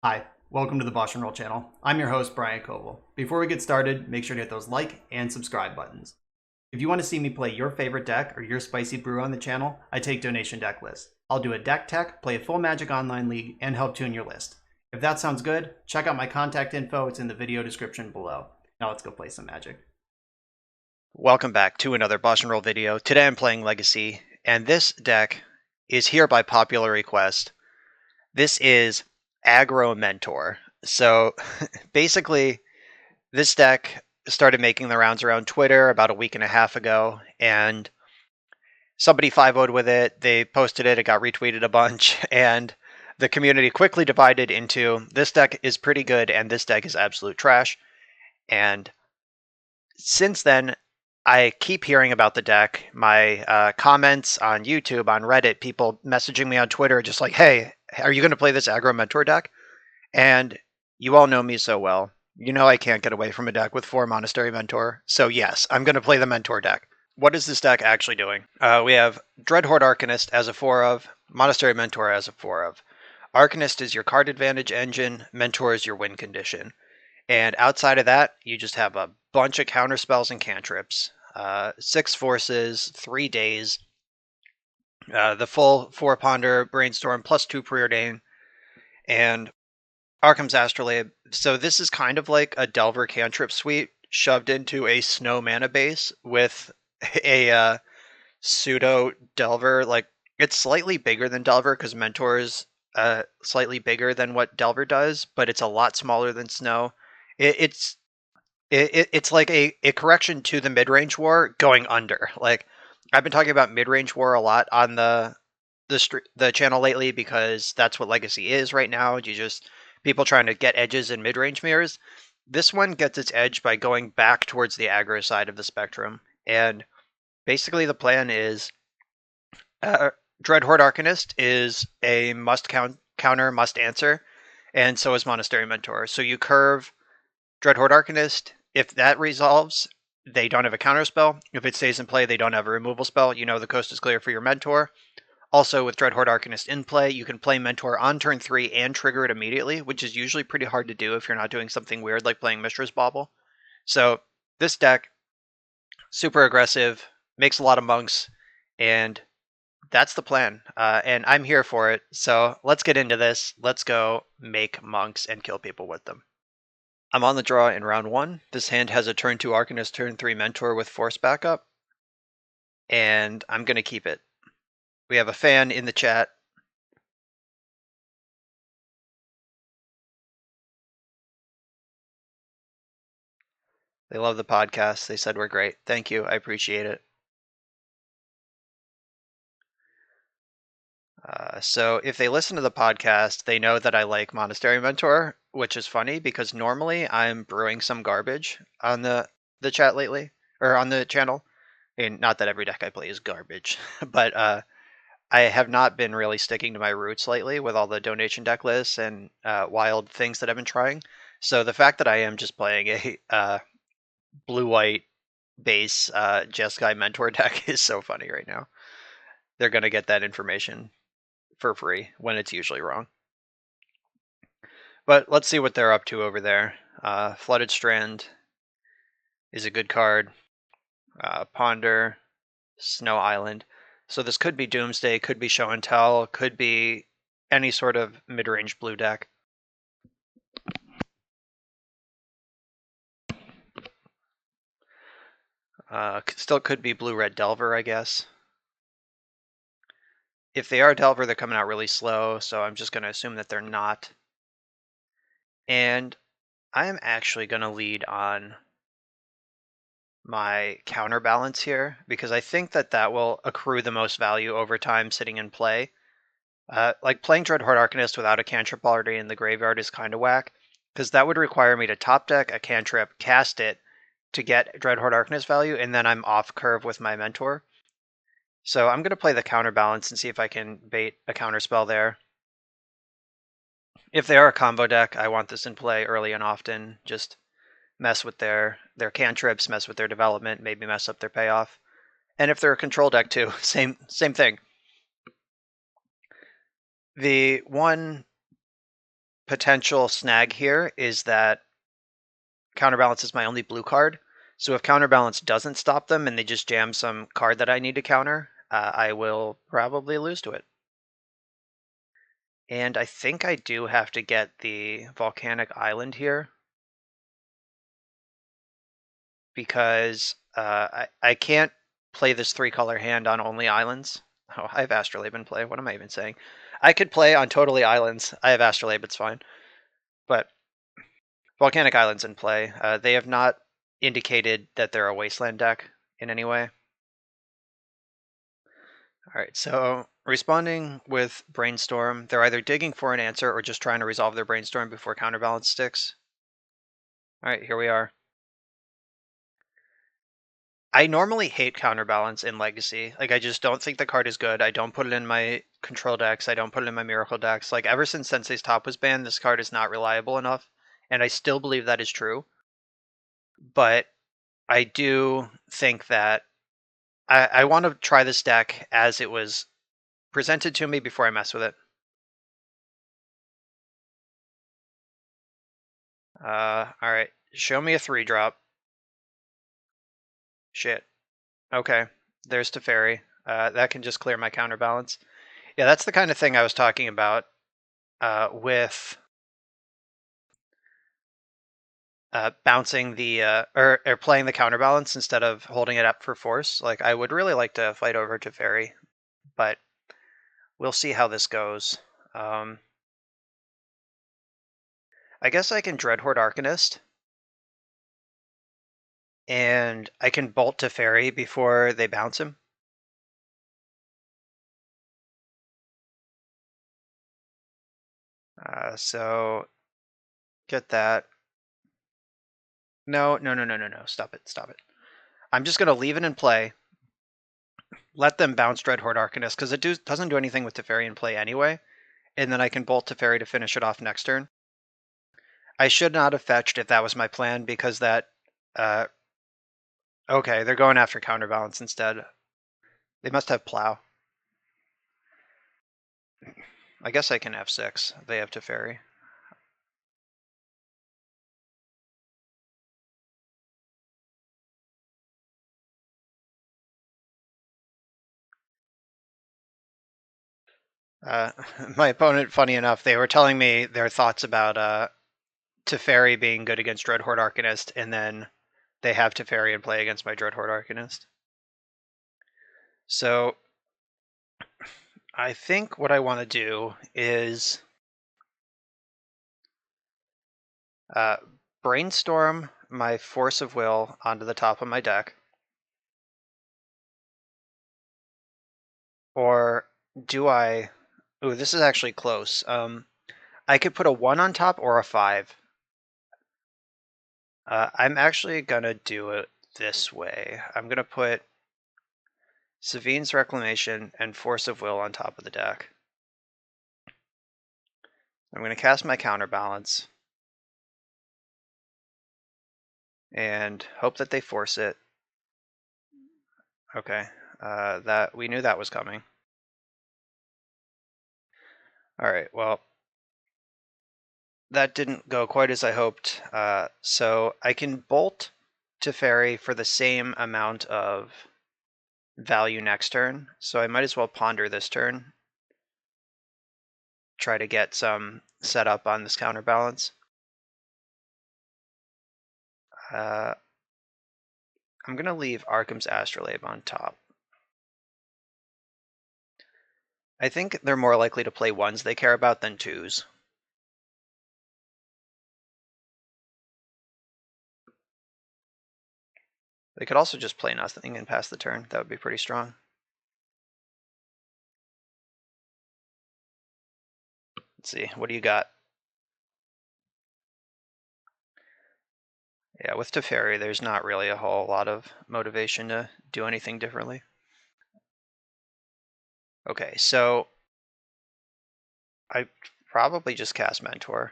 Hi, welcome to the BoshNRoll channel. I'm your host, Brian Koval. Before we get started, make sure to hit those like and subscribe buttons. If you want to see me play your favorite deck or your spicy brew on the channel, I take donation deck lists. I'll do a deck tech, play a full Magic Online League, and help tune your list. If that sounds good, check out my contact info. It's in the video description below. Now let's go play some Magic. Welcome back to another BoshNRoll video. Today I'm playing Legacy, and this deck is here by popular request. This is Aggro Mentor. So basically, this deck started making the rounds around Twitter about a week and a half ago, and somebody 5-0'd with it. They posted it, it got retweeted a bunch, and the community quickly divided into this deck is pretty good and this deck is absolute trash. And since then, I keep hearing about the deck. My comments on YouTube, on Reddit, people messaging me on Twitter, just like, hey, are you going to play this Aggro Mentor deck? And you all know me so well. You know I can't get away from a deck with 4 Monastery Mentor. So yes, I'm going to play the Mentor deck. What is this deck actually doing? We have Dreadhorde Arcanist as a 4 of, Monastery Mentor as a 4 of. Arcanist is your card advantage engine, Mentor is your win condition. And outside of that, you just have a bunch of counter spells and cantrips. 6 forces, 3 days, the full 4 ponder, brainstorm, plus 2 preordain, and Arkham's Astrolabe. So this is kind of like a Delver cantrip suite shoved into a snow mana base with a pseudo Delver. Like, it's slightly bigger than Delver because Mentor is slightly bigger than what Delver does, but it's a lot smaller than Snow. It's it's like a correction to the mid-range war going under. Like, I've been talking about mid-range war a lot on the channel lately because that's what Legacy is right now. You just people trying to get edges in mid-range mirrors. This one gets its edge by going back towards the aggro side of the spectrum. And basically the plan is Dreadhorde Arcanist is a counter, must answer, and so is Monastery Mentor. So you curve Dreadhorde Arcanist. If that resolves, they don't have a counter spell. If it stays in play, they don't have a removal spell. You know the coast is clear for your Mentor. Also, with Dreadhorde Arcanist in play, you can play Mentor on turn 3 and trigger it immediately, which is usually pretty hard to do if you're not doing something weird like playing Mishra's Bauble. So this deck, super aggressive, makes a lot of monks, and that's the plan. And I'm here for it. So let's get into this. Let's go make monks and kill people with them. I'm on the draw in round 1. This hand has a turn 2 Arcanist, turn 3 Mentor with Force backup, and I'm going to keep it. We have a fan in the chat. They love the podcast. They said we're great. Thank you. I appreciate it. So if they listen to the podcast, they know that I like Monastery Mentor, which is funny because normally I'm brewing some garbage on the chat lately, or on the channel. And not that every deck I play is garbage, but I have not been really sticking to my roots lately with all the donation deck lists and wild things that I've been trying. So the fact that I am just playing a blue-white base Jeskai Mentor deck is so funny right now. They're going to get that information for free when it's usually wrong. But let's see what they're up to over there. Flooded Strand is a good card. Ponder, Snow Island. So this could be Doomsday, could be Show and Tell, could be any sort of mid-range blue deck. Still could be blue-red Delver, I guess. If they are Delver, they're coming out really slow, so I'm just going to assume that they're not. And I'm actually going to lead on my counterbalance here, because I think that that will accrue the most value over time sitting in play. Like playing Dreadhorde Arcanist without a cantrip already in the graveyard is kind of whack, because that would require me to top deck a cantrip, cast it to get Dreadhorde Arcanist value, and then I'm off curve with my Mentor. So I'm going to play the counterbalance and see if I can bait a counter spell there. If they are a combo deck, I want this in play early and often. Just mess with their cantrips, mess with their development, maybe mess up their payoff. And if they're a control deck too, same thing. The one potential snag here is that Counterbalance is my only blue card. So if Counterbalance doesn't stop them and they just jam some card that I need to counter, I will probably lose to it. And I think I do have to get the Volcanic Island here, because I can't play this 3-color hand on only islands. Oh, I have Astrolabe in play. What am I even saying? I could play on totally islands. I have Astrolabe, it's fine. But Volcanic Island's in play. They have not indicated that they're a Wasteland deck in any way. All right, so responding with Brainstorm, they're either digging for an answer or just trying to resolve their Brainstorm before Counterbalance sticks. All right, here we are. I normally hate Counterbalance in Legacy. Like, I just don't think the card is good. I don't put it in my control decks. I don't put it in my Miracle decks. Like, ever since Sensei's Top was banned, this card is not reliable enough, and I still believe that is true. But I do think that I want to try this deck as it was presented to me before I mess with it. All right, show me a 3-drop. Shit. Okay, there's Teferi. That can just clear my Counterbalance. Yeah, that's the kind of thing I was talking about with bouncing the or playing the Counterbalance instead of holding it up for force. Like, I would really like to fight over Teferi, but we'll see how this goes. I guess I can Dreadhorde Arcanist, and I can Bolt Teferi before they bounce him. So get that. No. Stop it. I'm just gonna leave it in play. Let them bounce Dreadhorde Arcanist, because it doesn't do anything with Teferi in play anyway, and then I can Bolt Teferi to finish it off next turn. I should not have fetched if that was my plan, because that... okay, they're going after Counterbalance instead. They must have Plow. I guess I can F6. They have Teferi. My opponent, funny enough, they were telling me their thoughts about Teferi being good against Dreadhorde Arcanist, and then they have Teferi in play against my Dreadhorde Arcanist. So I think what I want to do is brainstorm my Force of Will onto the top of my deck. Or do I... Ooh, this is actually close. I could put a 1 on top or a 5. I'm actually going to do it this way. I'm going to put Savine's Reclamation and Force of Will on top of the deck. I'm going to cast my Counterbalance and hope that they force it. Okay, that we knew that was coming. All right, well, that didn't go quite as I hoped. So I can Bolt Teferi for the same amount of value next turn. So I might as well ponder this turn. Try to get some setup on this Counterbalance. I'm going to leave Arkham's Astrolabe on top. I think they're more likely to play 1s they care about than 2s. They could also just play nothing and pass the turn. That would be pretty strong. Let's see, what do you got? Yeah, with Teferi, there's not really a whole lot of motivation to do anything differently. Okay, so I probably just cast Mentor.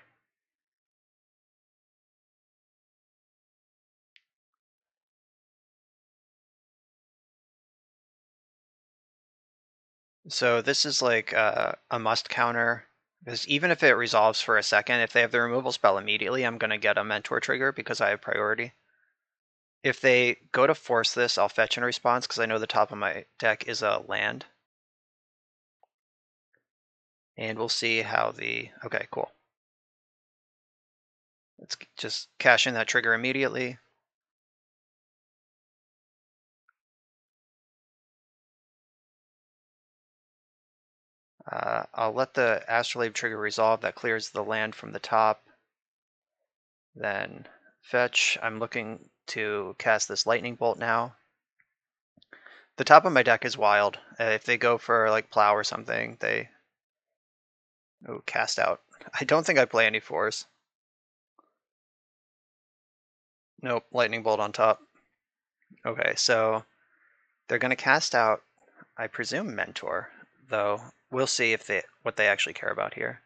So this is like a must counter. Because even if it resolves for a second, if they have the removal spell immediately, I'm going to get a Mentor trigger because I have priority. If they go to force this, I'll fetch in response because I know the top of my deck is a land. And we'll see how the... Okay, cool. Let's just cash in that trigger immediately. I'll let the Astrolabe trigger resolve. That clears the land from the top. Then fetch. I'm looking to cast this Lightning Bolt now. The top of my deck is wild. If they go for like Plow or something, they... Oh, cast out. I don't think I play any 4s. Nope, Lightning Bolt on top. Okay, so they're going to cast out, I presume, Mentor, though we'll see if what they actually care about here.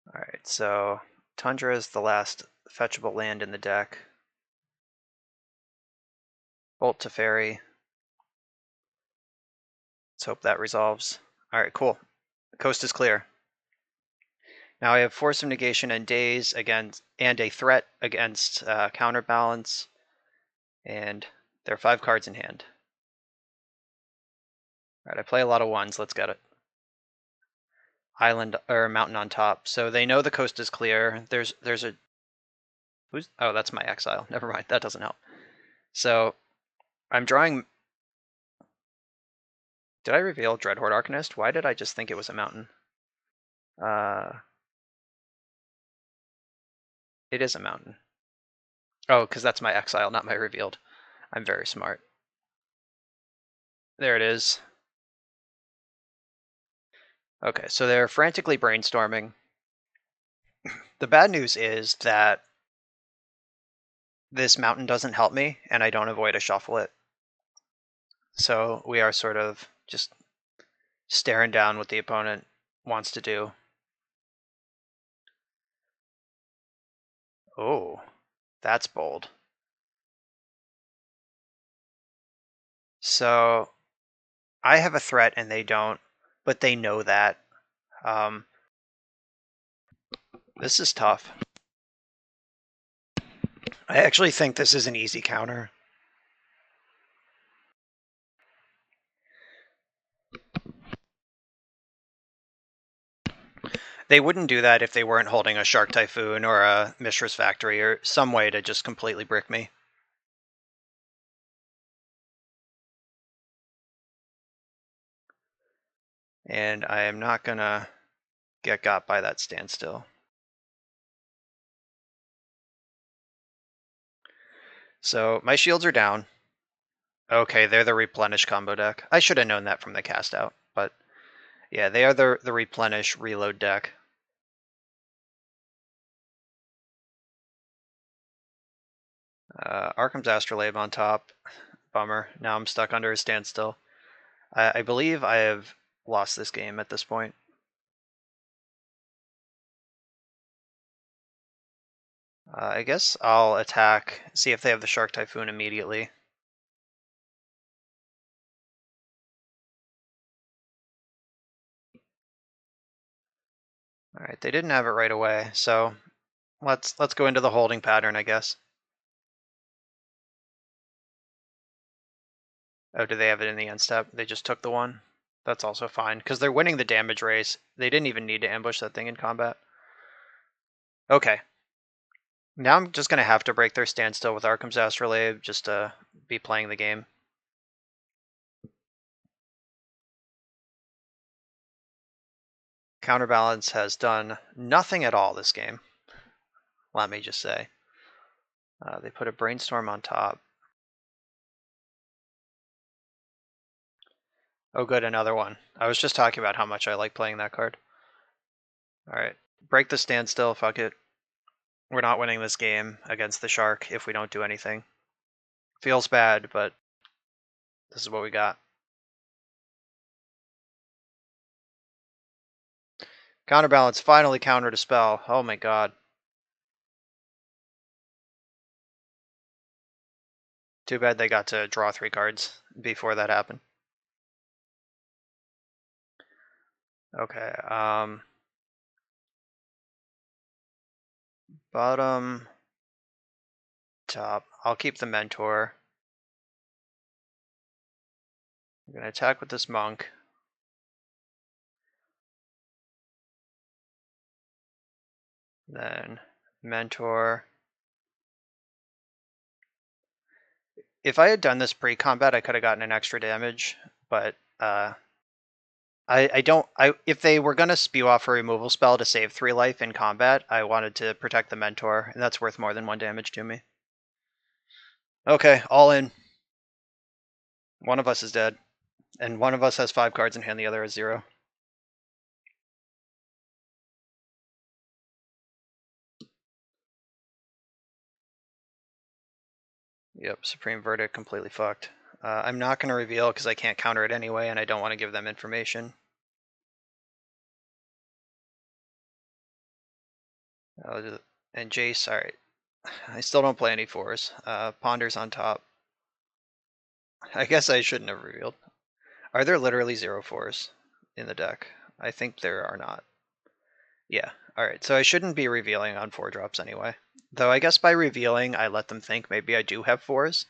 Alright, so Tundra is the last fetchable land in the deck. Bolt to Fairy. Let's hope that resolves. Alright, cool. The coast is clear. Now I have Force of Negation and Daze against, and a threat against Counterbalance, and there are 5 cards in hand. Alright, I play a lot of 1s, let's get it. Island or mountain on top. So they know the coast is clear. There's a... Who's... Oh, that's my exile. Never mind, that doesn't help. So I'm drawing... Did I reveal Dreadhorde Arcanist? Why did I just think it was a mountain? It is a mountain. Oh, because that's my exile, not my revealed. I'm very smart. There it is. Okay, so they're frantically brainstorming. The bad news is that this mountain doesn't help me, and I don't avoid a shuffle it. So we are sort of just staring down what the opponent wants to do. Oh, that's bold. So I have a threat and they don't, but they know that. This is tough. I actually think this is an easy counter. They wouldn't do that if they weren't holding a Shark Typhoon or a Mishra's Factory or some way to just completely brick me. And I am not gonna get got by that standstill. So my shields are down. Okay, they're the replenish combo deck. I should have known that from the cast out, but yeah, they are the replenish reload deck. Arkham's Astrolabe on top. Bummer. Now I'm stuck under a standstill. I believe I have lost this game at this point. I guess I'll attack, see if they have the Shark Typhoon immediately. All right, they didn't have it right away, so let's go into the holding pattern, I guess. Oh, do they have it in the end step? They just took the one? That's also fine, because they're winning the damage race. They didn't even need to ambush that thing in combat. Okay. Now I'm just going to have to break their standstill with Arkham's Astrolabe just to be playing the game. Counterbalance has done nothing at all this game, let me just say. They put a Brainstorm on top. Oh good, another one. I was just talking about how much I like playing that card. Alright, break the standstill, fuck it. We're not winning this game against the Shark if we don't do anything. Feels bad, but this is what we got. Counterbalance finally countered a spell. Oh my god. Too bad they got to draw 3 cards before that happened. Okay, bottom, top. I'll keep the mentor. I'm gonna attack with this monk. Then mentor. If I had done this pre-combat, I could have gotten an extra damage, but I don't. If they were gonna spew off a removal spell to save 3 life in combat, I wanted to protect the mentor, and that's worth more than 1 damage to me. Okay, all in. One of us is dead, and one of us has 5 cards in hand, the other has 0. Yep, Supreme Verdict completely fucked. I'm not going to reveal because I can't counter it anyway, and I don't want to give them information. And Jace, alright. I still don't play any 4s. Ponder's on top. I guess I shouldn't have revealed. Are there literally 0 4s in the deck? I think there are not. Yeah, alright, so I shouldn't be revealing on 4 drops anyway. Though I guess by revealing, I let them think maybe I do have 4s.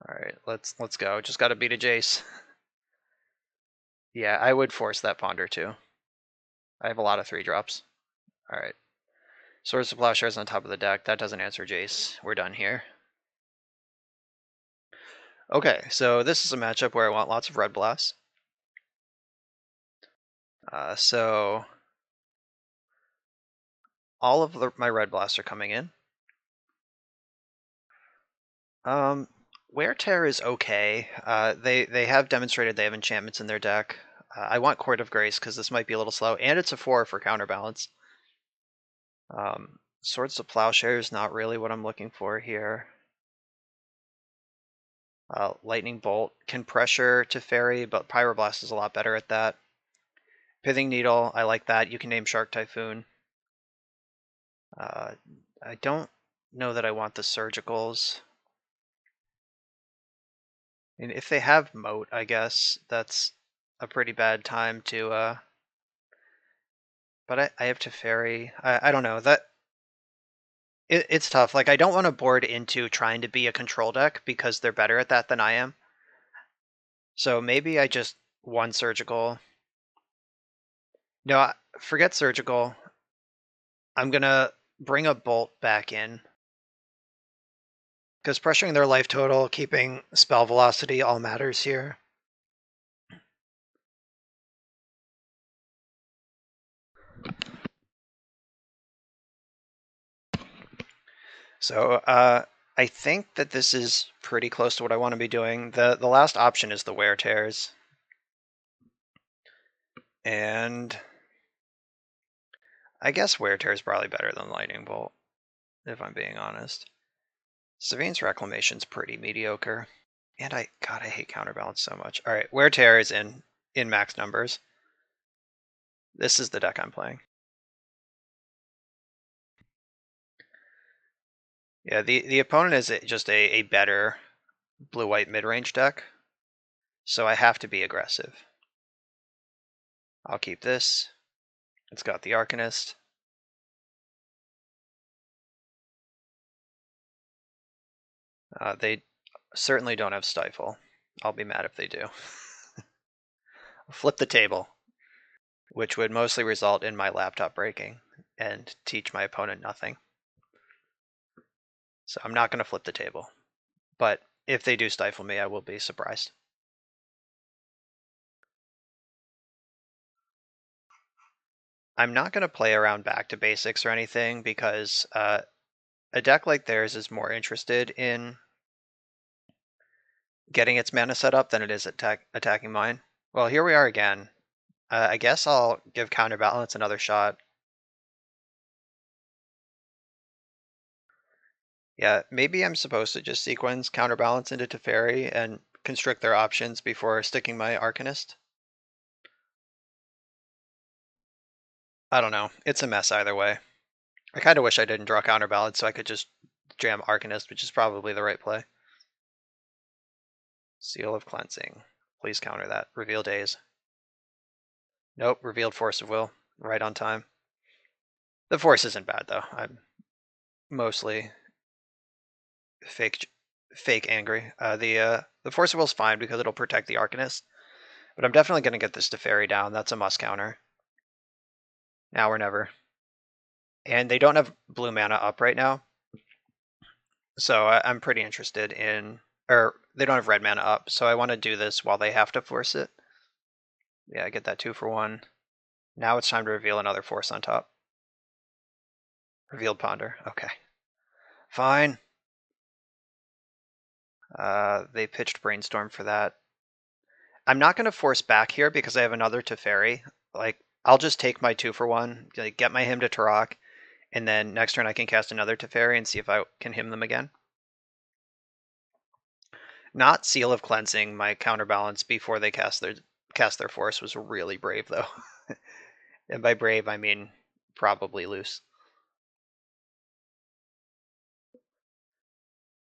Alright, let's go. Just gotta beat a Jace. Yeah, I would force that Ponder too. I have a lot of 3 drops. Alright. Swords of Plowshares on top of the deck. That doesn't answer Jace. We're done here. Okay, so this is a matchup where I want lots of Red Blasts. So all of my Red Blasts are coming in. Wear Tear is okay. They have demonstrated they have enchantments in their deck. I want Court of Grace because this might be a little slow, and it's a 4 for counterbalance. Swords of Plowshares, not really what I'm looking for here. Lightning Bolt can pressure to Fairy, but Pyroblast is a lot better at that. Pithing Needle, I like that. You can name Shark Typhoon. I don't know that I want the Surgicals. And if they have Moat, I guess that's a pretty bad time to but I have Teferi. I don't know. It's tough. Like, I don't want to board into trying to be a control deck because they're better at that than I am. So maybe I just one Surgical. No, forget Surgical. I'm gonna bring a Bolt back in. Because pressuring their life total, keeping spell velocity all matters here. So I think that this is pretty close to what I want to be doing. The last option is the Wear Tears. And I guess Wear Tear is probably better than Lightning Bolt, if I'm being honest. Savine's Reclamation's pretty mediocre. And God, I hate Counterbalance so much. All right, Wear Tear is in max numbers. This is the deck I'm playing. Yeah, the opponent is just a better blue-white mid-range deck, so I have to be aggressive. I'll keep this. It's got the Arcanist. They certainly don't have Stifle. I'll be mad if they do. Flip the table, which would mostly result in my laptop breaking and teach my opponent nothing. So I'm not going to flip the table. But if they do stifle me, I will be surprised. I'm not going to play around back to basics or anything because a deck like theirs is more interested in getting its mana set up than it is attacking mine. Well, here we are again. I guess I'll give Counterbalance another shot. Yeah, maybe I'm supposed to just sequence Counterbalance into Teferi and constrict their options before sticking my Arcanist. I don't know. It's a mess either way. I kind of wish I didn't draw Counterbalance so I could just jam Arcanist, which is probably the right play. Seal of Cleansing. Please counter that. Reveal Daze. Nope, revealed Force of Will. Right on time. The Force isn't bad, though. I'm mostly fake angry. The Force of Will's fine because it'll protect the Arcanist. But I'm definitely going to get this Teferi down. That's a must counter. Now or never. And they don't have blue mana up right now. So I'm pretty interested in... Or, they don't have red mana up, so I want to do this while they have to force it. Yeah, I get that 2 for 1. Now it's time to reveal another Force on top. Revealed Ponder. Okay. Fine. They pitched Brainstorm for that. I'm not going to force back here because I have another Teferi. Like, I'll just take my 2 for 1, like, get my Hymn to Turok, and then next turn I can cast another Teferi and see if I can hymn them again. Not Seal of Cleansing my counterbalance before they cast their Force was really brave, though. And by brave, I mean probably loose.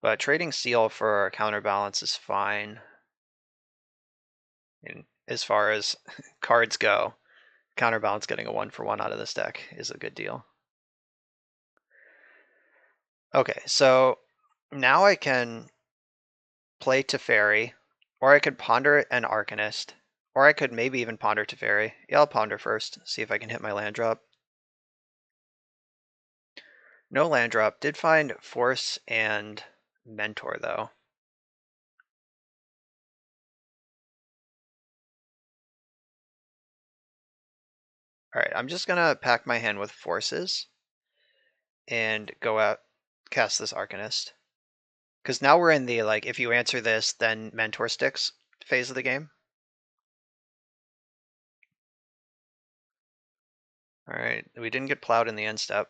But trading Seal for counterbalance is fine. And as far as cards go, counterbalance getting a 1 for 1 out of this deck is a good deal. Okay, so now I can play Teferi, or I could ponder an Arcanist, or I could maybe even ponder Teferi. Yeah, I'll ponder first, see if I can hit my land drop. No land drop. Did find Force and Mentor, though. Alright, I'm just gonna pack my hand with Forces and go out, cast this Arcanist. Because now we're in the, like, if you answer this, then Mentor sticks phase of the game. Alright, we didn't get plowed in the end step.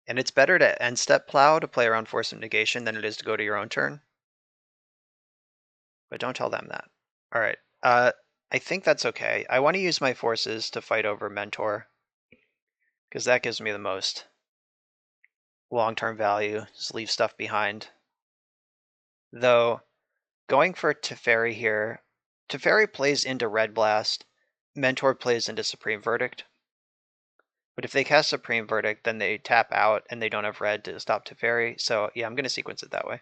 And it's better to end step plow to play around Force of Negation than it is to go to your own turn. But don't tell them that. Alright, I think that's okay. I want to use my Forces to fight over Mentor, because that gives me the most long-term value. Just leave stuff behind. Though, going for Teferi here, Teferi plays into Red Blast, Mentor plays into Supreme Verdict. But if they cast Supreme Verdict, then they tap out and they don't have red to stop Teferi. So yeah, I'm going to sequence it that way.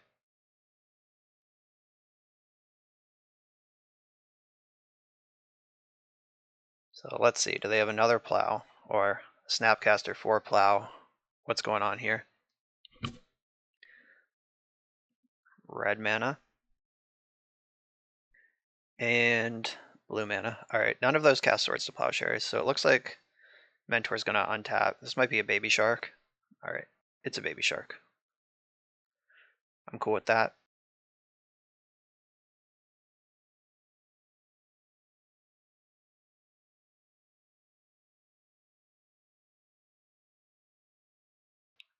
So let's see, do they have another plow or Snapcaster 4 plow? What's going on here? Red mana and blue mana. All right, none of those cast Swords to Plowshares, so it looks like Mentor's gonna untap. This might be a baby shark. All right, it's a baby shark. I'm cool with that.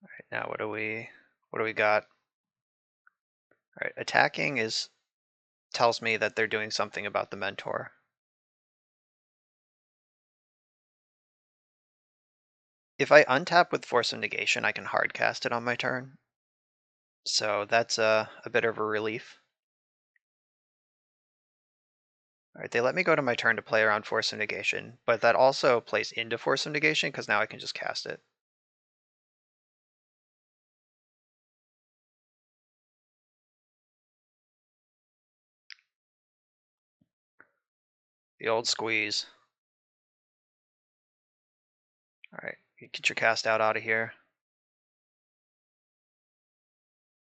All right, now what do we got? All right, attacking tells me that they're doing something about the Mentor. If I untap with Force of Negation, I can hard cast it on my turn. So that's a bit of a relief. Alright, they let me go to my turn to play around Force of Negation, but that also plays into Force of Negation because now I can just cast it. The old squeeze. Alright, get your cast out of here.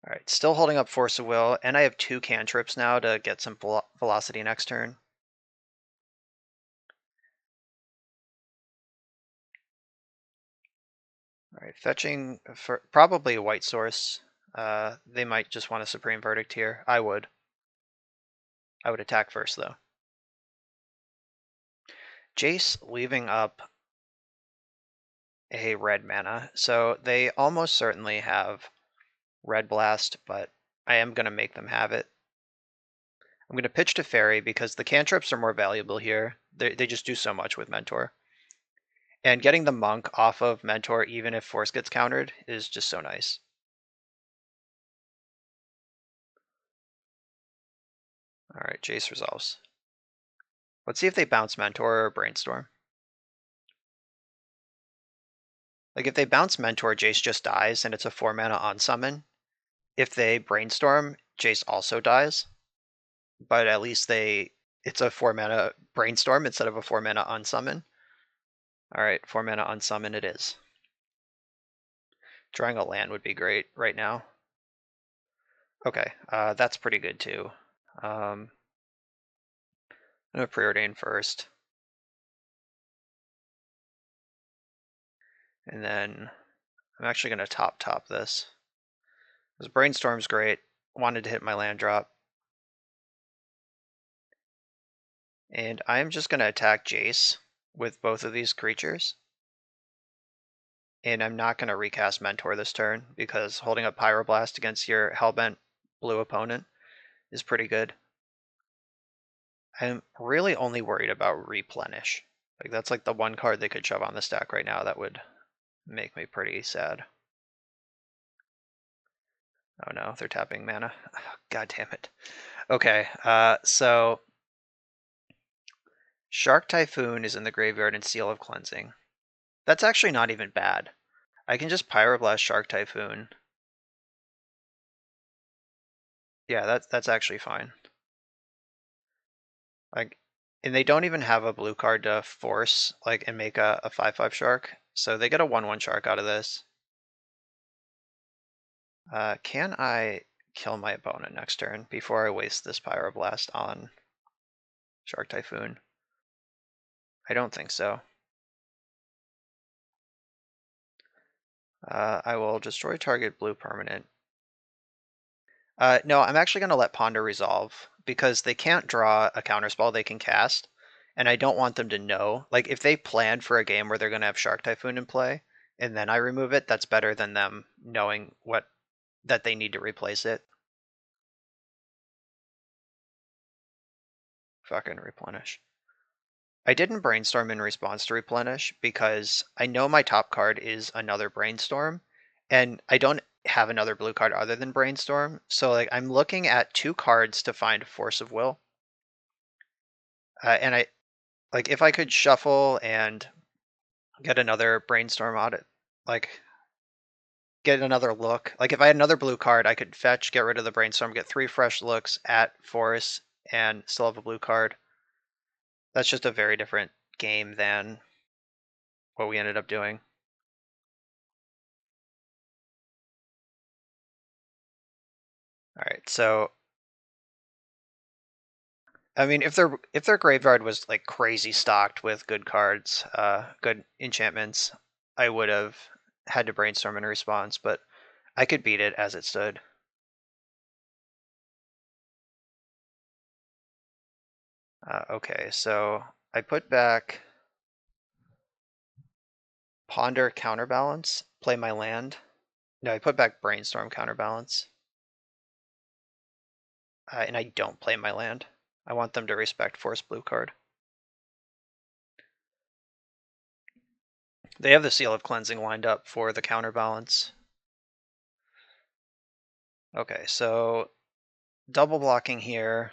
Alright, still holding up Force of Will, and I have 2 cantrips now to get some velocity next turn. Alright, fetching for probably a white source. They might just want a Supreme Verdict here. I would attack first, though. Jace leaving up a red mana, so they almost certainly have Red Blast, but I am going to make them have it. I'm going to pitch to Fairy because the cantrips are more valuable here. They just do so much with Mentor. And getting the Monk off of Mentor, even if Force gets countered, is just so nice. Alright, Jace resolves. Let's see if they bounce Mentor or Brainstorm. Like, if they bounce Mentor, Jace just dies, and it's a 4-mana on-summon. If they Brainstorm, Jace also dies. But at least it's a 4-mana Brainstorm instead of a 4-mana unsummon. Alright, 4-mana unsummon it is. Drawing a land would be great right now. Okay, that's pretty good too. I'm gonna preordain first. And then I'm actually gonna top this. Because Brainstorm's great. Wanted to hit my land drop. And I'm just gonna attack Jace with both of these creatures. And I'm not gonna recast Mentor this turn, because holding up Pyroblast against your Hellbent blue opponent is pretty good. I'm really only worried about Replenish. Like, that's like the one card they could shove on the stack right now that would make me pretty sad. Oh no, they're tapping mana. God damn it. Okay, so Shark Typhoon is in the graveyard and Seal of Cleansing. That's actually not even bad. I can just Pyroblast Shark Typhoon. Yeah, that's actually fine. Like, and they don't even have a blue card to force, like, and make a 5/5 shark. So they get a 1/1 shark out of this. Can I kill my opponent next turn before I waste this Pyroblast on Shark Typhoon? I don't think so. I will destroy target blue permanent. No, I'm actually going to let Ponder resolve, because they can't draw a counterspell they can cast, and I don't want them to know. Like, if they plan for a game where they're going to have Shark Typhoon in play, and then I remove it, that's better than them knowing that they need to replace it. Fucking Replenish. I didn't Brainstorm in response to Replenish because I know my top card is another Brainstorm, and I don't have another blue card other than Brainstorm. So, like, I'm looking at 2 cards to find Force of Will. And I, like, if I could shuffle and get another Brainstorm out it, like, get another look. Like, if I had another blue card, I could fetch, get rid of the Brainstorm, get 3 fresh looks at Force, and still have a blue card. That's just a very different game than what we ended up doing. All right, so I mean, if their graveyard was like crazy stocked with good cards, good enchantments, I would have had to Brainstorm in response, but I could beat it as it stood. Okay, so I put back Ponder Counterbalance, play my land. No, I put back Brainstorm Counterbalance. And I don't play my land. I want them to respect Force Blue card. They have the Seal of Cleansing lined up for the Counterbalance. Okay, so double blocking here.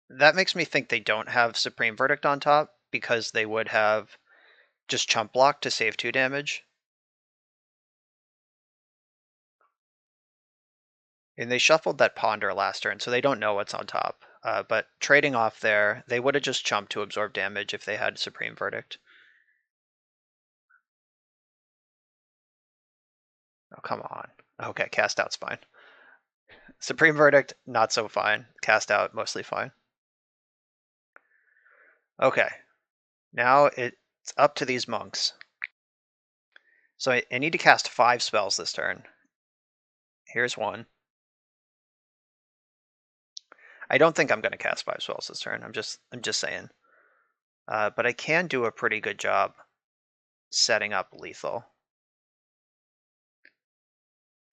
That makes me think they don't have Supreme Verdict on top, because they would have just chump block to save 2 damage. And they shuffled that Ponder last turn, so they don't know what's on top. But trading off there, they would have just chumped to absorb damage if they had Supreme Verdict. Oh, come on. Okay, cast out's fine. Supreme Verdict, not so fine. Cast out, mostly fine. Okay, now it's up to these monks. So I need to cast 5 spells this turn. Here's one. I don't think I'm going to cast 5 spells this turn. I'm just saying. But I can do a pretty good job setting up lethal.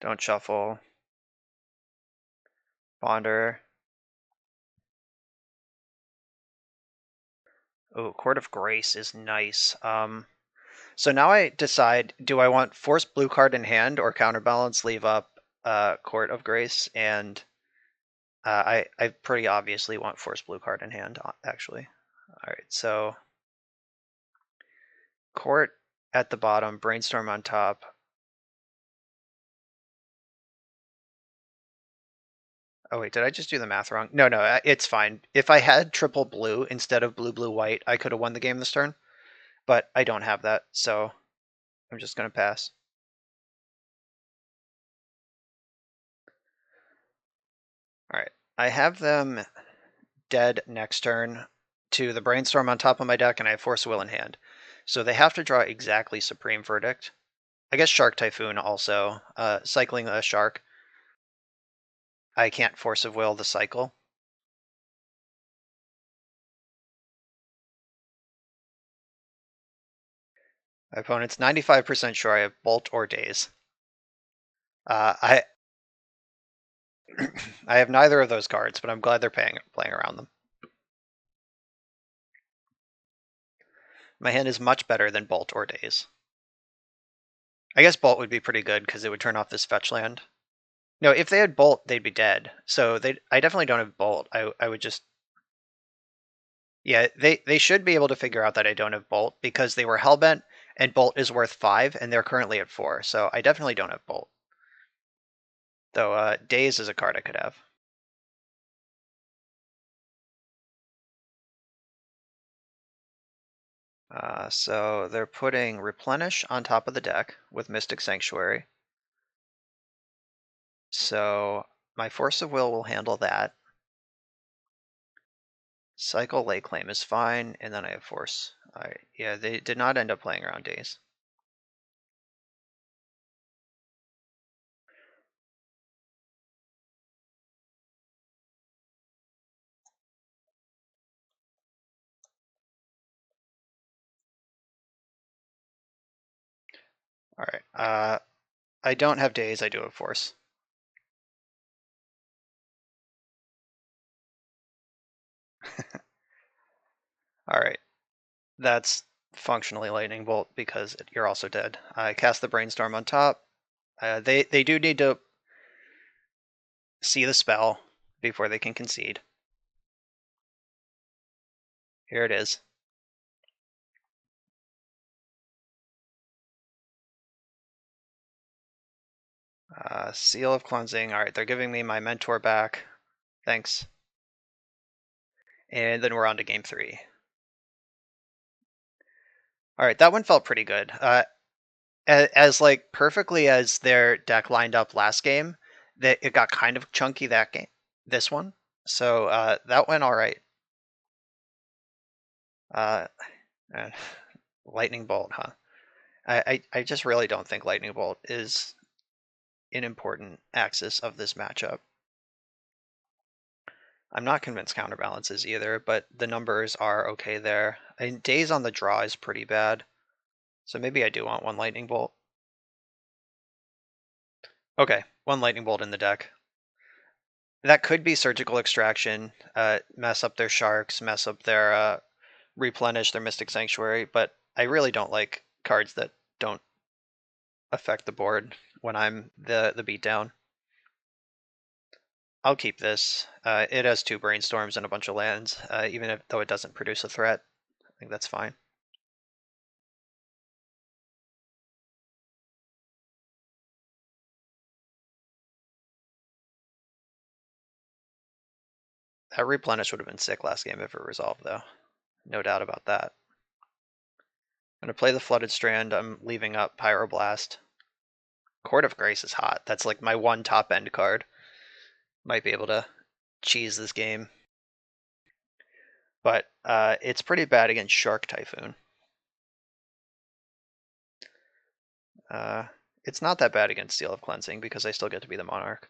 Don't shuffle. Ponder. Oh, Court of Grace is nice. So now I decide, do I want Force Blue card in hand or Counterbalance, leave up Court of Grace, and I pretty obviously want Force Blue card in hand, actually. Alright, so Court at the bottom, Brainstorm on top. Oh wait, did I just do the math wrong? No, it's fine. If I had triple blue instead of blue, blue, white, I could have won the game this turn. But I don't have that, so I'm just going to pass. Alright, I have them dead next turn to the Brainstorm on top of my deck, and I have Force of Will in hand. So they have to draw exactly Supreme Verdict. I guess Shark Typhoon also. Cycling a Shark. I can't Force of Will the cycle. My opponent's 95% sure I have Bolt or Daze. I I have neither of those cards, but I'm glad they're playing around them. My hand is much better than Bolt or Daze. I guess Bolt would be pretty good because it would turn off this fetch land. No, if they had Bolt, they'd be dead. So I definitely don't have Bolt. I would just... Yeah, they should be able to figure out that I don't have Bolt because they were Hellbent, and Bolt is worth 5, and they're currently at 4. So I definitely don't have Bolt. Though Daze is a card I could have. So they're putting Replenish on top of the deck with Mystic Sanctuary. So my Force of Will handle that. Cycle Lay Claim is fine, and then I have Force. Alright, yeah, they did not end up playing around Daze. Alright, I don't have Daze, I do have Force. Alright, that's functionally Lightning Bolt because you're also dead. I cast the Brainstorm on top. They do need to see the spell before they can concede. Here it is. Seal of Cleansing. Alright, they're giving me my Mentor back. Thanks. And then we're on to game 3. Alright, that one felt pretty good. As like perfectly as their deck lined up last game, that it got kind of chunky that game. This one. So that went alright. Lightning Bolt, huh? I just really don't think Lightning Bolt is an important axis of this matchup. I'm not convinced Counterbalance is either, but the numbers are okay there. And Daze on the draw is pretty bad. So maybe I do want one Lightning Bolt. Okay, one Lightning Bolt in the deck. That could be Surgical Extraction, mess up their Sharks, mess up their Replenish, their Mystic Sanctuary, but I really don't like cards that don't affect the board when I'm the beatdown. I'll keep this. It has 2 Brainstorms and a bunch of lands, even though it doesn't produce a threat. I think that's fine. That Replenish would have been sick last game if it resolved, though. No doubt about that. I'm going to play the Flooded Strand. I'm leaving up Pyroblast. Court of Grace is hot. That's like my one top end card. Might be able to cheese this game. But it's pretty bad against Shark Typhoon. It's not that bad against Seal of Cleansing because I still get to be the Monarch.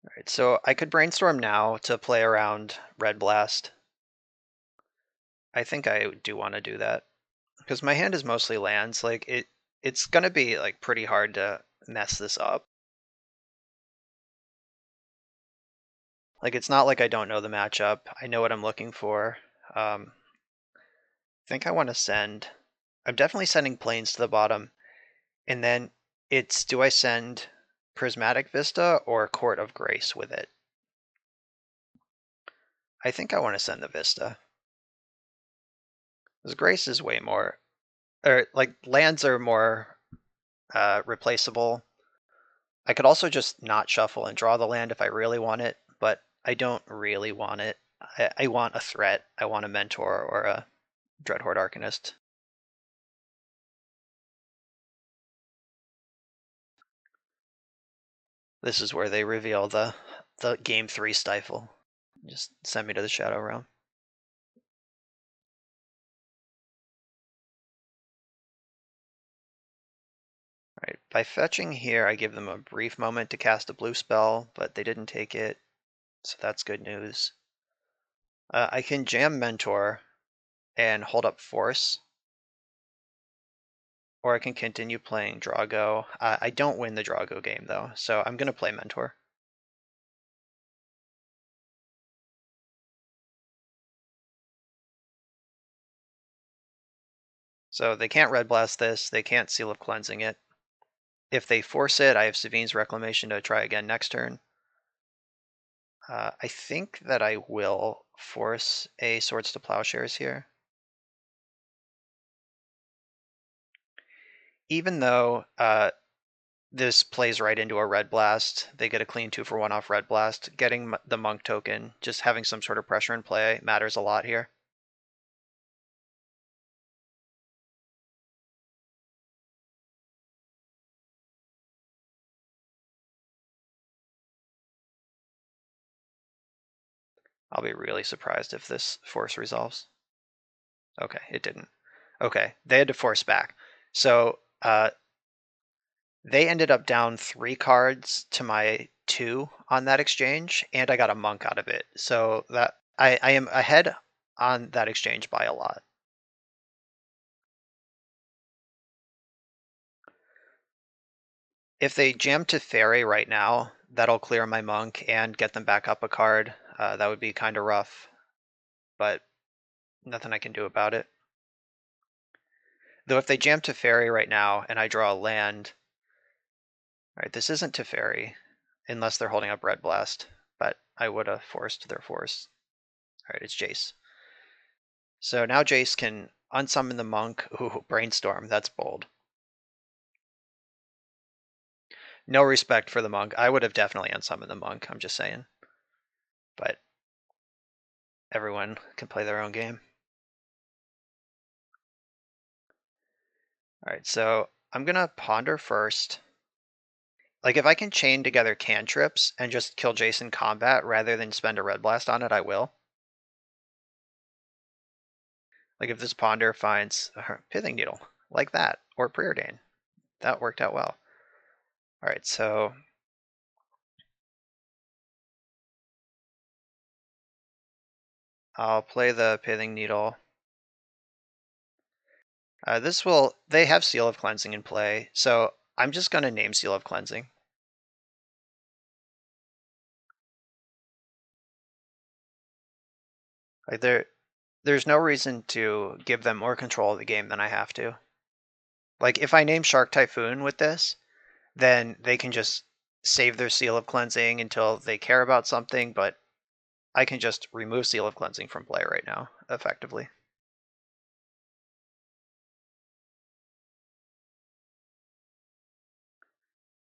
Alright, so I could Brainstorm now to play around Red Blast. I think I do want to do that. Because my hand is mostly lands. Like it's gonna be like pretty hard to mess this up. Like it's not like I don't know the matchup. I know what I'm looking for. I think I want to send. I'm definitely sending planes to the bottom, and then It's, do I send Prismatic Vista or Court of Grace with it? I think I want to send the Vista. Because Grace is way more, or like lands are more replaceable. I could also just not shuffle and draw the land if I really want it, but I don't really want it. I want a threat. I want a Mentor or a Dreadhorde Arcanist. This is where they reveal the game 3 stifle. Just send me to the Shadow Realm. Alright, by fetching here, I give them a brief moment to cast a blue spell, but they didn't take it, so that's good news. I can jam Mentor and hold up Force, or I can continue playing Drago. I don't win the Drago game though, so I'm going to play Mentor. So they can't Red Blast this, they can't Seal of Cleansing it. If they force it, I have Savine's Reclamation to try again next turn. I think that I will force a Swords to Plowshares here. Even though this plays right into a Red Blast, they get a clean 2-for-1 off Red Blast. Getting the Monk token, just having some sort of pressure in play matters a lot here. I'll be really surprised if this force resolves. Okay, it didn't. Okay, they had to force back. So they ended up down 3 cards to my 2 on that exchange, and I got a Monk out of it. So that I am ahead on that exchange by a lot. If they jam to Fairy right now, that'll clear my Monk and get them back up a card. That would be kind of rough, but nothing I can do about it. Though if they jam to Fairy right now and I draw a land, alright, this isn't to Fairy, unless they're holding up Red Blast, but I would have forced their force. Alright, it's Jace. So now Jace can unsummon the Monk. Ooh, Brainstorm, that's bold. No respect for the Monk. I would have definitely unsummoned the Monk, I'm just saying. But everyone can play their own game. Alright, so I'm gonna ponder first. Like, if I can chain together cantrips and just kill Jace in combat rather than spend a Red Blast on it, I will. Like, if this Ponder finds a Pithing Needle, like that, or Preordain, that worked out well. Alright, so I'll play the Pithing Needle. They have Seal of Cleansing in play, so I'm just going to name Seal of Cleansing. Like, there's no reason to give them more control of the game than I have to. Like, if I name Shark Typhoon with this, then they can just save their Seal of Cleansing until they care about something, but I can just remove Seal of Cleansing from play right now, effectively.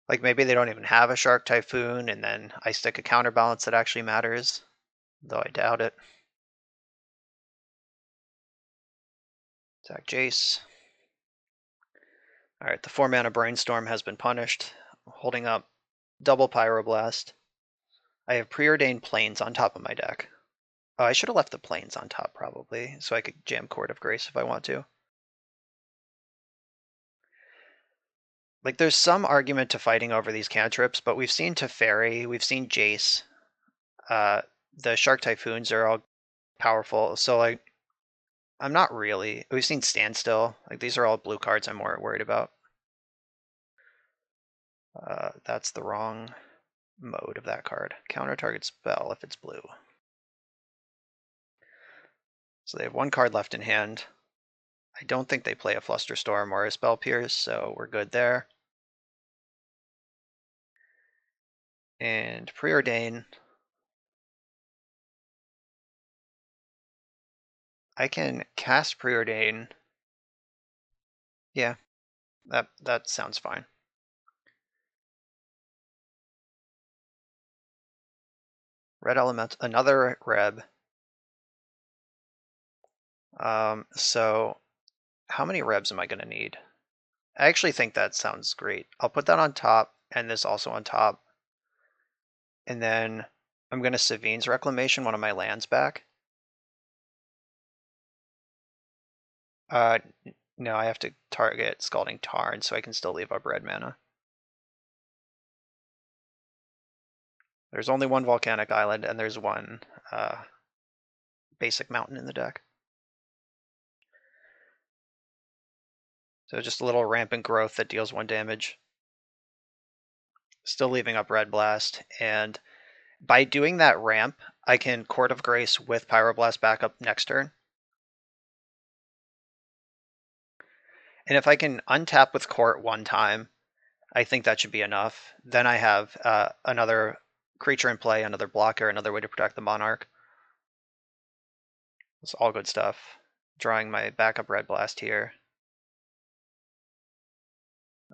Like, maybe they don't even have a Shark Typhoon, and then I stick a counterbalance that actually matters, though I doubt it. Attack Jace. Alright, the 4-mana Brainstorm has been punished, holding up double Pyroblast. I have Preordained Plains on top of my deck. Oh, I should have left the Plains on top, probably, so I could jam Court of Grace if I want to. Like, there's some argument to fighting over these cantrips, but we've seen Teferi, we've seen Jace. The Shark Typhoons are all powerful, so, like, I'm not really. We've seen Standstill. Like, these are all blue cards I'm more worried about. That's the wrong mode of that card. Counter target spell if it's blue. So they have 1 card left in hand. I don't think they play a Flusterstorm or a Spell Pierce, so we're good there. And preordain. I can cast preordain. Yeah, that sounds fine. Red element, another reb. So how many rebs am I gonna need? I actually think that sounds great. I'll put that on top and this also on top. And then I'm gonna Savine's Reclamation one of my lands back. No, I have to target Scalding Tarn so I can still leave up red mana. There's only one Volcanic Island and there's one basic mountain in the deck. So just a little rampant growth that deals 1 damage. Still leaving up Red Blast, and by doing that ramp, I can Court of Grace with Pyroblast back up next turn. And if I can untap with Court 1 time, I think that should be enough. Then I have another creature in play, another blocker, another way to protect the Monarch. It's all good stuff. Drawing my backup Red Blast here.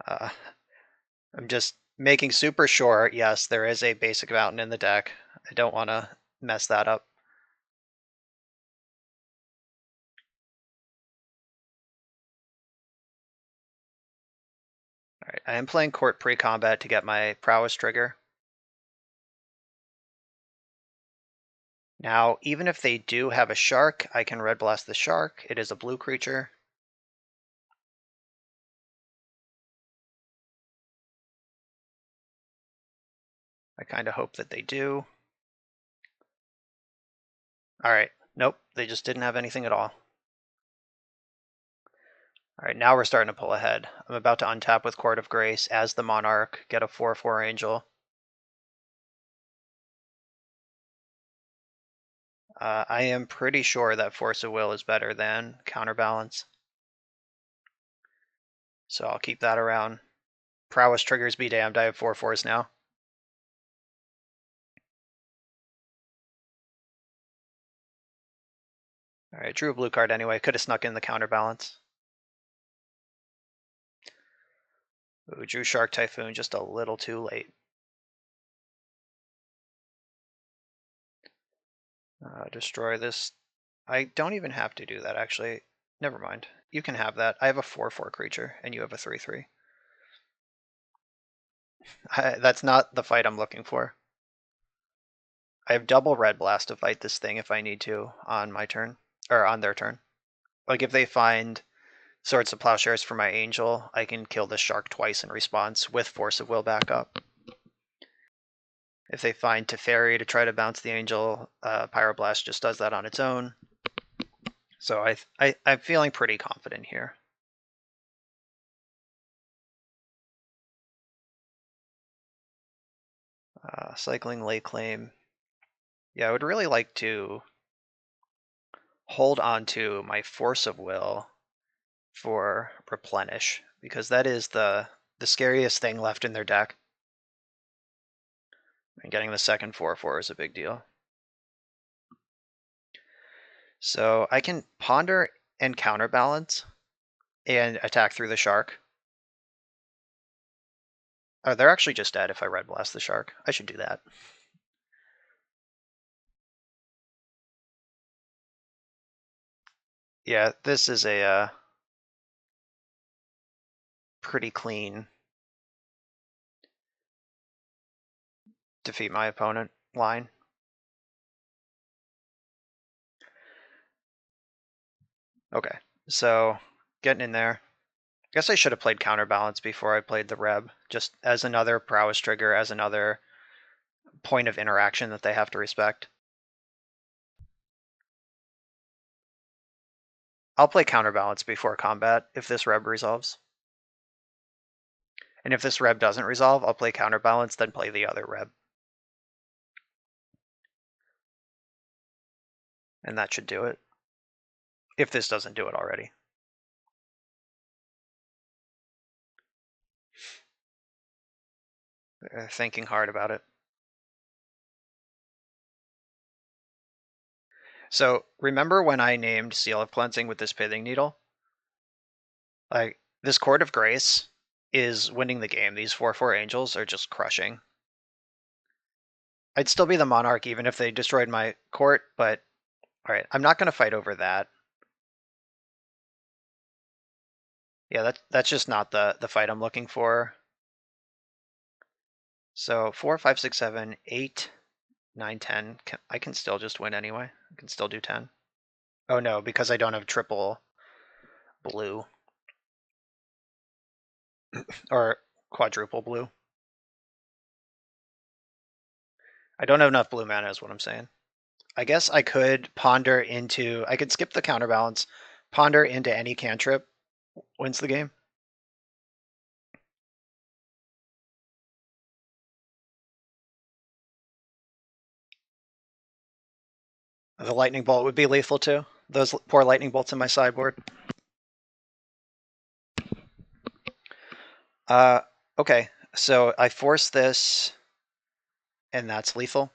I'm just making super sure, yes, there is a basic mountain in the deck. I don't want to mess that up. Alright, I am playing Court pre-combat to get my Prowess trigger. Now, even if they do have a shark, I can Red Blast the shark. It is a blue creature. I kind of hope that they do. Alright, nope, they just didn't have anything at all. Alright, now we're starting to pull ahead. I'm about to untap with Court of Grace as the Monarch, get a 4/4 Angel. I am pretty sure that Force of Will is better than Counterbalance. So I'll keep that around. Prowess triggers be damned, I have 4/4s now. Alright, drew a blue card anyway, could have snuck in the Counterbalance. Ooh, drew Shark Typhoon just a little too late. Destroy this. I don't even have to do that, actually. Never mind. You can have that. I have a 4/4 creature, and you have a 3/3. That's not the fight I'm looking for. I have double Red Blast to fight this thing if I need to on my turn, or on their turn. Like if they find Swords of Plowshares for my Angel, I can kill the shark twice in response with Force of Will backup. If they find Teferi to try to bounce the Angel, Pyroblast just does that on its own. So I'm feeling pretty confident here. Cycling Lake Claim. Yeah, I would really like to hold on to my Force of Will for Replenish, because that is the scariest thing left in their deck. And getting the second 4/4 is a big deal. So I can Ponder and Counterbalance and attack through the Shark. Oh, they're actually just dead if I Red Blast the Shark. I should do that. Yeah, this is a pretty clean defeat my opponent line. Okay, so getting in there. I guess I should have played Counterbalance before I played the Reb, just as another Prowess trigger, as another point of interaction that they have to respect. I'll play Counterbalance before combat if this Reb resolves. And if this Reb doesn't resolve, I'll play Counterbalance, then play the other Reb. And that should do it. If this doesn't do it already. Thinking hard about it. So remember when I named Seal of Cleansing with this Pithing Needle? Like, this Court of Grace is winning the game. These 4/4 angels are just crushing. I'd still be the Monarch even if they destroyed my court, but alright, I'm not going to fight over that. Yeah, that's just not the fight I'm looking for. So 4, 5, 6, 7, 8, 9, 10. I can still just win anyway. I can still do 10. Oh no, because I don't have triple blue. Or quadruple blue. I don't have enough blue mana is what I'm saying. I guess I could ponder into... I could skip the counterbalance, ponder into any cantrip, wins the game. The lightning bolt would be lethal too. Those poor lightning bolts in my sideboard. Okay, so I force this, and that's lethal.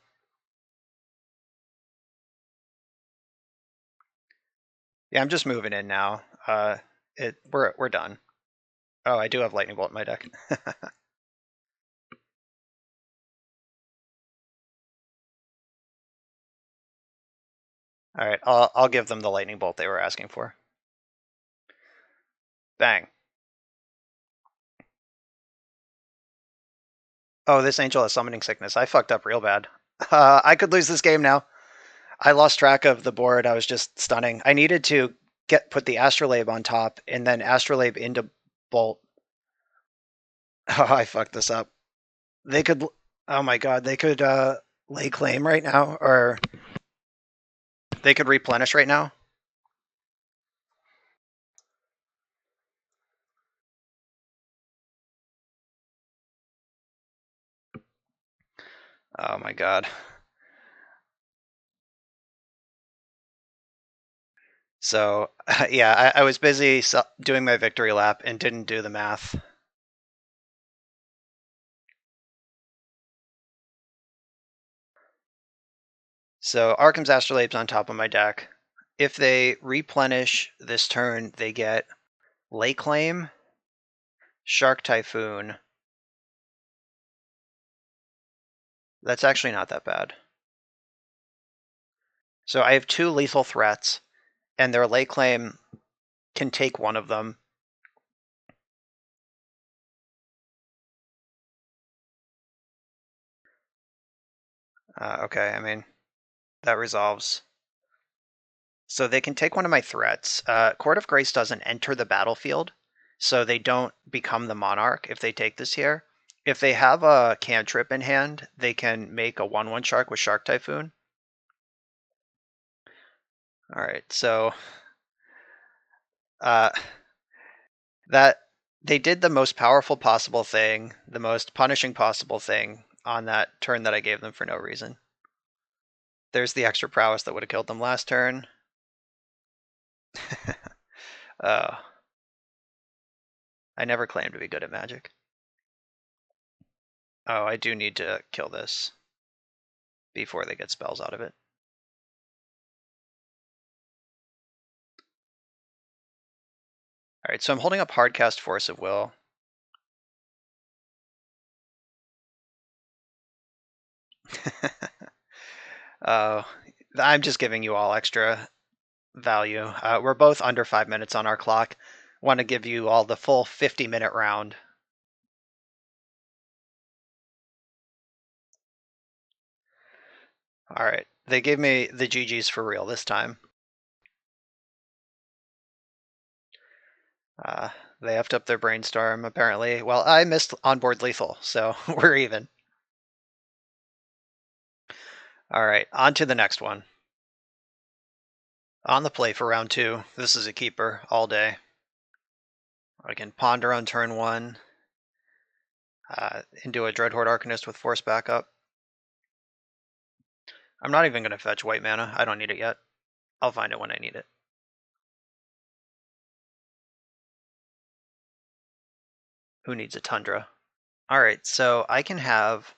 Yeah, I'm just moving in now. We're done. Oh, I do have lightning bolt in my deck. All right, I'll give them the lightning bolt they were asking for. Bang. Oh, this angel has summoning sickness. I fucked up real bad. I could lose this game now. I lost track of the board. I was just stunning. I needed to put the Astrolabe on top and then Astrolabe into bolt. Oh, I fucked this up. They could... Oh my god, they could lay claim right now, or they could replenish right now. Oh my god. So, yeah, I was busy doing my victory lap and didn't do the math. So, Arkham's Astrolabe's on top of my deck. If they replenish this turn, they get Lay Claim, Shark Typhoon. That's actually not that bad. So I have 2 lethal threats, and their Lay Claim can take one of them. Okay, I mean, that resolves. So they can take one of my threats. Court of Grace doesn't enter the battlefield, so they don't become the Monarch if they take this here. If they have a cantrip in hand, they can make a 1/1 shark with Shark Typhoon. Alright, so that they did the most powerful possible thing, the most punishing possible thing on that turn that I gave them for no reason. There's the extra prowess that would have killed them last turn. I never claimed to be good at Magic. Oh, I do need to kill this before they get spells out of it. Alright, so I'm holding up Hardcast Force of Will. I'm just giving you all extra value. We're both under 5 minutes on our clock. Want to give you all the full 50-minute round. Alright, they gave me the GGs for real this time. They effed up their brainstorm, apparently. Well, I missed onboard lethal, so we're even. Alright, on to the next one. On the play for round 2, this is a keeper all day. I can ponder on turn 1, into a Dreadhorde Arcanist with force backup. I'm not even going to fetch white mana. I don't need it yet. I'll find it when I need it. Who needs a Tundra? Alright, so I can have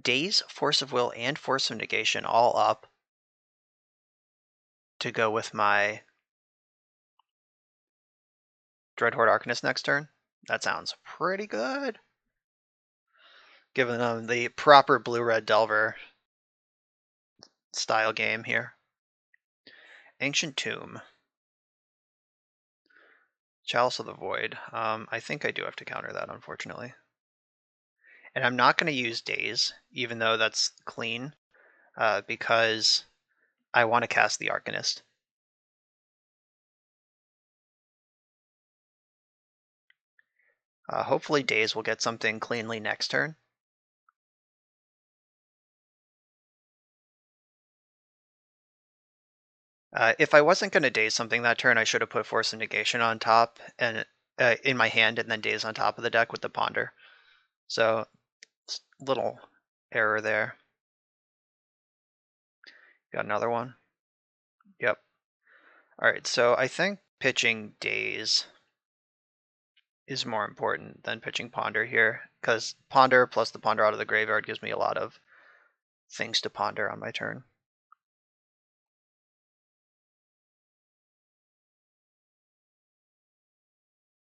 Daze, Force of Will, and Force of Negation all up. to go with my Dreadhorde Arcanist next turn. That sounds pretty good. Giving them the proper blue-red Delver style game here. Ancient Tomb. Chalice of the Void. I think I do have to counter that, unfortunately. And I'm not going to use Daze, even though that's clean, because I want to cast the Arcanist. Hopefully Daze will get something cleanly next turn. If I wasn't going to Daze something that turn, I should have put Force of Negation on top and in my hand, and then Daze on top of the deck with the Ponder. So, little error there. Got another one. Yep. Alright, so I think pitching Daze is more important than pitching Ponder here, because Ponder plus the Ponder out of the graveyard gives me a lot of things to ponder on my turn.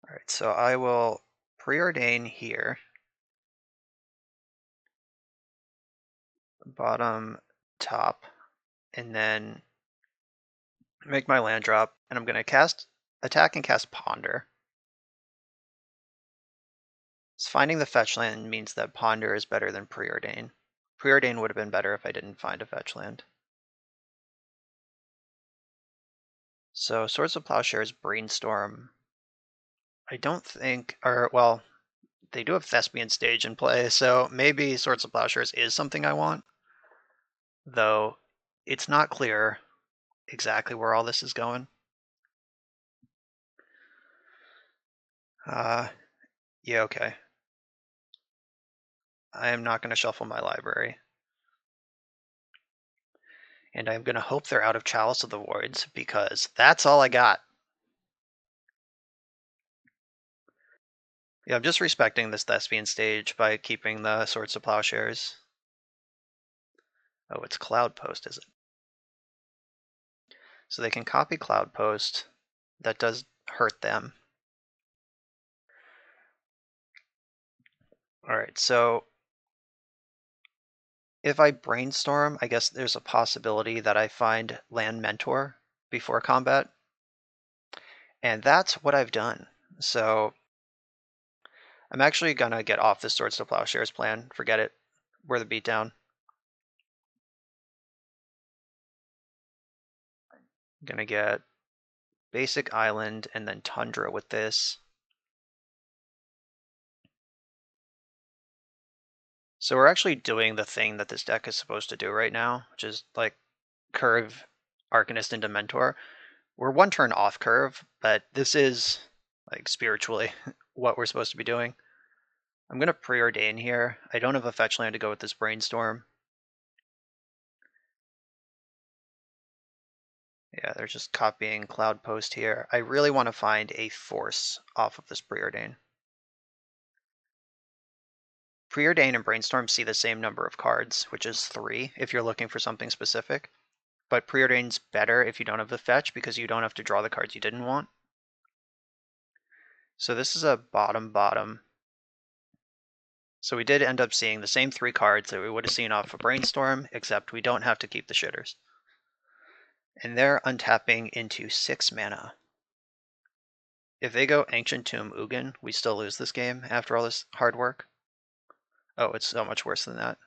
Alright, so I will preordain here. Bottom, top, and then make my land drop, and I'm going to attack and cast Ponder. So finding the fetch land means that Ponder is better than Preordain. Preordain would have been better if I didn't find a fetch land. So Swords of Plowshares, Brainstorm. I don't think, or well, they do have Thespian Stage in play, so maybe Swords of Plowshares is something I want. Though it's not clear exactly where all this is going. Yeah, okay. I am not going to shuffle my library. And I'm going to hope they're out of Chalice of the Voids, because that's all I got. Yeah, I'm just respecting this Thespian Stage by keeping the Swords of Plowshares. Oh, it's Cloud Post, is it? So they can copy Cloud Post. That does hurt them. Alright, so if I brainstorm, I guess there's a possibility that I find Land Mentor before combat. And that's what I've done. So I'm actually gonna get off this Swords to Plowshares plan. Forget it. We're the beatdown. I'm gonna get Basic Island and then Tundra with this. So we're actually doing the thing that this deck is supposed to do right now, which is like curve Arcanist into Mentor. We're one turn off curve, but this is like spiritually what we're supposed to be doing. I'm going to preordain here. I don't have a fetch land to go with this Brainstorm. Yeah, they're just copying Cloud Post here. I really want to find a force off of this preordain. Preordain and Brainstorm see the same number of cards, which is 3 if you're looking for something specific. But Preordain's better if you don't have the fetch, because you don't have to draw the cards you didn't want. So this is a bottom. So we did end up seeing the same 3 cards that we would have seen off of Brainstorm, except we don't have to keep the shitters. And they're untapping into 6 mana. If they go Ancient Tomb Ugin, we still lose this game after all this hard work. Oh, it's so much worse than that.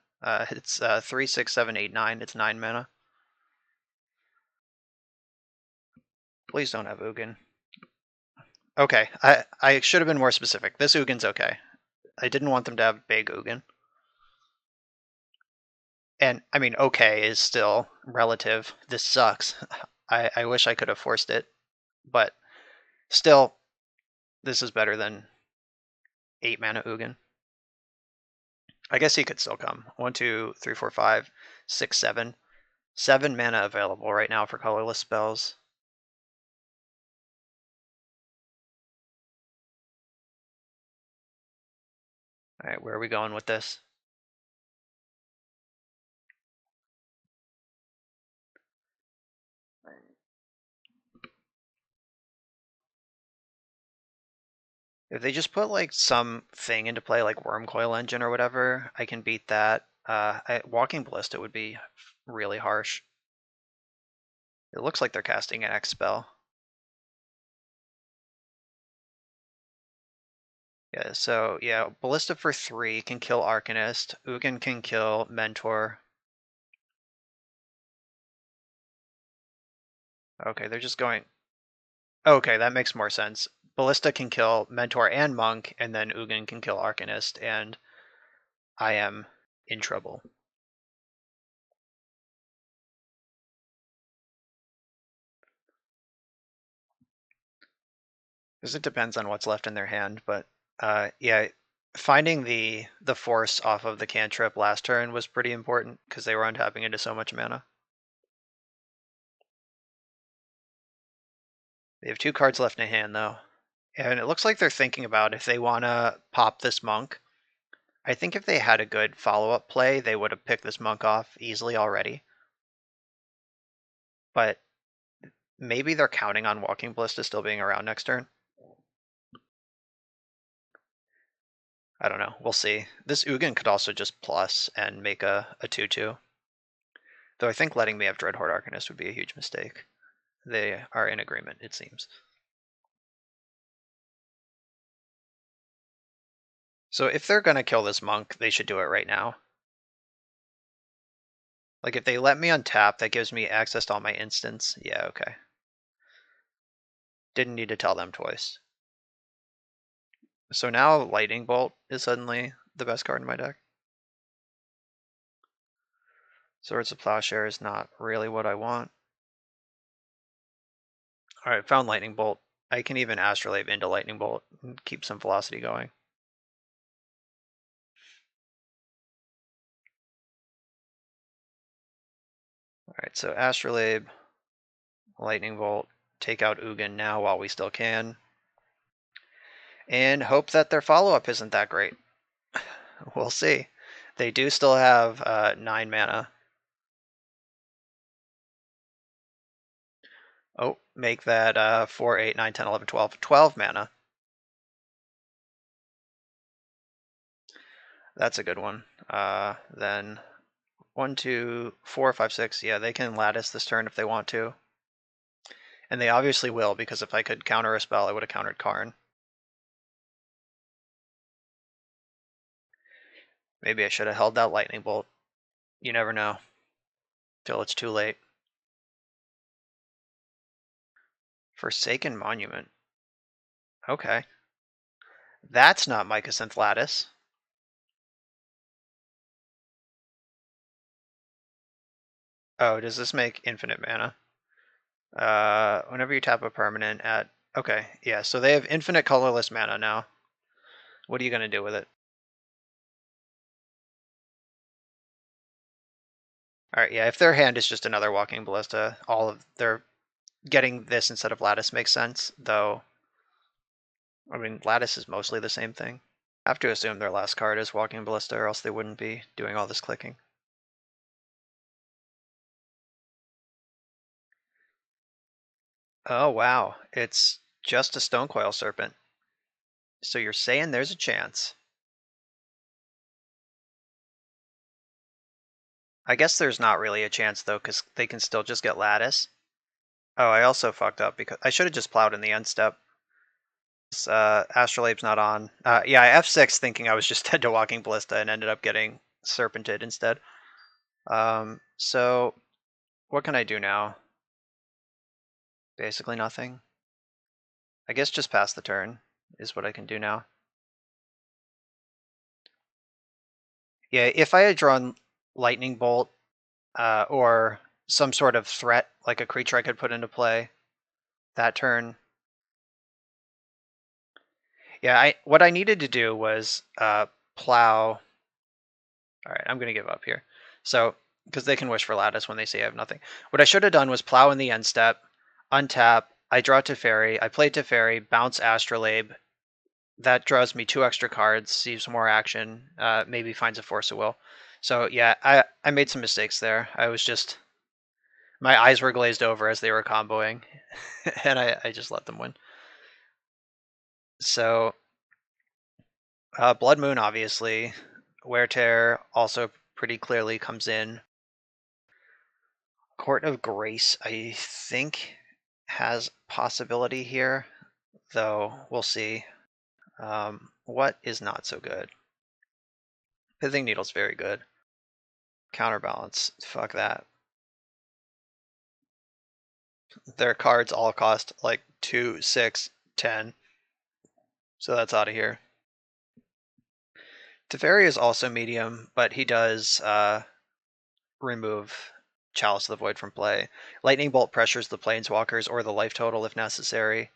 It's 3, 6, 7, 8, 9. It's 9 mana. Please don't have Ugin. Okay, I should have been more specific. This Ugin's okay. I didn't want them to have big Ugin. And, I mean, okay is still relative. This sucks. I wish I could have forced it. But still, this is better than 8 mana Ugin. I guess he could still come. 1, 2, 3, 4, 5, 6, 7. 7 mana available right now for colorless spells. Alright, where are we going with this? If they just put like some thing into play, like Worm Coil Engine or whatever, I can beat that. Walking Ballista would be really harsh. It looks like they're casting an X spell. Yeah, so yeah, Ballista for 3 can kill Arcanist. Ugin can kill Mentor. Okay, they're just going... Okay, that makes more sense. Ballista can kill Mentor and Monk, and then Ugin can kill Arcanist, and I am in trouble. Because it depends on what's left in their hand, but yeah, finding the force off of the cantrip last turn was pretty important because they were untapping into so much mana. They have 2 cards left in hand though, and it looks like they're thinking about if they want to pop this Monk. I think if they had a good follow-up play, they would have picked this Monk off easily already. But maybe they're counting on Walking Ballista still being around next turn. I don't know. We'll see. This Ugin could also just plus and make a 2/2. Though I think letting me have Dreadhorde Arcanist would be a huge mistake. They are in agreement, it seems. So if they're going to kill this Monk, they should do it right now. Like if they let me untap, that gives me access to all my instants. Yeah, okay. Didn't need to tell them twice. So now Lightning Bolt is suddenly the best card in my deck. Swords of Plowshare is not really what I want. Alright, found Lightning Bolt. I can even Astrolabe into Lightning Bolt and keep some velocity going. Alright, so Astrolabe, Lightning Bolt, take out Ugin now while we still can. And hope that their follow-up isn't that great. We'll see. They do still have 9 mana. Oh, make that 4, 8, 9, 10, 11, 12. 12 mana. That's a good one. Then 1, 2, 4, 5, 6. Yeah, they can lattice this turn if they want to. And they obviously will, because if I could counter a spell, I would have countered Karn. Maybe I should have held that Lightning Bolt. You never know. Till it's too late. Forsaken Monument. Okay. That's not Mycosynth Lattice. Oh, does this make infinite mana? Whenever you tap a permanent at... Okay, yeah, so they have infinite colorless mana now. What are you going to do with it? Alright, yeah, if their hand is just another Walking Ballista, all of their... Getting this instead of Lattice makes sense, though... I mean, Lattice is mostly the same thing. I have to assume their last card is Walking Ballista, or else they wouldn't be doing all this clicking. Oh, wow. It's just a Stonecoil Serpent. So you're saying there's a chance. I guess there's not really a chance, though, because they can still just get Lattice. Oh, I also fucked up, because I should have just plowed in the end step. Astrolabe's not on. Yeah, I F6 thinking I was just dead to Walking Ballista and ended up getting Serpented instead. So what can I do now? Basically nothing. I guess just pass the turn is what I can do now. Yeah, if I had drawn Lightning Bolt or some sort of threat, like a creature I could put into play that turn. Yeah, what I needed to do was plow. All right, I'm going to give up here. So, because they can wish for Lattice when they say I have nothing. What I should have done was plow in the end step, untap, I draw Teferi, I play Teferi, bounce Astrolabe. That draws me 2 extra cards, sees more action, maybe finds a Force of Will. So yeah, I made some mistakes there. I was just... My eyes were glazed over as they were comboing, and I just let them win. So Blood Moon, obviously. Wear Tear also pretty clearly comes in. Court of Grace, I think, has possibility here, though we'll see. What is not so good? Pithing Needle's very good. Counterbalance, fuck that. Their cards all cost like 2, 6, 10. So that's out of here. Teferi is also medium, but he does remove Chalice of the Void from play. Lightning Bolt pressures the Planeswalkers or the life total if necessary.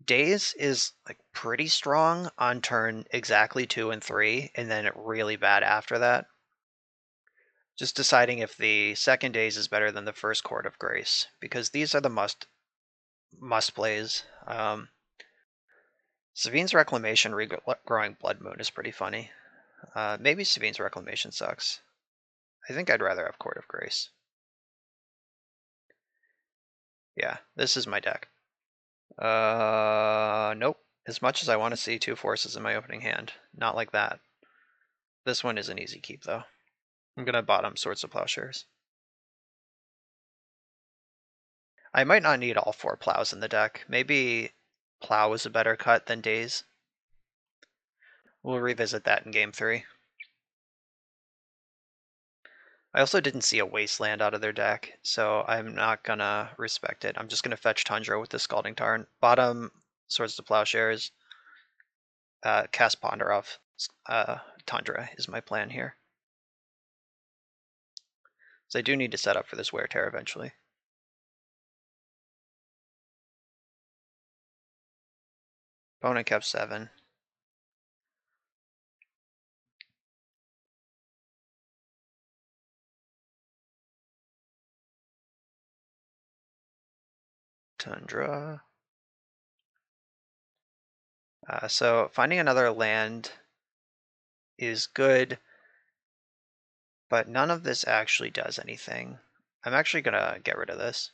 Daze is like pretty strong on turn exactly 2 and 3, and then really bad after that. Just deciding if the second Daze is better than the first Court of Grace, because these are the must plays. Savine's Reclamation regrowing Blood Moon is pretty funny. Maybe Savine's Reclamation sucks. I think I'd rather have Court of Grace. Yeah, this is my deck. Nope. As much as I want to see 2 forces in my opening hand, not like that. This one is an easy keep, though. I'm gonna bottom Swords of Plowshares. I might not need all 4 plows in the deck. Maybe Plow is a better cut than Daze. We'll revisit that in Game 3. I also didn't see a Wasteland out of their deck, so I'm not gonna respect it. I'm just gonna fetch Tundra with the Scalding Tarn. Bottom Swords to Plowshares. Cast Ponder off Tundra is my plan here. So I do need to set up for this Wear Tear eventually. Opponent kept 7. Tundra. So finding another land is good, but none of this actually does anything. I'm actually gonna get rid of this.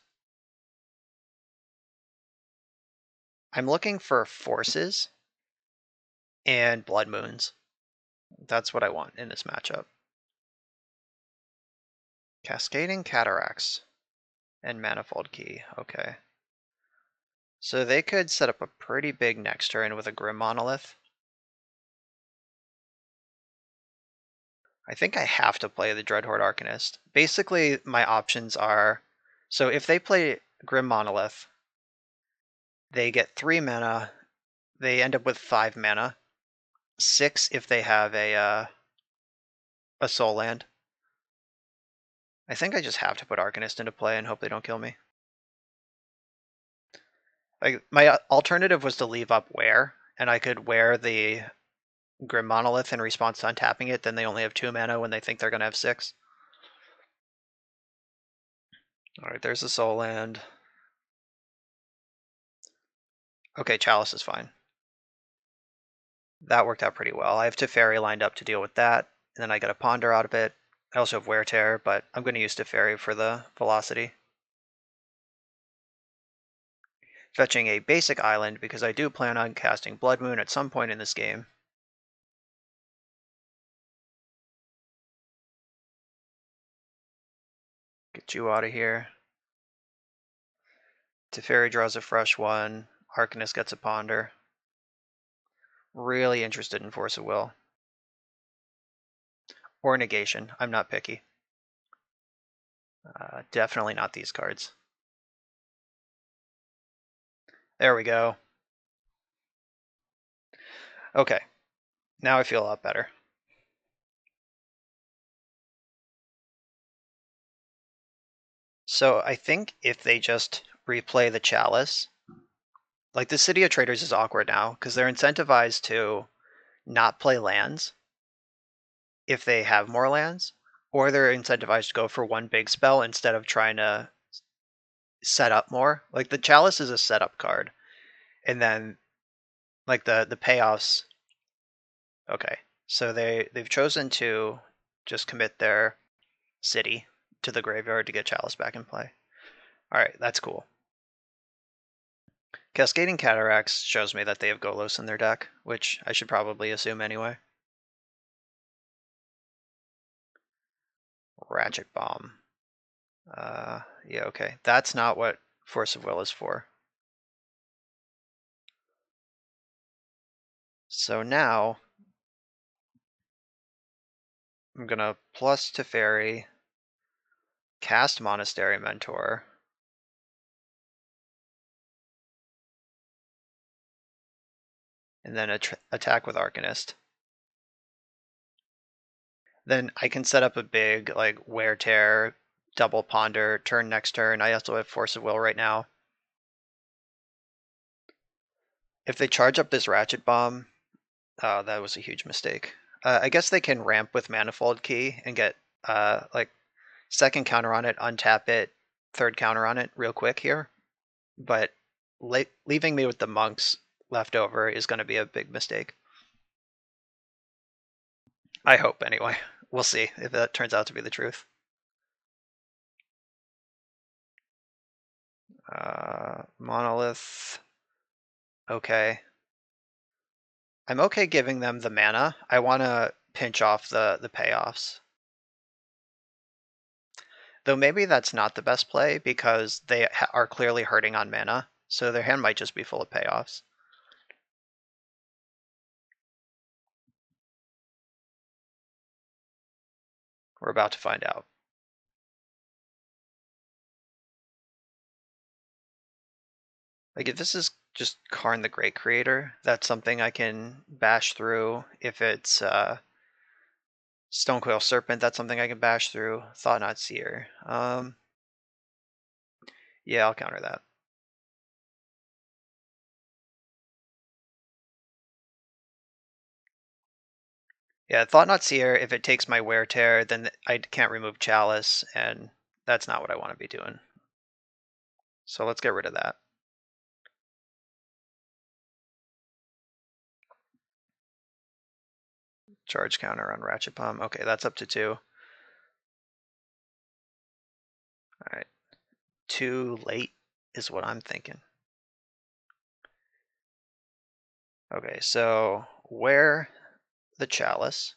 I'm looking for forces and Blood Moons. That's what I want in this matchup. Cascading Cataracts and Manifold Key. Okay. So they could set up a pretty big next turn with a Grim Monolith. I think I have to play the Dreadhorde Arcanist. Basically, my options are, so if they play Grim Monolith, they get 3 mana, they end up with 5 mana, 6 if they have a Soul Land. I think I just have to put Arcanist into play and hope they don't kill me. Like, my alternative was to leave up Wear, and I could wear the Grim Monolith in response to untapping it, then they only have 2 mana when they think they're going to have 6. Alright, there's the Soul Land. Okay, Chalice is fine. That worked out pretty well. I have Teferi lined up to deal with that, and then I get a Ponder out of it. I also have Wear Tear, but I'm going to use Teferi for the velocity. Fetching a basic island because I do plan on casting Blood Moon at some point in this game. Get you out of here. Teferi draws a fresh one. Arcanist gets a Ponder. Really interested in Force of Will. Or Negation. I'm not picky. Definitely not these cards. There we go. Okay. Now I feel a lot better. So I think if they just replay the Chalice, like the City of Traders is awkward now because they're incentivized to not play lands if they have more lands, or they're incentivized to go for one big spell instead of trying to set up more. Like the Chalice is a setup card, and then like the payoffs. Okay, so they've chosen to just commit their city to the graveyard to get Chalice back in play. All right, that's cool. Cascading Cataracts shows me that they have Golos in their deck, which I should probably assume anyway. Ratchet Bomb. Yeah, okay. That's not what Force of Will is for. So now I'm gonna plus Teferi, cast Monastery Mentor, and then attack with Arcanist. Then I can set up a big like Wear Tear, double Ponder, turn next turn. I also have Force of Will right now. If they charge up this Ratchet Bomb, oh, that was a huge mistake. I guess they can ramp with Manifold Key and get like second counter on it, untap it, third counter on it real quick here. But leaving me with the monks left over is going to be a big mistake. I hope, anyway. We'll see if that turns out to be the truth. Monolith. Okay. I'm okay giving them the mana. I want to pinch off the payoffs. Though maybe that's not the best play because they are clearly hurting on mana, so their hand might just be full of payoffs. We're about to find out. Like if this is just Karn the Great Creator, that's something I can bash through. If it's Stonecoil Serpent, that's something I can bash through. Thought Not Seer. Yeah, I'll counter that. Yeah, Thought Not Seer, if it takes my Wear Tear, then I can't remove Chalice, and that's not what I want to be doing. So let's get rid of that. Charge counter on Ratchet Bomb. Okay, that's up to 2. Alright. Too late is what I'm thinking. Okay, so wear the Chalice.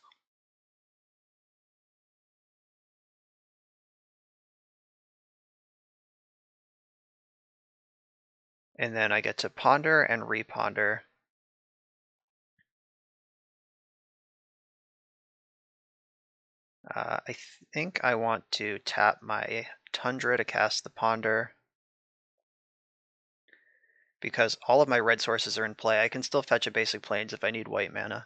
And then I get to ponder and reponder. I think I want to tap my Tundra to cast the ponder. Because all of my red sources are in play, I can still fetch a basic plains if I need white mana.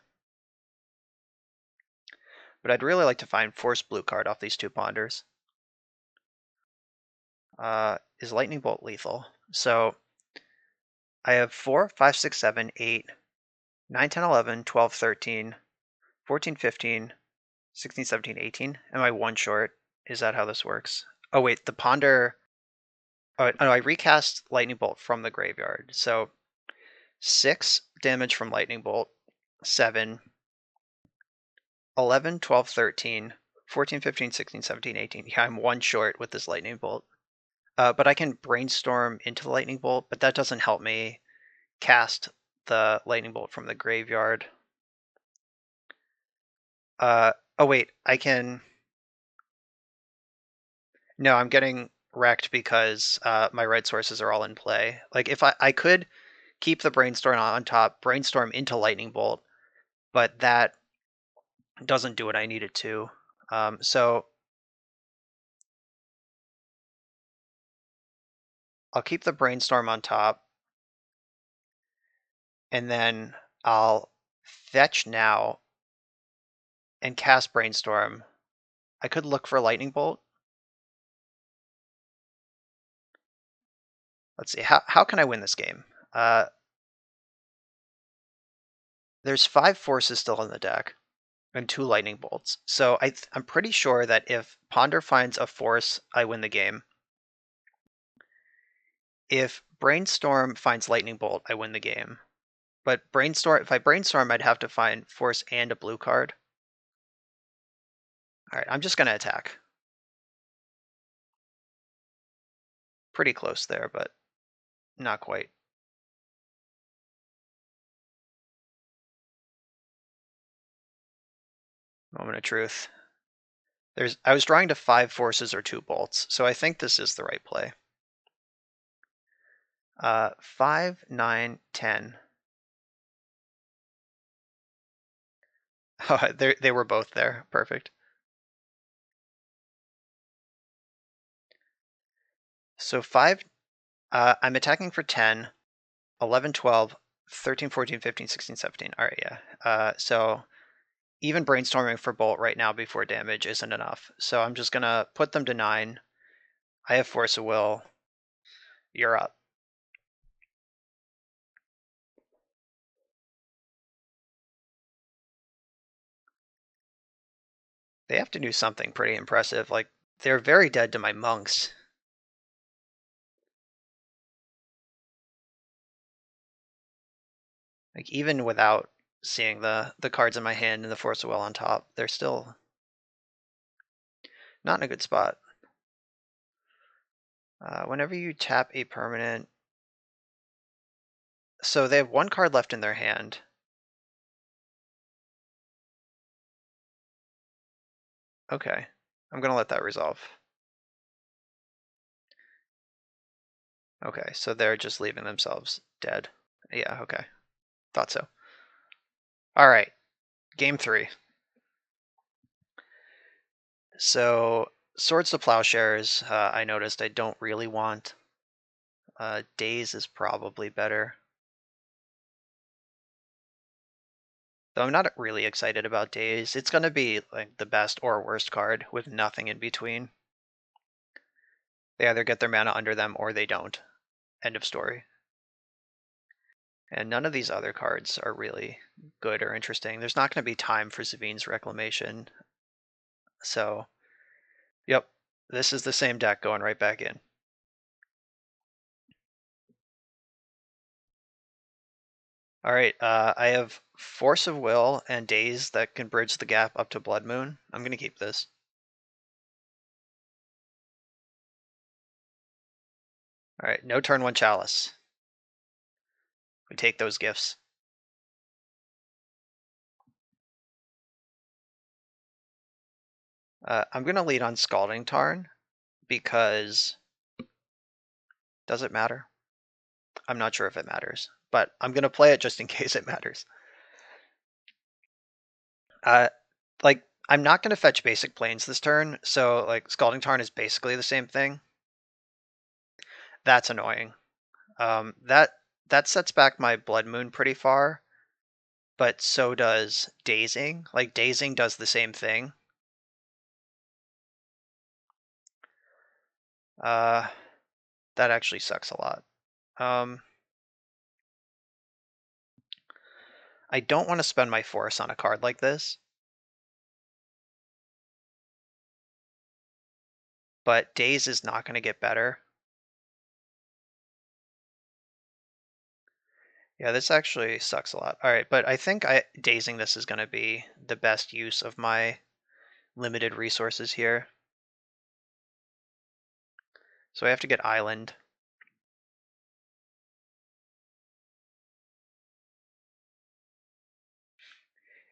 But I'd really like to find Force Blue card off these 2 ponders. Is Lightning Bolt lethal? So I have 4, 5, 6, 7, 8, 9, 10, 11, 12, 13, 14, 15, 16, 17, 18. Am I 1 short? Is that how this works? Oh wait, the ponder... Oh, no, I recast Lightning Bolt from the graveyard. So 6 damage from Lightning Bolt, 7, 11, 12, 13, 14, 15, 16, 17, 18. Yeah, I'm 1 short with this Lightning Bolt. But I can Brainstorm into the Lightning Bolt, but that doesn't help me cast the Lightning Bolt from the graveyard. Oh wait, I can... No, I'm getting wrecked because my red sources are all in play. Like if I could keep the Brainstorm on top, Brainstorm into Lightning Bolt, but that doesn't do what I need it to. So I'll keep the Brainstorm on top, and then I'll fetch now and cast Brainstorm. I could look for Lightning Bolt. Let's see, how can I win this game? There's 5 forces still in the deck and 2 Lightning Bolts. So I'm pretty sure that if Ponder finds a force, I win the game. If Brainstorm finds Lightning Bolt, I win the game. But if I Brainstorm, I'd have to find force and a blue card. Alright, I'm just going to attack. Pretty close there, but not quite. Moment of truth. I was drawing to 5 forces or 2 bolts, so I think this is the right play. 5, 9, 10. Oh, they were both there. Perfect. So 5, I'm attacking for 10, 11, 12, 13, 14, 15, 16, 17. All right, yeah. So even brainstorming for bolt right now before damage isn't enough. So I'm just going to put them to 9. I have force of will. You're up. They have to do something pretty impressive. Like, they're very dead to my monks. Like, even without seeing the cards in my hand and the force of will on top, they're still not in a good spot. Whenever you tap a permanent, so they have 1 card left in their hand. Okay, I'm gonna let that resolve. Okay, so they're just leaving themselves dead. Yeah, okay, thought so. All right, game 3. So Swords to Plowshares, I noticed I don't really want. Days is probably better. Though I'm not really excited about Days. It's gonna be like the best or worst card with nothing in between. They either get their mana under them or they don't. End of story. And none of these other cards are really good or interesting. There's not going to be time for Zavine's Reclamation. So, yep, this is the same deck going right back in. All right, I have Force of Will and Daze that can bridge the gap up to Blood Moon. I'm going to keep this. All right, no turn 1 Chalice. We take those gifts. I'm going to lead on Scalding Tarn because does it matter? I'm not sure if it matters, but I'm going to play it just in case it matters. Like, I'm not going to fetch basic planes this turn, so like Scalding Tarn is basically the same thing. That's annoying. That sets back my Blood Moon pretty far, but so does Dazing. Like, Dazing does the same thing. That actually sucks a lot. I don't want to spend my force on a card like this, but Daze is not going to get better. Yeah, this actually sucks a lot. All right, but I think dazing this is going to be the best use of my limited resources here. So I have to get Island.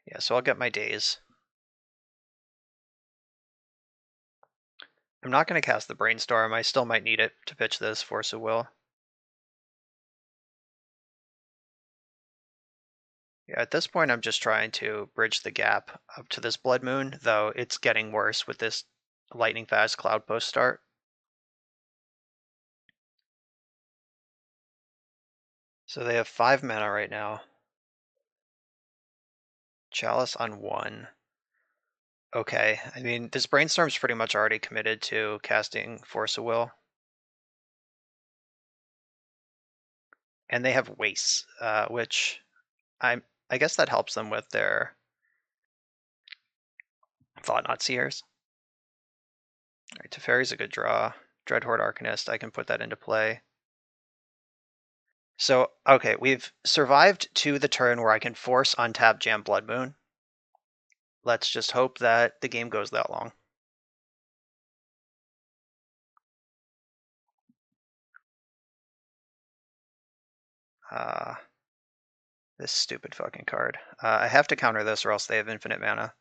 Yeah, so I'll get my daze. I'm not going to cast the Brainstorm. I still might need it to pitch this Force of Will. Yeah, at this point I'm just trying to bridge the gap up to this Blood Moon, though it's getting worse with this lightning fast Cloud Post start. So they have 5 mana right now. Chalice on 1. Okay, I mean, this Brainstorm's pretty much already committed to casting Force of Will. And they have Wastes, which I guess that helps them with their Thought-Knot Seers. All right, Teferi's a good draw. Dreadhorde Arcanist, I can put that into play. So, okay, we've survived to the turn where I can force untap Jam Blood Moon. Let's just hope that the game goes that long. This stupid fucking card. I have to counter this or else they have infinite mana.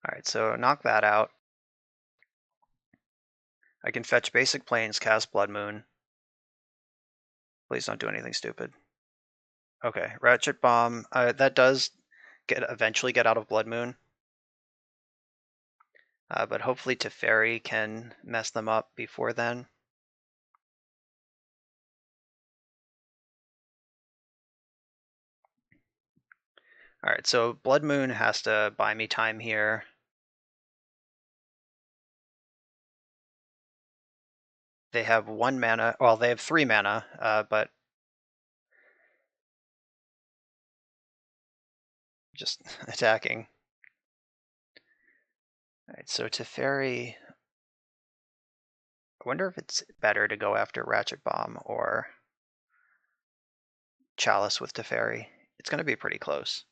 Alright, so knock that out. I can fetch basic planes, cast Blood Moon. Please don't do anything stupid. Okay, Ratchet Bomb. That does eventually get out of Blood Moon. But hopefully Teferi can mess them up before then. Alright, so Blood Moon has to buy me time here. They have 1 mana. Well, they have 3 mana, but just attacking. Alright, so Teferi. I wonder if it's better to go after Ratchet Bomb or Chalice with Teferi. It's going to be pretty close.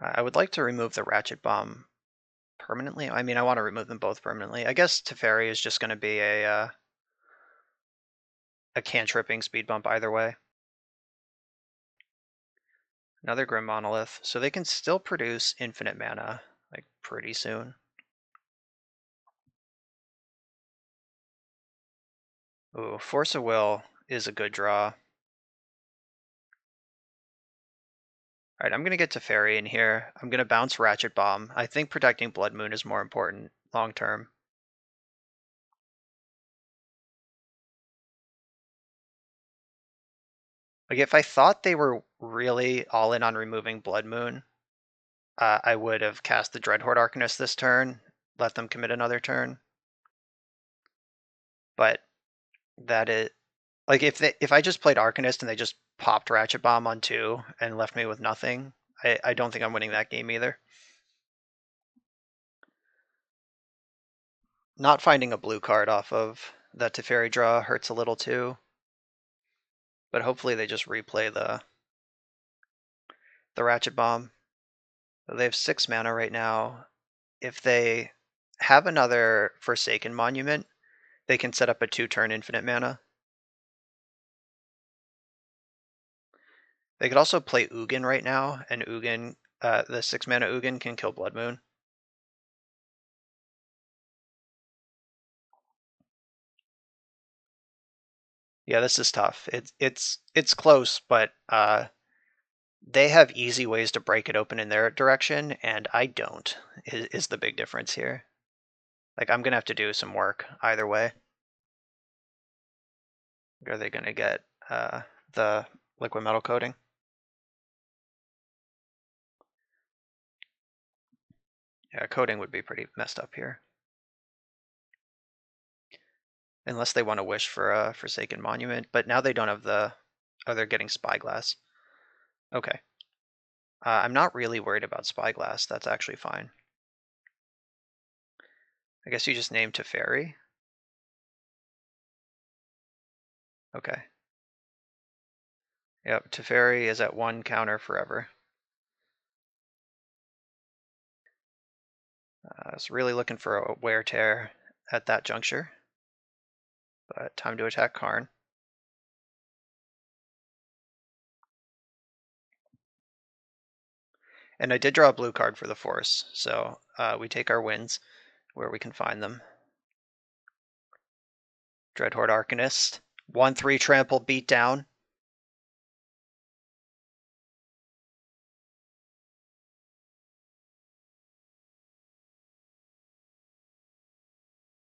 I would like to remove the Ratchet Bomb permanently. I mean, I want to remove them both permanently. I guess Teferi is just going to be a cantripping speed bump either way. Another Grim Monolith. So they can still produce infinite mana, like, pretty soon. Ooh, Force of Will is a good draw. Alright, I'm going to get Teferi in here. I'm going to bounce Ratchet Bomb. I think protecting Blood Moon is more important long term. Like, if I thought they were really all in on removing Blood Moon, I would have cast the Dreadhorde Arcanist this turn, let them commit another turn. But that is, like, if I just played Arcanist and they just popped Ratchet Bomb on 2 and left me with nothing, I don't think I'm winning that game either. Not finding a blue card off of that Teferi draw hurts a little too. But hopefully they just replay the Ratchet Bomb. So they have 6 mana right now. If they have another Forsaken Monument, they can set up a 2-turn infinite mana. They could also play Ugin right now, and Ugin, the 6 mana Ugin can kill Blood Moon. Yeah, this is tough. It's close, but they have easy ways to break it open in their direction, and I don't. Is the big difference here. Like, I'm gonna have to do some work either way. Are they gonna get the liquid metal coating? Yeah, coating would be pretty messed up here. Unless they want to wish for a Forsaken Monument, but now they don't have the... Oh, they're getting Spyglass. Okay. I'm not really worried about Spyglass. That's actually fine. I guess you just name Teferi. Okay. Yep, Teferi is at 1 counter forever. I was really looking for a Wear Tear at that juncture. But time to attack Karn. And I did draw a blue card for the Force, so we take our wins where we can find them. Dreadhorde Arcanist. 1/3 trample beat down.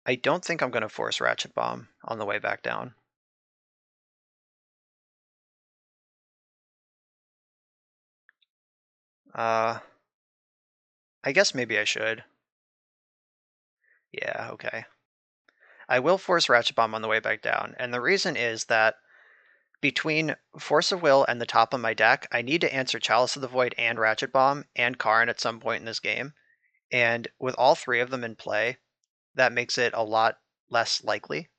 I don't think I'm going to force Ratchet Bomb on the way back down. I guess maybe I should. Yeah, okay. I will force Ratchet Bomb on the way back down, and the reason is that between Force of Will and the top of my deck, I need to answer Chalice of the Void and Ratchet Bomb and Karn at some point in this game. And with all 3 of them in play, that makes it a lot less likely.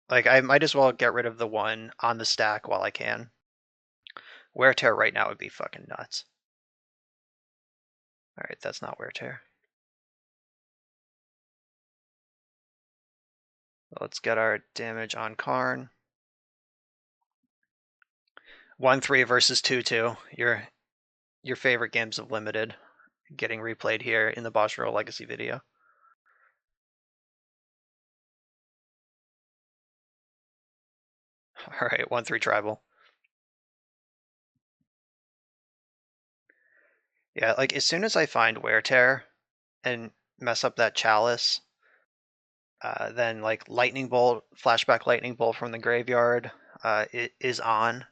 Like, I might as well get rid of the one on the stack while I can. Wear Tear right now would be fucking nuts. Alright, that's not Wear Tear. Let's get our damage on Karn. 1-3 versus 2-2. Your favorite games of Limited getting replayed here in the BoshNRoll Legacy video. All right, 1-3 tribal. Yeah, like as soon as I find Wear Tear and mess up that Chalice, then like Lightning Bolt, flashback Lightning Bolt from the graveyard it is on.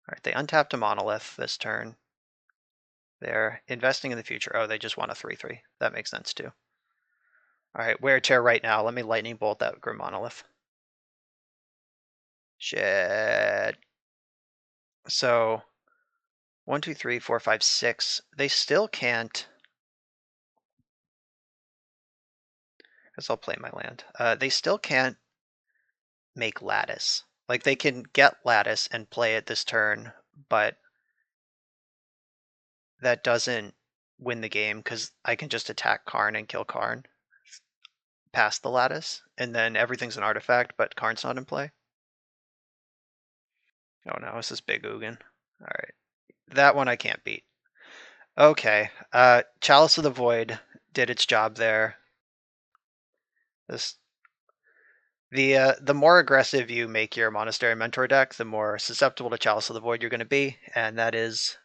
All right, they untapped a Monolith this turn. They're investing in the future. Oh, they just want a 3-3. That makes sense too. All right, Wear Tear right now. Let me Lightning Bolt that Grim Monolith. Shit. So 1, 2, 3, 4, 5, 6. They still can't. I guess I'll play my land. They still can't make Lattice. Like they can get Lattice and play it this turn, but that doesn't win the game because I can just attack Karn and kill Karn past the Lattice, and then everything's an artifact, but Karn's not in play. Oh no, this is Big Ugin. All right, that one I can't beat. Okay, Chalice of the Void did its job there. The more aggressive you make your Monastery Mentor deck, the more susceptible to Chalice of the Void you're going to be, and that is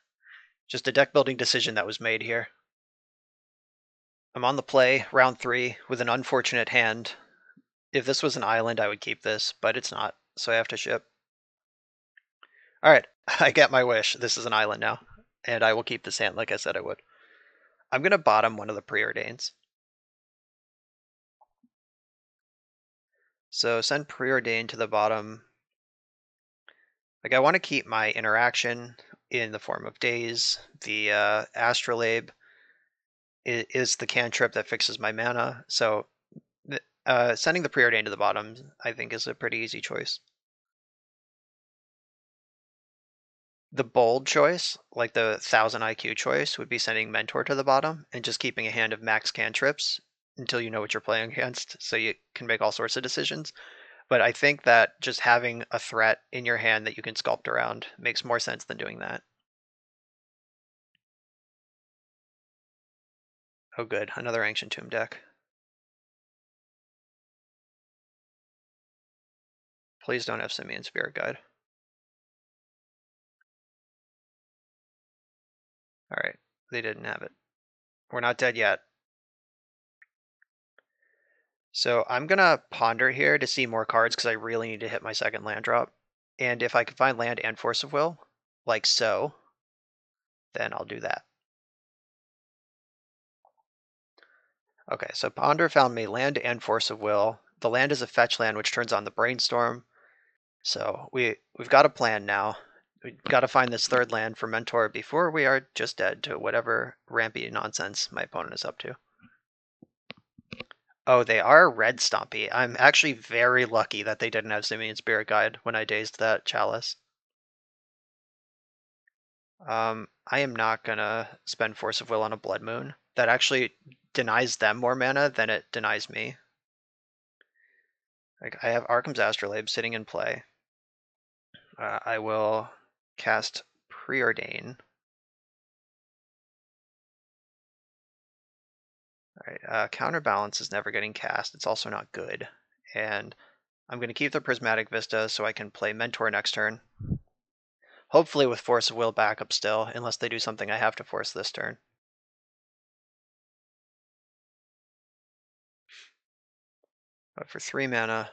just a deck building decision that was made here. I'm on the play, round 3, with an unfortunate hand. If this was an island, I would keep this, but it's not, so I have to ship. All right, I get my wish. This is an island now, and I will keep this hand like I said I would. I'm going to bottom one of the Preordains. So send Preordain to the bottom. Like I want to keep my interaction in the form of Daze. The Astrolabe is the cantrip that fixes my mana. So sending the Preordain to the bottom, I think, is a pretty easy choice. The bold choice, like the 1000 IQ choice, would be sending Mentor to the bottom and just keeping a hand of max cantrips until you know what you're playing against, so you can make all sorts of decisions. But I think that just having a threat in your hand that you can sculpt around makes more sense than doing that. Oh good, another Ancient Tomb deck. Please don't have Simian Spirit Guide. Alright, they didn't have it. We're not dead yet. So I'm gonna ponder here to see more cards because I really need to hit my second land drop. And if I can find land and Force of Will, like so, then I'll do that. Okay, so Ponder found me land and Force of Will. The land is a fetch land, which turns on the Brainstorm. So we've got a plan now. We've got to find this third land for Mentor before we are just dead to whatever rampy nonsense my opponent is up to. Oh, they are red stompy. I'm actually very lucky that they didn't have Simian Spirit Guide when I dazed that Chalice. I am not gonna spend Force of Will on a Blood Moon. That actually denies them more mana than it denies me. Like I have Arkham's Astrolabe sitting in play. I will cast Preordain. Alright, Counterbalance is never getting cast. It's also not good. And I'm going to keep the Prismatic Vista so I can play Mentor next turn. Hopefully with Force of Will backup still, unless they do something I have to force this turn. But for 3 mana,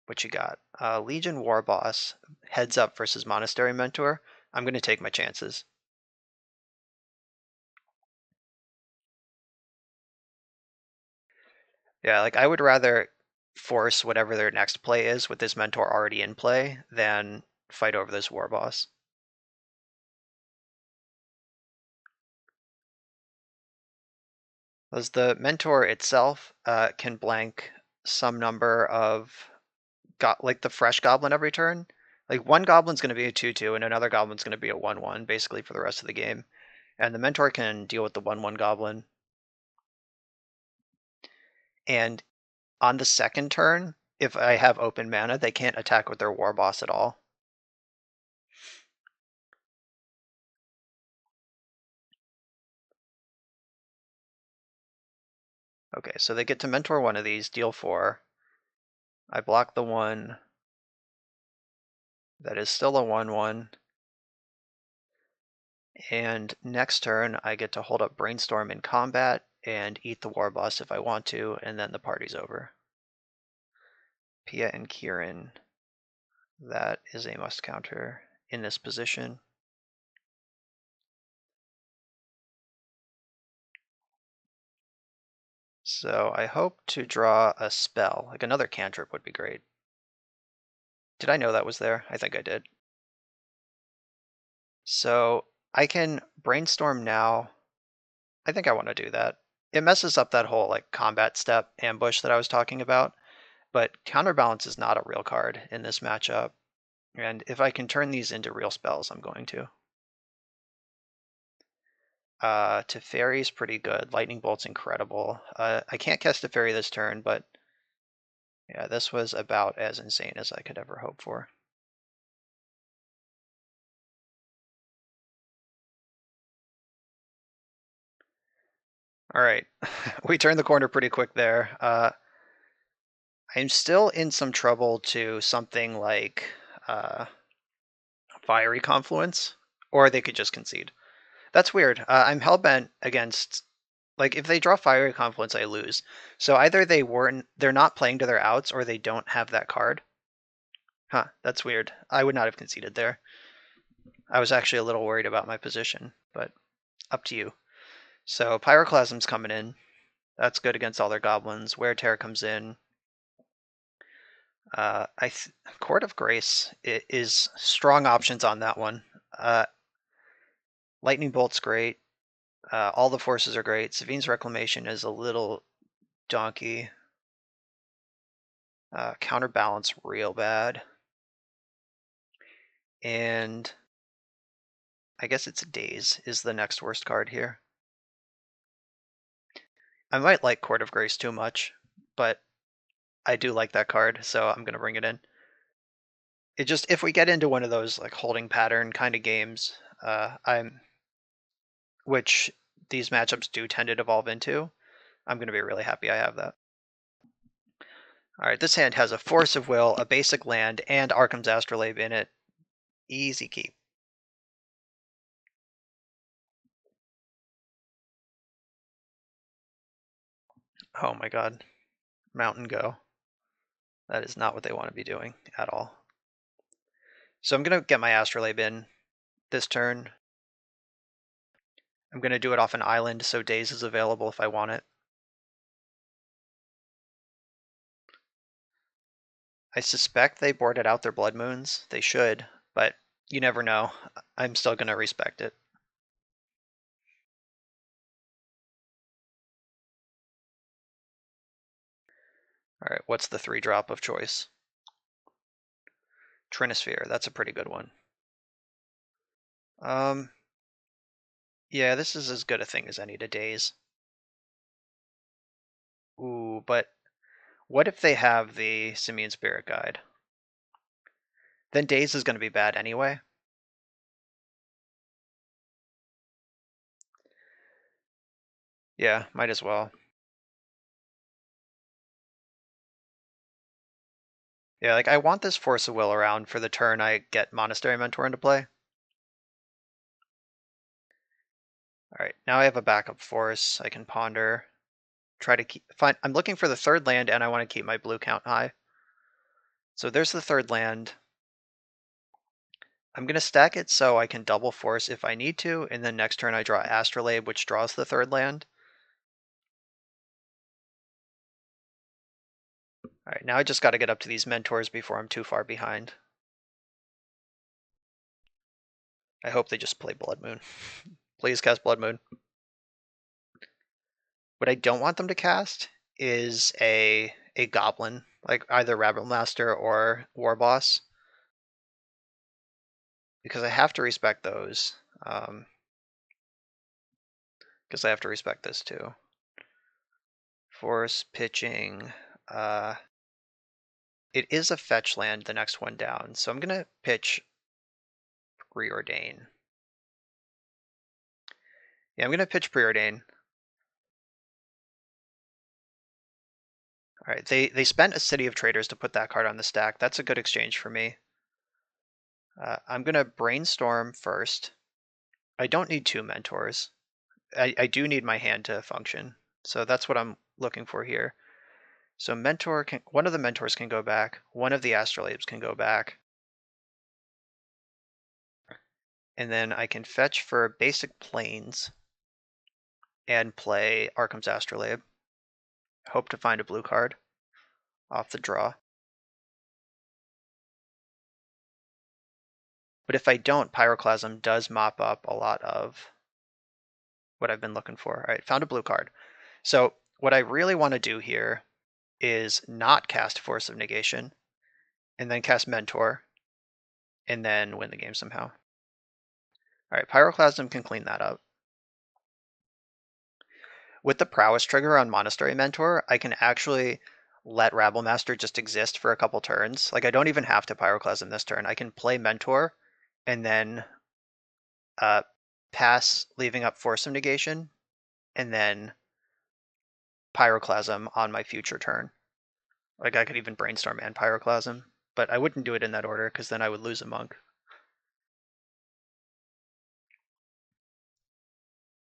what you got? Legion War Boss, heads up versus Monastery Mentor. I'm going to take my chances. Yeah, like I would rather force whatever their next play is with this Mentor already in play than fight over this War Boss. As the Mentor itself can blank some number of like the fresh goblin every turn. Like one goblin's going to be a 2/2 and another goblin's going to be a 1/1 basically for the rest of the game. And the Mentor can deal with the 1/1 goblin. And on the second turn, if I have open mana, they can't attack with their War Boss at all. Okay, so they get to mentor one of these, deal 4. I block the one that is still a 1/1. And next turn, I get to hold up Brainstorm in combat and eat the War Boss if I want to, and then the party's over. Pia and Kieran. That is a must counter in this position. So I hope to draw a spell, like another cantrip would be great. Did I know that was there? I think I did. So I can Brainstorm now. I think I want to do that. It messes up that whole like combat step ambush that I was talking about, but Counterbalance is not a real card in this matchup. And if I can turn these into real spells, I'm going to. Teferi's pretty good. Lightning Bolt's incredible. I can't cast Teferi this turn, but yeah, this was about as insane as I could ever hope for. All right, we turned the corner pretty quick there. I'm still in some trouble to something like Fiery Confluence, or they could just concede. That's weird. I'm hellbent against, like, if they draw Fiery Confluence, I lose. So either they're not playing to their outs, or they don't have that card. Huh, that's weird. I would not have conceded there. I was actually a little worried about my position, but up to you. So Pyroclasm's coming in. That's good against all their goblins. Wear Tear comes in. Court of Grace is strong options on that one. Lightning Bolt's great. All the forces are great. Savine's Reclamation is a little donkey. Counterbalance real bad. And I guess it's Daze is the next worst card here. I might like Court of Grace too much, but I do like that card, so I'm gonna bring it in. It just, if we get into one of those like holding pattern kind of games, which these matchups do tend to devolve into, I'm gonna be really happy I have that. All right, this hand has a Force of Will, a basic land, and Arkham's Astrolabe in it. Easy keep. Oh my god. Mountain Go. That is not what they want to be doing at all. So I'm going to get my Astrolabe in this turn. I'm going to do it off an island so Daze is available if I want it. I suspect they boarded out their Blood Moons. They should, but you never know. I'm still going to respect it. All right, what's the 3-drop of choice? Trinisphere, that's a pretty good one. Yeah, this is as good a thing as any to Daze. Ooh, but what if they have the Simian Spirit Guide? Then Daze is going to be bad anyway. Yeah, might as well. Yeah, like I want this Force of Will around for the turn I get Monastery Mentor into play. Alright, now I have a backup force. I can ponder. Try to I'm looking for the 3rd land and I want to keep my blue count high. So there's the 3rd land. I'm gonna stack it so I can double force if I need to, and then next turn I draw Astrolabe, which draws the 3rd land. Alright, now I just gotta get up to these mentors before I'm too far behind. I hope they just play Blood Moon. Please cast Blood Moon. What I don't want them to cast is a goblin, like either Rabbit Master or War Boss, because I have to respect those. Because I have to respect this too. Force pitching. It is a fetch land, the next one down, so I'm gonna pitch Preordain. Yeah, I'm gonna pitch Preordain. All right, they spent a City of Traders to put that card on the stack. That's a good exchange for me. I'm going to Brainstorm first. I don't need 2 Mentors. I do need my hand to function. So that's what I'm looking for here. So one of the Mentors can go back. One of the Astrolabes can go back. And then I can fetch for basic planes and play Arkham's Astrolabe. Hope to find a blue card off the draw. But if I don't, Pyroclasm does mop up a lot of what I've been looking for. All right, found a blue card. So what I really want to do here is not cast Force of Negation, and then cast Mentor, and then win the game somehow. All right, Pyroclasm can clean that up. With the Prowess trigger on Monastery Mentor, I can actually let Rabblemaster just exist for a couple turns. Like, I don't even have to Pyroclasm this turn. I can play Mentor, and then pass, leaving up Force of Negation, and then Pyroclasm on my future turn. Like, I could even Brainstorm and Pyroclasm, but I wouldn't do it in that order because then I would lose a monk.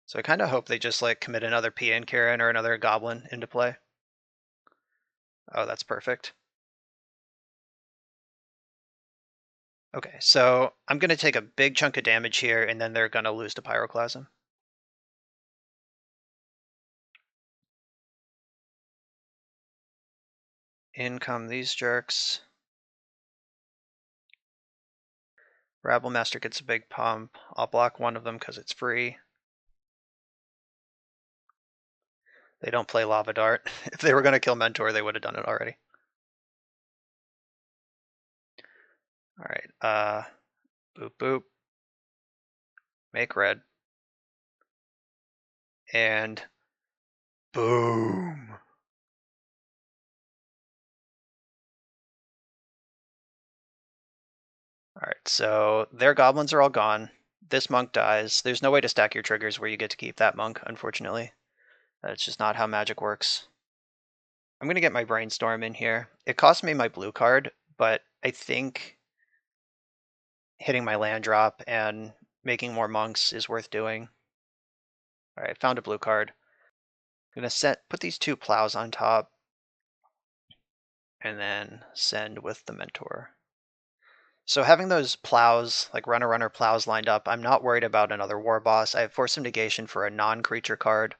So I kind of hope they just like commit another PN Karen or another Goblin into play. Oh, that's perfect. Okay, so I'm going to take a big chunk of damage here, and then they're going to lose to Pyroclasm. In come these jerks. Rabblemaster gets a big pump. I'll block one of them because it's free. They don't play Lava Dart. If they were going to kill Mentor, they would have done it already. All right, boop boop. Make red. And boom. All right, so their goblins are all gone. This monk dies. There's no way to stack your triggers where you get to keep that monk, unfortunately. That's just not how magic works. I'm going to get my Brainstorm in here. It cost me my blue card, but I think hitting my land drop and making more monks is worth doing. All right, found a blue card. I'm going to put these 2 plows on top, and then send with the Mentor. So having those plows, like runner plows lined up, I'm not worried about another war boss. I have Force of Negation for a non-creature card.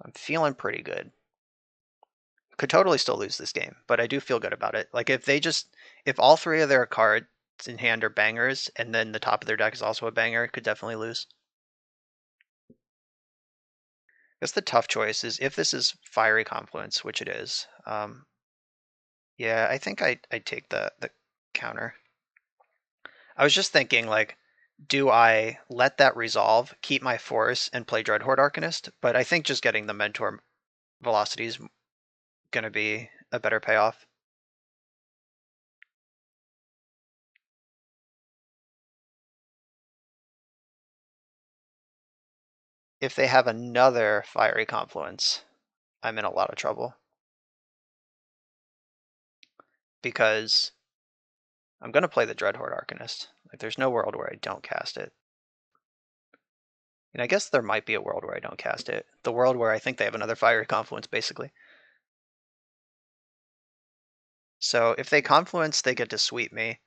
I'm feeling pretty good. Could totally still lose this game, but I do feel good about it. Like if all 3 of their cards in hand are bangers, and then the top of their deck is also a banger, could definitely lose. I guess the tough choice is if this is Fiery Confluence, which it is. Yeah, I think I'd take the counter. I was just thinking, like, do I let that resolve, keep my force, and play Dreadhorde Arcanist? But I think just getting the Mentor velocity is going to be a better payoff. If they have another Fiery Confluence, I'm in a lot of trouble. Because I'm going to play the Dreadhorde Arcanist. Like, there's no world where I don't cast it. And I guess there might be a world where I don't cast it. The world where I think they have another Fiery Confluence, basically. So if they Confluence, they get to sweep me.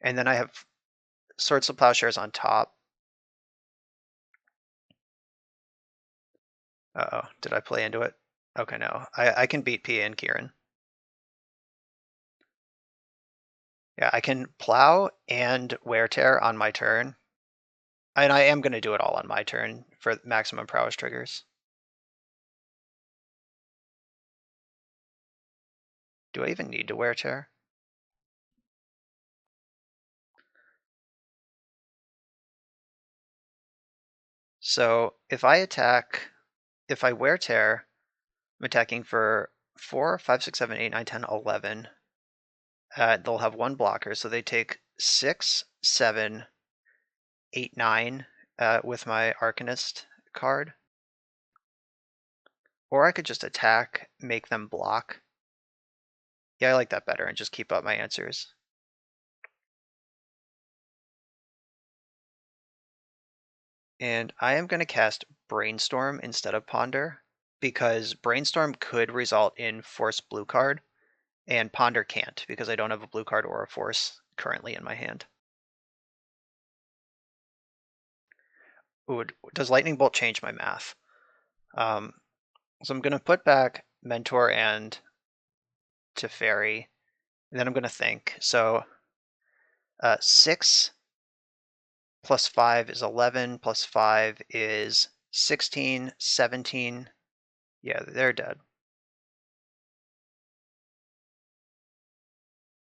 And then I have Swords of Plowshares on top. Uh-oh, did I play into it? Okay, no. I can beat Pia and Kieran. Yeah, I can Plow and Wear Tear on my turn. And I am going to do it all on my turn for maximum prowess triggers. Do I even need to Wear Tear? So if I Wear Tear, I'm attacking for 4, 5, 6, 7, 8, 9, 10, 11. They'll have 1 blocker, so they take 6, 7, 8, 9 with my Arcanist card. Or I could just attack, make them block. Yeah, I like that better and just keep up my answers. And I am going to cast Brainstorm instead of Ponder, because Brainstorm could result in Force blue card, and Ponder can't, because I don't have a blue card or a Force currently in my hand. Ooh, does Lightning Bolt change my math? So I'm going to put back Mentor and Teferi, and then I'm going to think. So 6 plus 5 is 11, plus 5 is 16, 17. Yeah, they're dead.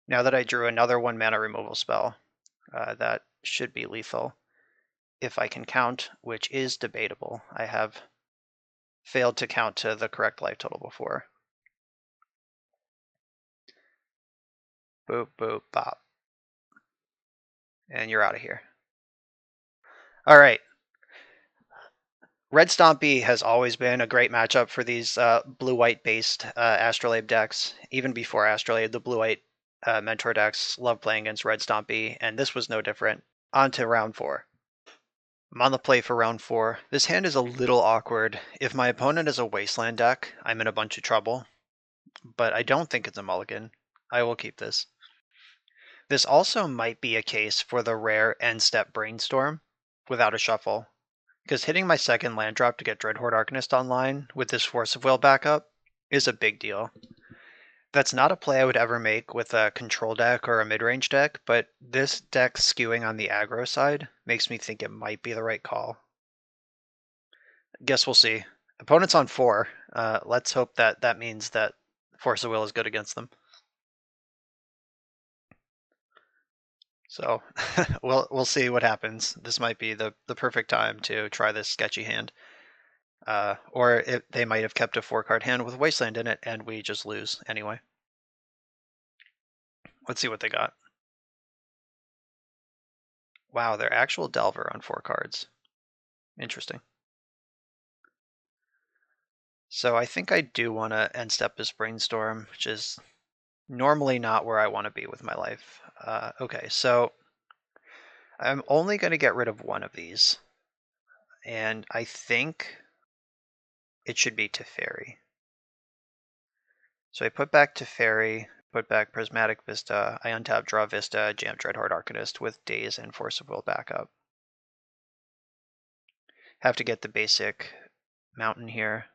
Now that I drew another 1 mana removal spell, that should be lethal. If I can count, which is debatable. I have failed to count to the correct life total before. Boop, boop, bop. And you're out of here. All right. Red Stompy has always been a great matchup for these blue-white based Astrolabe decks. Even before Astrolabe, the blue-white Mentor decks love playing against Red Stompy, and this was no different. On to round 4. I'm on the play for round 4. This hand is a little awkward. If my opponent is a Wasteland deck, I'm in a bunch of trouble, but I don't think it's a mulligan. I will keep this. This also might be a case for the rare end step Brainstorm without a shuffle, because hitting my second land drop to get Dreadhorde Arcanist online with this Force of Will backup is a big deal. That's not a play I would ever make with a control deck or a mid-range deck, but this deck skewing on the aggro side makes me think it might be the right call. Guess we'll see. Opponent's on 4. Let's hope that means that Force of Will is good against them. So we'll see what happens. This might be the perfect time to try this sketchy hand. Or they might have kept a 4-card hand with Wasteland in it, and we just lose anyway. Let's see what they got. Wow, their actual Delver on 4 cards. Interesting. So I think I do want to end step this Brainstorm, which is normally not where I want to be with my life. Okay, so I'm only going to get rid of one of these. And I think it should be Teferi. So I put back Teferi, put back Prismatic Vista, I untap Draw Vista, jam Dreadhorde Arcanist with Daze and Force of Will backup. Have to get the basic mountain here.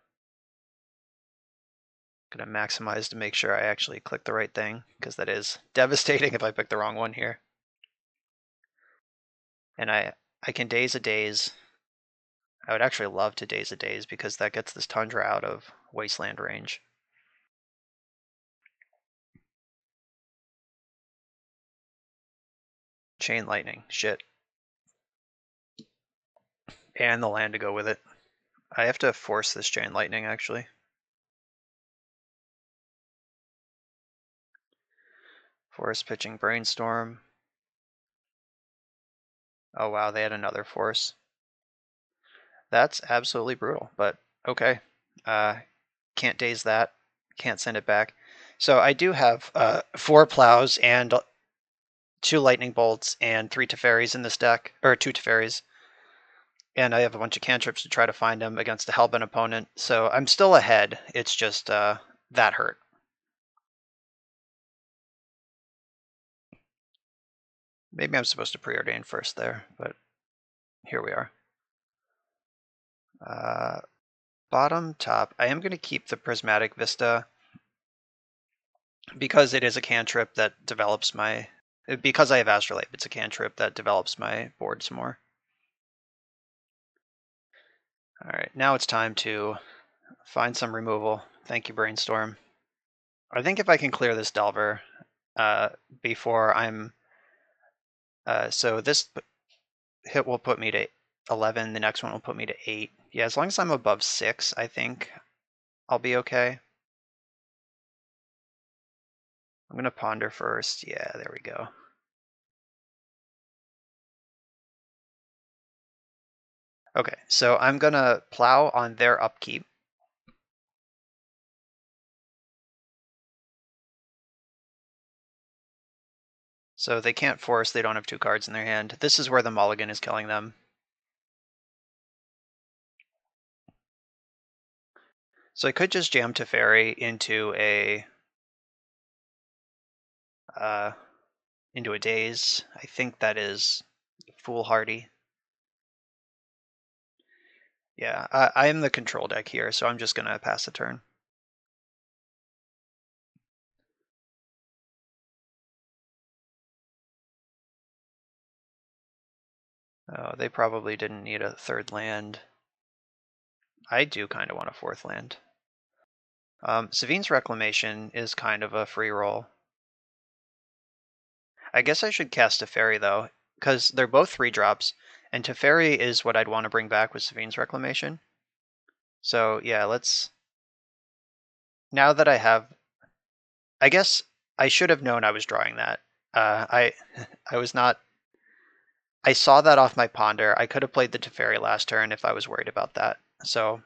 Gonna maximize to make sure I actually click the right thing, because that is devastating if I pick the wrong one here. And I can Daze a Daze. I would actually love to Daze a Daze because that gets this Tundra out of Wasteland range. Chain Lightning, shit. And the land to go with it. I have to force this Chain Lightning, actually. Force pitching Brainstorm. Oh wow, they had another force. That's absolutely brutal, but okay. Can't Daze that. Can't send it back. So I do have 4 plows and 2 lightning bolts and 3 Teferis in this deck, or 2 Teferis. And I have a bunch of cantrips to try to find them against a Hellbent opponent. So I'm still ahead. It's just that hurt. Maybe I'm supposed to preordain first there, but here we are. Bottom, top. I am going to keep the Prismatic Vista because it is a cantrip that develops my... Because I have Astrolabe, it's a cantrip that develops my board some more. Alright, now it's time to find some removal. Thank you, Brainstorm. I think if I can clear this Delver before I'm... so this hit will put me to 11, the next one will put me to 8. Yeah, as long as I'm above 6, I think I'll be okay. I'm going to ponder first. Yeah, there we go. Okay, so I'm going to plow on their upkeep. So they can't force, they don't have 2 cards in their hand. This is where the mulligan is killing them. So I could just jam Teferi into a daze. I think that is foolhardy. Yeah, I am the control deck here, so I'm just gonna pass the turn. Oh, they probably didn't need a 3rd land. I do kind of want a 4th land. Savine's Reclamation is kind of a free roll. I guess I should cast Teferi though, because they're both 3-drops, and Teferi is what I'd want to bring back with Savine's Reclamation. So yeah, let's... Now that I have... I guess I should have known I was drawing that. I was not... I saw that off my Ponder. I could have played the Teferi last turn if I was worried about that. So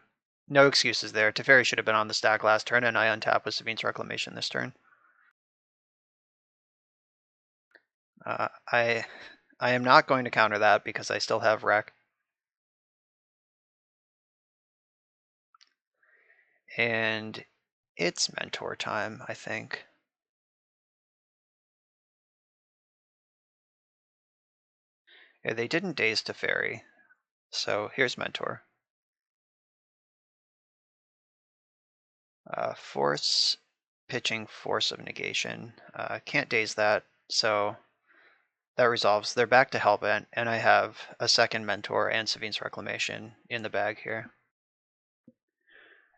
no excuses there. Teferi should have been on the stack last turn, and I untap with Savine's Reclamation this turn. I am not going to counter that because I still have Wreck. And it's Mentor time, I think. Yeah, they didn't daze Teferi, so here's Mentor. Force, pitching Force of Negation. Can't daze that, so that resolves. They're back to Hellbent, and I have a 2nd Mentor and Savine's Reclamation in the bag here.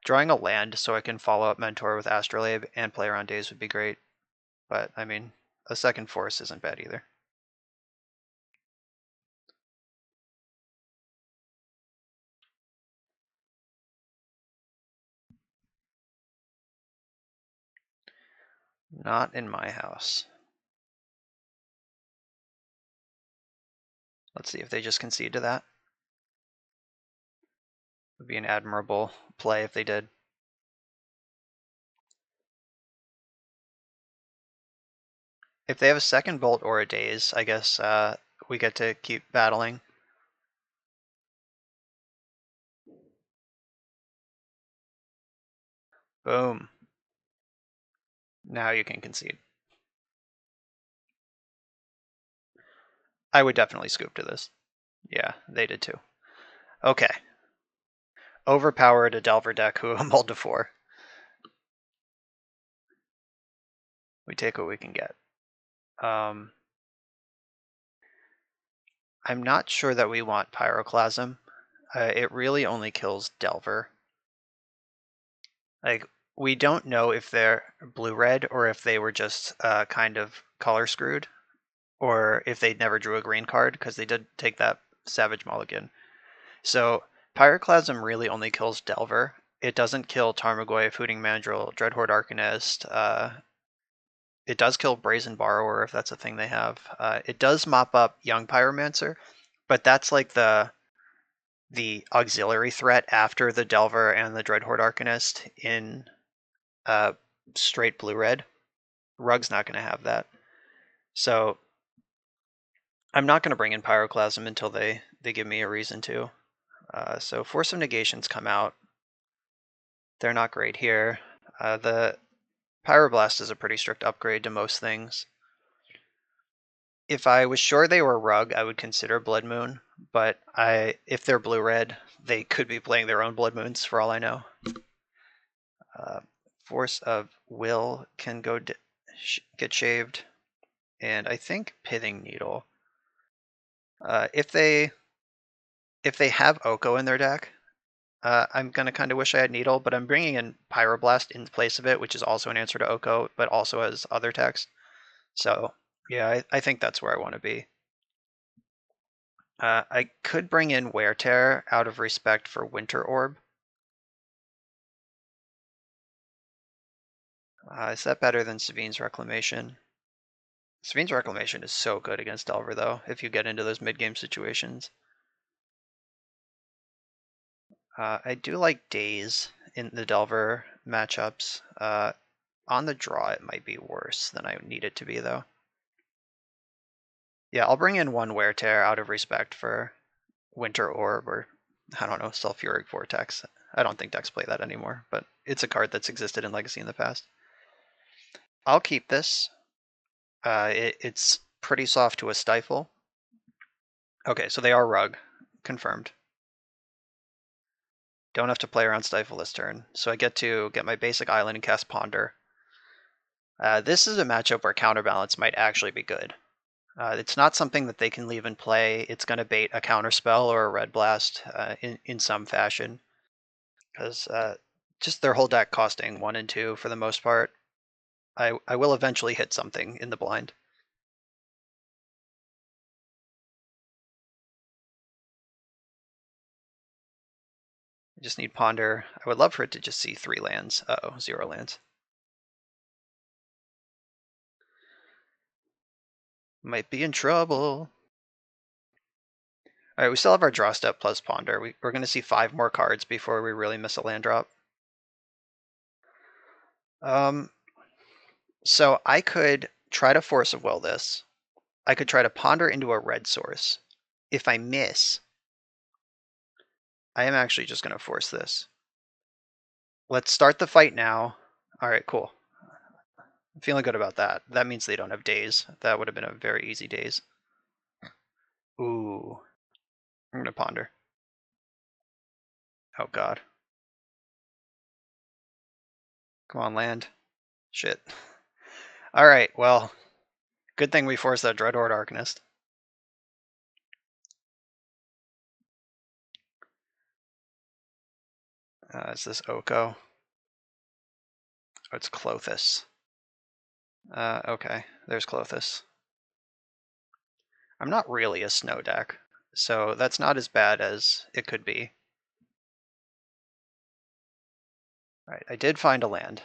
Drawing a land so I can follow up Mentor with Astrolabe and play around daze would be great, but I mean, a 2nd Force isn't bad either. Not in my house. Let's see if they just concede to that. Would be an admirable play if they did. If they have a 2nd Bolt or a Daze, I guess we get to keep battling. Boom. Now you can concede. I would definitely scoop to this. Yeah, they did too. Okay. Overpowered a Delver deck who mulled to 4. We take what we can get. I'm not sure that we want Pyroclasm. It really only kills Delver. Like, we don't know if they're blue-red or if they were just kind of color screwed, or if they never drew a green card, because they did take that Savage Mulligan. So Pyroclasm really only kills Delver. It doesn't kill Tarmogoyf, Hooting Mandrill, Dreadhorde Arcanist. It does kill Brazen Borrower if that's a thing they have. It does mop up Young Pyromancer, but that's like the auxiliary threat after the Delver and the Dreadhorde Arcanist in straight blue-red. Rug's not going to have that. So I'm not going to bring in Pyroclasm until they give me a reason to. So Force of Negations come out. They're not great here. The Pyroblast is a pretty strict upgrade to most things. If I was sure they were Rug, I would consider Blood Moon, but if they're blue-red, they could be playing their own Blood Moons for all I know. Force of Will can go get shaved, and I think Pithing Needle. If they have Oko in their deck, I'm going to kind of wish I had Needle, but I'm bringing in Pyroblast in place of it, which is also an answer to Oko, but also has other text. So, yeah, I think that's where I want to be. I could bring in Wear Tear out of respect for Winter Orb. Is that better than Savine's Reclamation? Savine's Reclamation is so good against Delver, though, if you get into those mid-game situations. I do like Daze in the Delver matchups. On the draw, it might be worse than I need it to be, though. Yeah, I'll bring in one Wear Tear out of respect for Winter Orb or, I don't know, Sulfuric Vortex. I don't think decks play that anymore, but it's a card that's existed in Legacy in the past. I'll keep this. It's pretty soft to a Stifle. Okay, so they are Rug. Confirmed. Don't have to play around Stifle this turn, so I get to get my basic island and cast Ponder. This is a matchup where Counterbalance might actually be good. It's not something that they can leave in play. It's going to bait a Counterspell or a Red Blast in some fashion, because just their whole deck costing 1 and 2 for the most part. I will eventually hit something in the blind. I just need Ponder. I would love for it to just see 3 lands. Uh-oh, 0 lands. Might be in trouble. Alright, we still have our draw step plus Ponder. We're going to see 5 more cards before we really miss a land drop. So I could try to Force of Will this. I could try to Ponder into a red source. If I miss, I am actually just going to force this. Let's start the fight now. Alright, cool. I'm feeling good about that. That means they don't have days. That would have been a very easy days. Ooh. I'm going to Ponder. Oh god. Come on, land. Shit. Alright, well, good thing we forced that Dreadhorde Arcanist. Is this Oko? Oh, it's Klothys. Okay, there's Klothys. I'm not really a snow deck, so that's not as bad as it could be. Alright, I did find a land.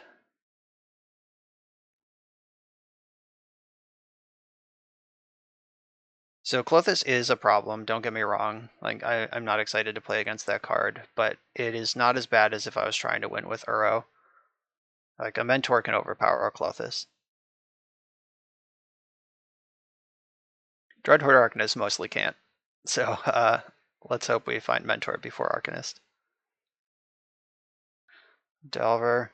So Klothys is a problem, don't get me wrong. Like, I'm not excited to play against that card, but it is not as bad as if I was trying to win with Uro. Like, a Mentor can overpower a Klothys. Dreadhorde Arcanist mostly can't. So, let's hope we find Mentor before Arcanist. Delver.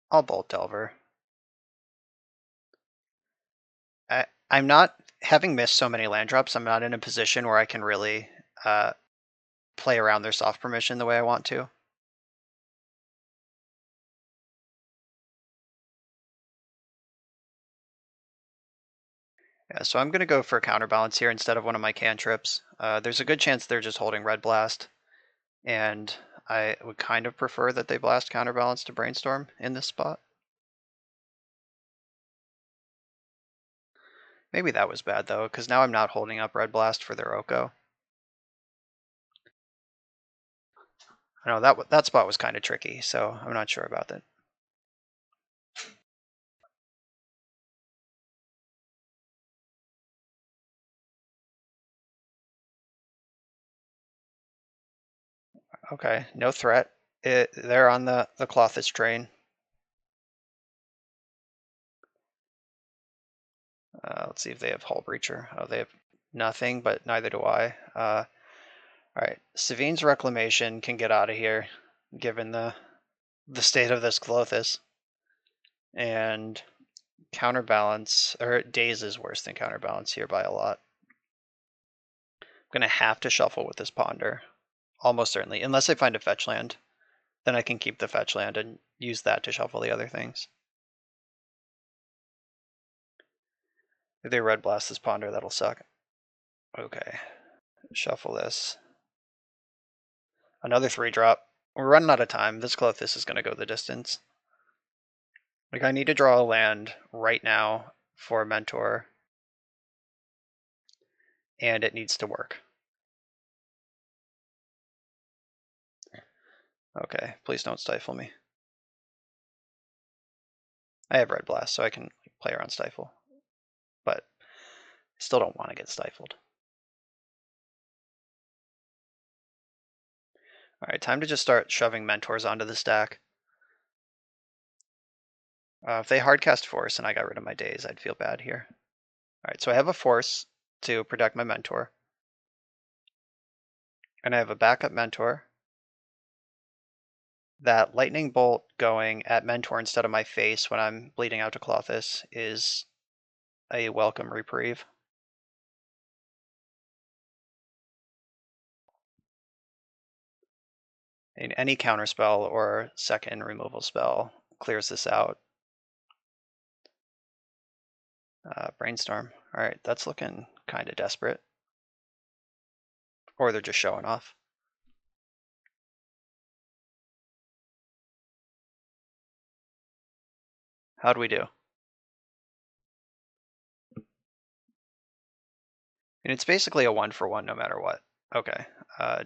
I'll Bolt Delver. I'm not, having missed so many land drops, I'm not in a position where I can really play around their soft permission the way I want to. Yeah, so I'm going to go for Counterbalance here instead of one of my cantrips. There's a good chance they're just holding Red Blast, and I would kind of prefer that they blast Counterbalance to Brainstorm in this spot. Maybe that was bad though, because now I'm not holding up Red Blast for their Oko. I know that spot was kind of tricky, so I'm not sure about that. Okay, no threat. They're on the Klothys train. Let's see if they have Hull Breacher. Oh, they have nothing, but neither do I. All right, Savine's Reclamation can get out of here, given the state of this Klothys. And Counterbalance, or Daze is worse than Counterbalance here by a lot. I'm going to have to shuffle with this Ponder, almost certainly. Unless I find a fetch land, then I can keep the fetch land and use that to shuffle the other things. If they Red Blast this Ponder, that'll suck. Okay, shuffle this. Another 3-drop. We're running out of time. This Klothys is going to go the distance. Like, I need to draw a land right now for a Mentor, and it needs to work. Okay, please don't stifle me. I have Red Blast, so I can play around Stifle, but I still don't want to get stifled. Alright, time to just start shoving Mentors onto the stack. If they hardcast Force and I got rid of my Daze, I'd feel bad here. Alright, so I have a Force to protect my Mentor. And I have a backup Mentor. That Lightning Bolt going at Mentor instead of my face when I'm bleeding out to Klothys is a welcome reprieve. And any counterspell or second removal spell clears this out. Brainstorm. Alright, that's looking kind of desperate. Or they're just showing off. How'd we do? And it's basically a 1-for-1 no matter what. Okay.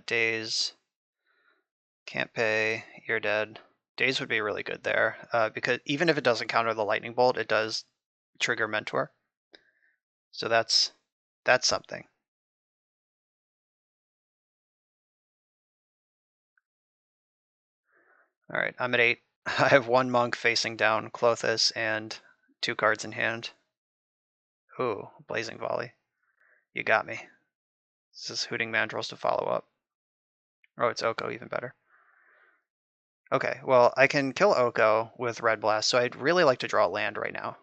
Daze. Can't pay. You're dead. Daze would be really good there. Because even if it doesn't counter the Lightning Bolt, it does trigger Mentor. So that's something. Alright, I'm at 8. I have 1 monk facing down Klothys and 2 cards in hand. Ooh, Blazing Volley. You got me. This is Hooting Mandrills to follow up. Oh, it's Oko, even better. Okay, well, I can kill Oko with Red Blast, so I'd really like to draw land right now.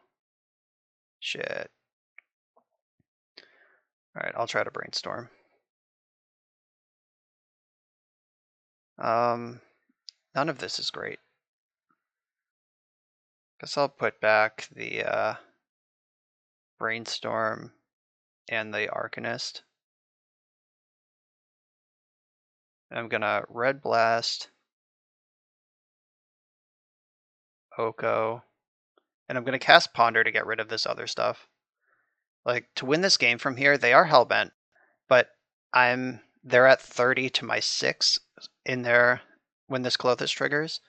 Shit. Alright, I'll try to Brainstorm. None of this is great. Guess I'll put back the Brainstorm and the Arcanist. I'm gonna Red Blast Oko, and I'm gonna cast Ponder to get rid of this other stuff. Like, to win this game from here, they are hellbent, but they're at 30 to my 6 in there when this Klothys triggers.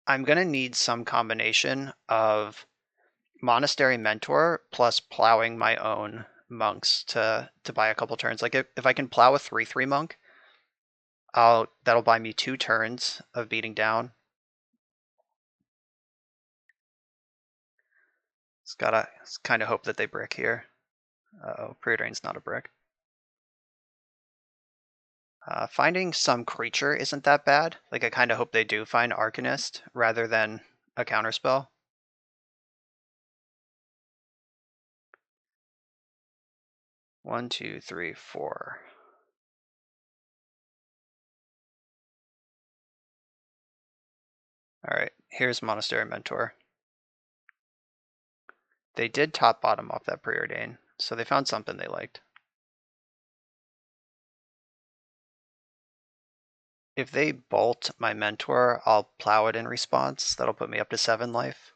I'm gonna need some combination of Monastery Mentor plus plowing my own monks to buy a couple turns. Like if I can plow a 3/3 monk, that'll buy me 2 turns of beating down. It's kind of hope that they brick here. Uh-oh, Preordain's not a brick. Finding some creature isn't that bad. Like I kind of hope they do find Arcanist rather than a counterspell. One, two, three, 4. Alright, here's Monastery Mentor. They did top bottom off that Preordain, so they found something they liked. If they bolt my Mentor, I'll plow it in response. That'll put me up to 7 life.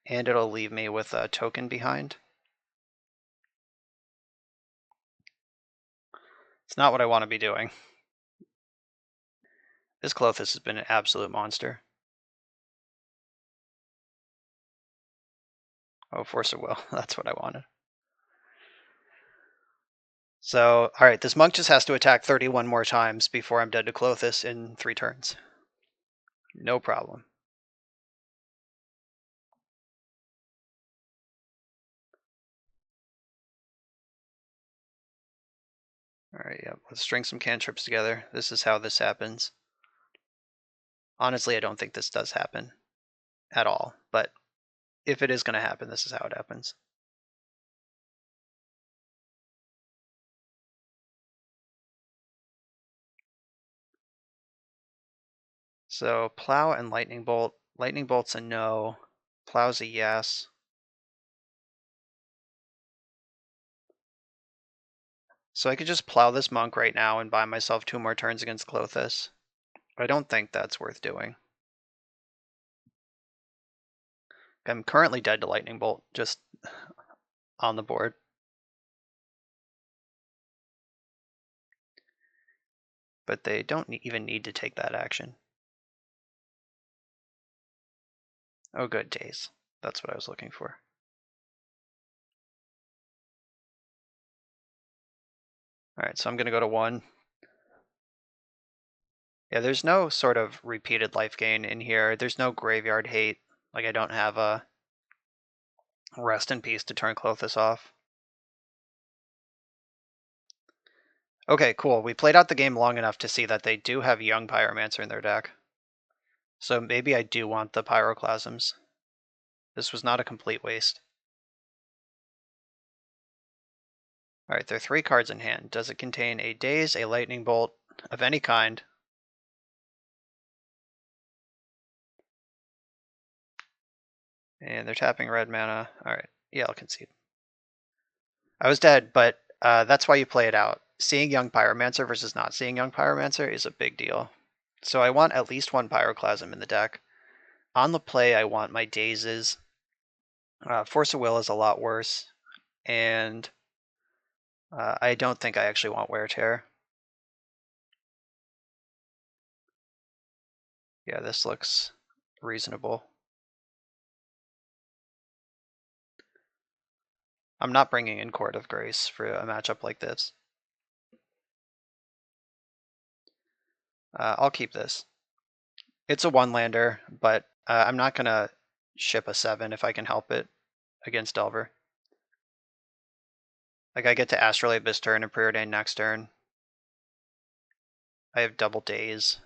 And it'll leave me with a token behind. It's not what I want to be doing. This Klothys has been an absolute monster. Oh, Force of Will. That's what I wanted. So, alright, this monk just has to attack 31 more times before I'm dead to Klothys in 3 turns. No problem. Alright, yeah, let's string some cantrips together. This is how this happens. Honestly, I don't think this does happen at all, but if it is going to happen, this is how it happens. So plow and lightning bolt. Lightning bolt's a no. Plow's a yes. So I could just plow this monk right now and buy myself 2 more turns against Klothys. I don't think that's worth doing. I'm currently dead to lightning bolt, just on the board. But they don't even need to take that action. Oh, good days. That's what I was looking for. Alright, so I'm gonna go to 1. Yeah, there's no sort of repeated life gain in here. There's no graveyard hate. Like, I don't have a rest in peace to turn Klothys off. Okay, cool. We played out the game long enough to see that they do have Young Pyromancer in their deck. So maybe I do want the Pyroclasms. This was not a complete waste. Alright, there are 3 cards in hand. Does it contain a Daze, a Lightning Bolt of any kind? And they're tapping red mana. Alright, yeah, I'll concede. I was dead, but that's why you play it out. Seeing Young Pyromancer versus not seeing Young Pyromancer is a big deal. So I want at least 1 Pyroclasm in the deck. On the play, I want my Dazes. Force of Will is a lot worse. And I don't think I actually want Wear Tear. Yeah, this looks reasonable. I'm not bringing in Court of Grace for a matchup like this. I'll keep this. It's a 1-lander, but I'm not going to ship a 7 if I can help it against Delver. Like, I get to Astrolabe this turn and Preordain next turn. I have double Daze,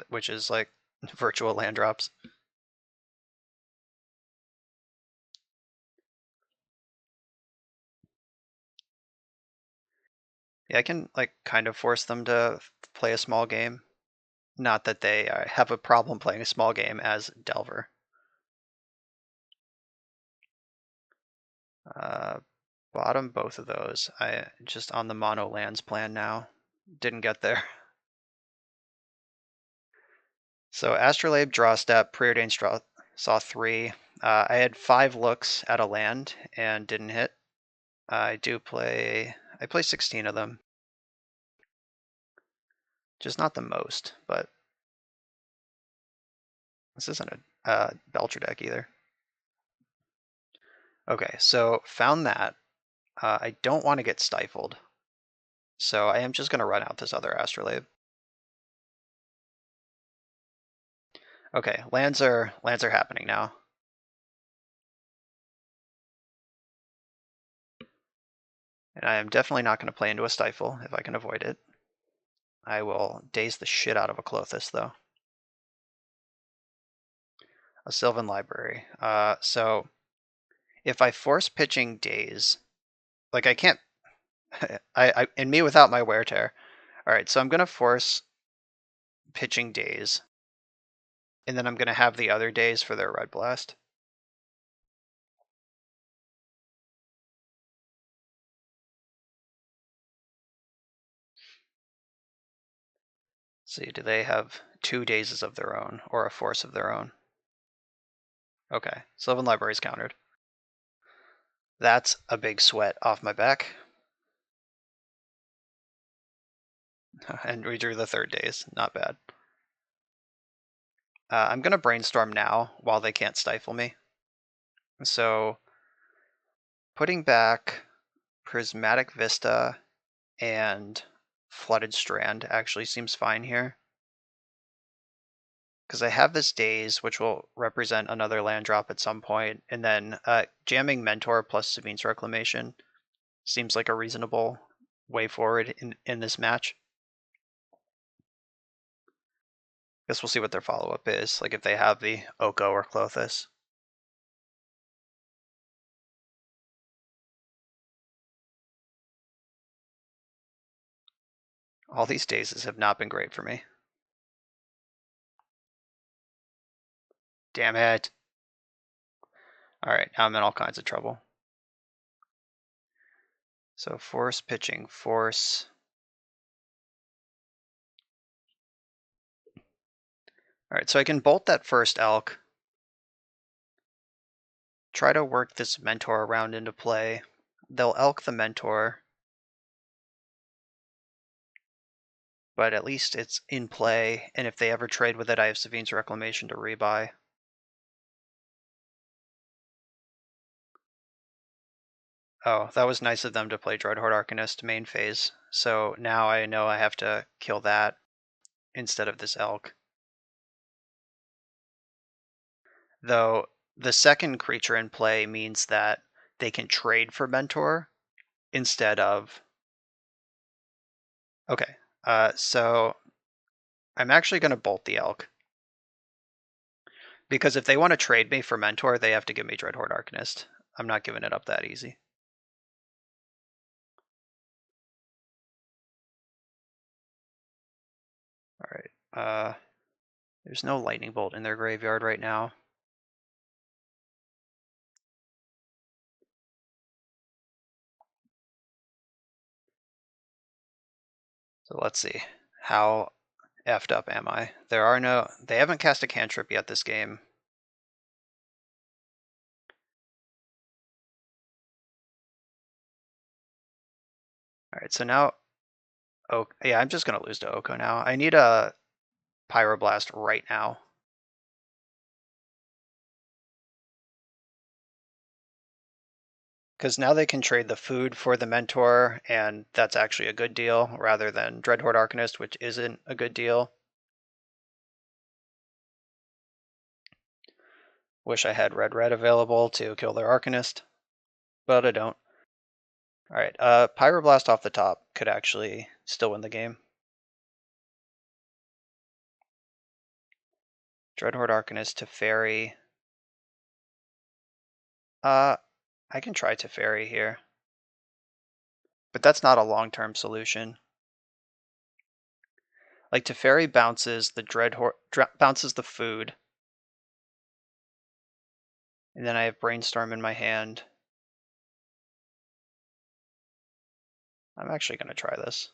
which is like virtual land drops. Yeah, I can like kind of force them to play a small game. Not that they have a problem playing a small game as Delver. Bottom both of those. I just on the mono lands plan now. Didn't get there. So Astrolabe, draw step, Preordain saw 3. I had 5 looks at a land and didn't hit. I play 16 of them. Just not the most, but this isn't a Belcher deck either. Okay, so found that. I don't want to get stifled. So I am just going to run out this other Astrolabe. Okay, lands are happening now. And I am definitely not going to play into a Stifle if I can avoid it. I will daze the shit out of a Klothys, though. A Sylvan Library. So if I force pitching Daze, like I can't, and me without my Wear Tear. All right, so I'm going to force pitching Daze, and then I'm going to have the other Daze for their Red Blast. See, do they have 2 Dazes of their own, or a Force of their own? Okay, Sylvan Library's countered. That's a big sweat off my back. And we drew the 3rd Daze, not bad. I'm going to Brainstorm now while they can't stifle me. So putting back Prismatic Vista and Flooded Strand actually seems fine here. Because I have this Daze, which will represent another land drop at some point, and then jamming Mentor plus Savine's Reclamation seems like a reasonable way forward in this match. Guess we'll see what their follow-up is, like if they have the Oko or Klothys. All these Dazes have not been great for me. Damn it. Alright, now I'm in all kinds of trouble. So force pitching, force. Alright, so I can bolt that first elk. Try to work this Mentor around into play. They'll elk the Mentor. But at least it's in play, and if they ever trade with it, I have Savine's Reclamation to rebuy. I Oh, that was nice of them to play Dreadhorde Arcanist main phase. So now I know I have to kill that instead of this elk. Though the second creature in play means that they can trade for Mentor instead of... Okay, so I'm actually going to bolt the elk. Because if they want to trade me for Mentor, they have to give me Dreadhorde Arcanist. I'm not giving it up that easy. Alright, there's no Lightning Bolt in their graveyard right now. So let's see. How effed up am I? They haven't cast a cantrip yet this game. Alright, so now... Oh, yeah, I'm just going to lose to Oko now. I need a Pyroblast right now. Because now they can trade the food for the Mentor, and that's actually a good deal, rather than Dreadhorde Arcanist, which isn't a good deal. Wish I had red available to kill their Arcanist, but I don't. Alright, Pyroblast off the top could actually still win the game. Dreadhorde Arcanist to Fairy. I can try to Fairy here. But that's not a long-term solution. Like, Teferi bounces the bounces the food. And then I have Brainstorm in my hand. I'm actually going to try this.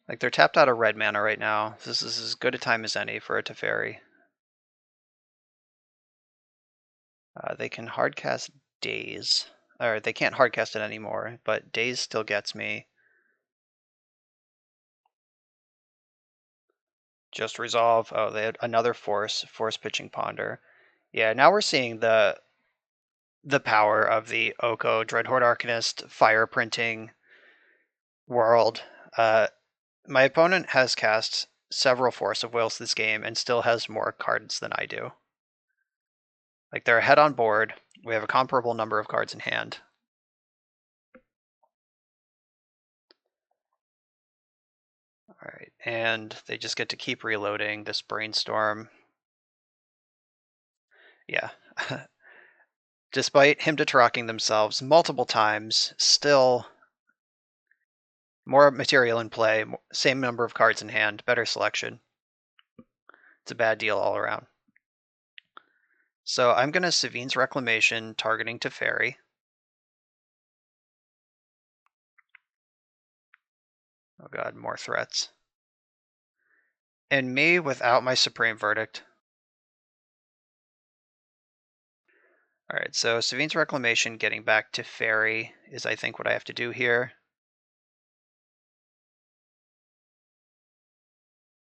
Like, they're tapped out of red mana right now. This is as good a time as any for a Teferi. They can hardcast Daze. Or they can't hardcast it anymore, but Daze still gets me. Just resolve. Oh, they had another force pitching Ponder. Yeah, now we're seeing the power of the Oko Dreadhorde Arcanist fire printing world. My opponent has cast several Force of Wills this game and still has more cards than I do. Like, they're ahead on board. We have a comparable number of cards in hand. Alright, and they just get to keep reloading this Brainstorm. Yeah. Despite him Dotaracking themselves multiple times, still more material in play, same number of cards in hand, better selection. It's a bad deal all around. So I'm going to Savine's Reclamation targeting Teferi. Oh god, more threats. And me without my Supreme Verdict. Alright, so Savine's Reclamation getting back to Fairy is, I think, what I have to do here.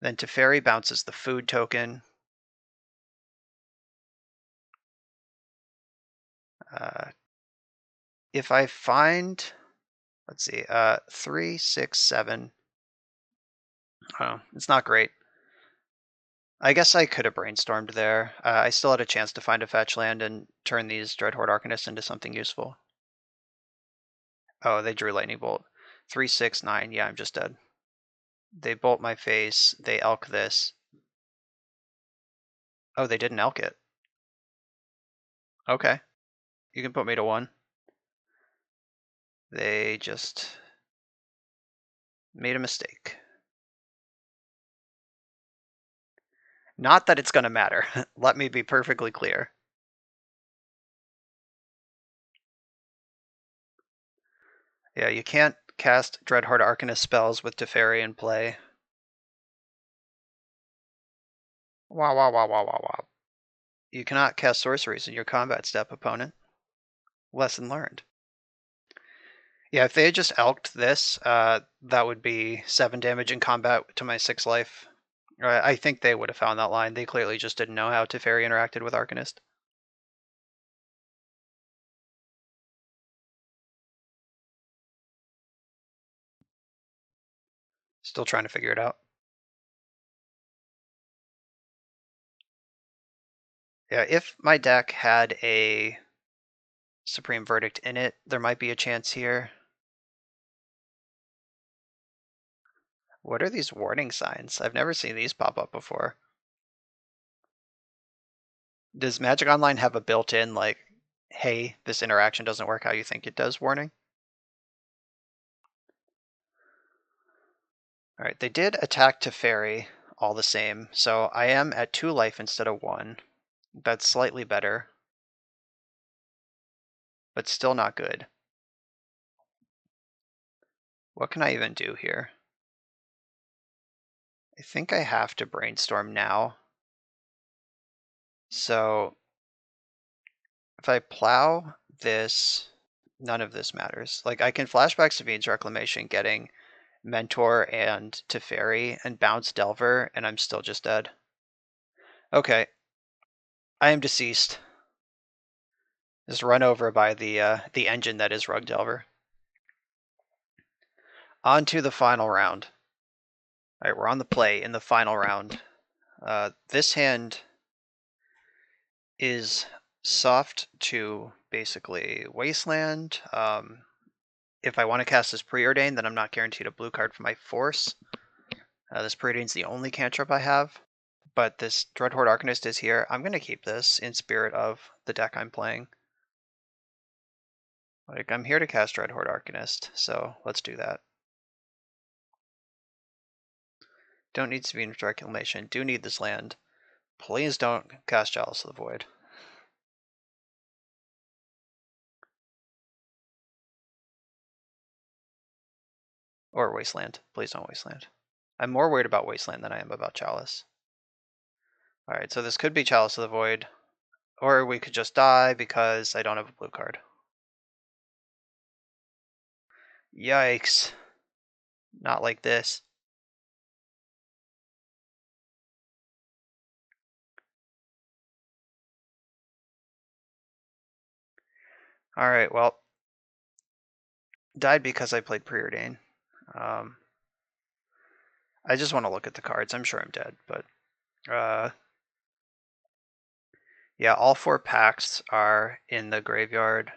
Then Teferi bounces the food token. If I find, let's see, 3, 6, 7. Oh, it's not great. I guess I could have Brainstormed there. I still had a chance to find a fetch land and turn these Dreadhorde Arcanists into something useful. Oh, they drew Lightning Bolt. 3, 6, 9. Yeah, I'm just dead. They bolt my face. They elk this. Oh, they didn't elk it. Okay. You can put me to 1. They just made a mistake. Not that it's going to matter. Let me be perfectly clear. Yeah, you can't cast Dreadhorde Arcanist spells with Teferi in play. Wow, wow, wow, wow, wow, wow. You cannot cast sorceries in your combat step, opponent. Lesson learned. Yeah, if they had just elked this, that would be 7 damage in combat to my 6 life. I think they would have found that line. They clearly just didn't know how Teferi interacted with Arcanist. Still trying to figure it out. Yeah, if my deck had a Supreme Verdict in it, there might be a chance here. What are these warning signs? I've never seen these pop up before. Does Magic Online have a built-in, like, hey, this interaction doesn't work how you think it does warning? Alright, they did attack Teferi all the same, so I am at 2 life instead of 1. That's slightly better, but still not good. What can I even do here? I think I have to brainstorm now. So if I plow this, none of this matters. Like, I can flashback Savine's Reclamation, getting Mentor and Teferi, and bounce Delver, and I'm still just dead. Okay. I am deceased. Just run over by the engine that is Rug Delver. On to the final round. Alright, we're on the play in the final round. This hand is soft to basically Wasteland. If I want to cast this Preordain, then I'm not guaranteed a blue card for my Force. This Preordain's the only cantrip I have, but this Dreadhorde Arcanist is here. I'm going to keep this in spirit of the deck I'm playing. Like, I'm here to cast Dreadhorde Arcanist, so let's do that. Don't need Savine's Reclamation. Do need this land. Please don't cast Chalice of the Void. Or Wasteland. Please don't Wasteland. I'm more worried about Wasteland than I am about Chalice. Alright, so this could be Chalice of the Void. Or we could just die because I don't have a blue card. Yikes. Not like this. Alright, well. Died because I played Preordain. I just want to look at the cards. I'm sure I'm dead, but yeah, all 4 packs are in the graveyard.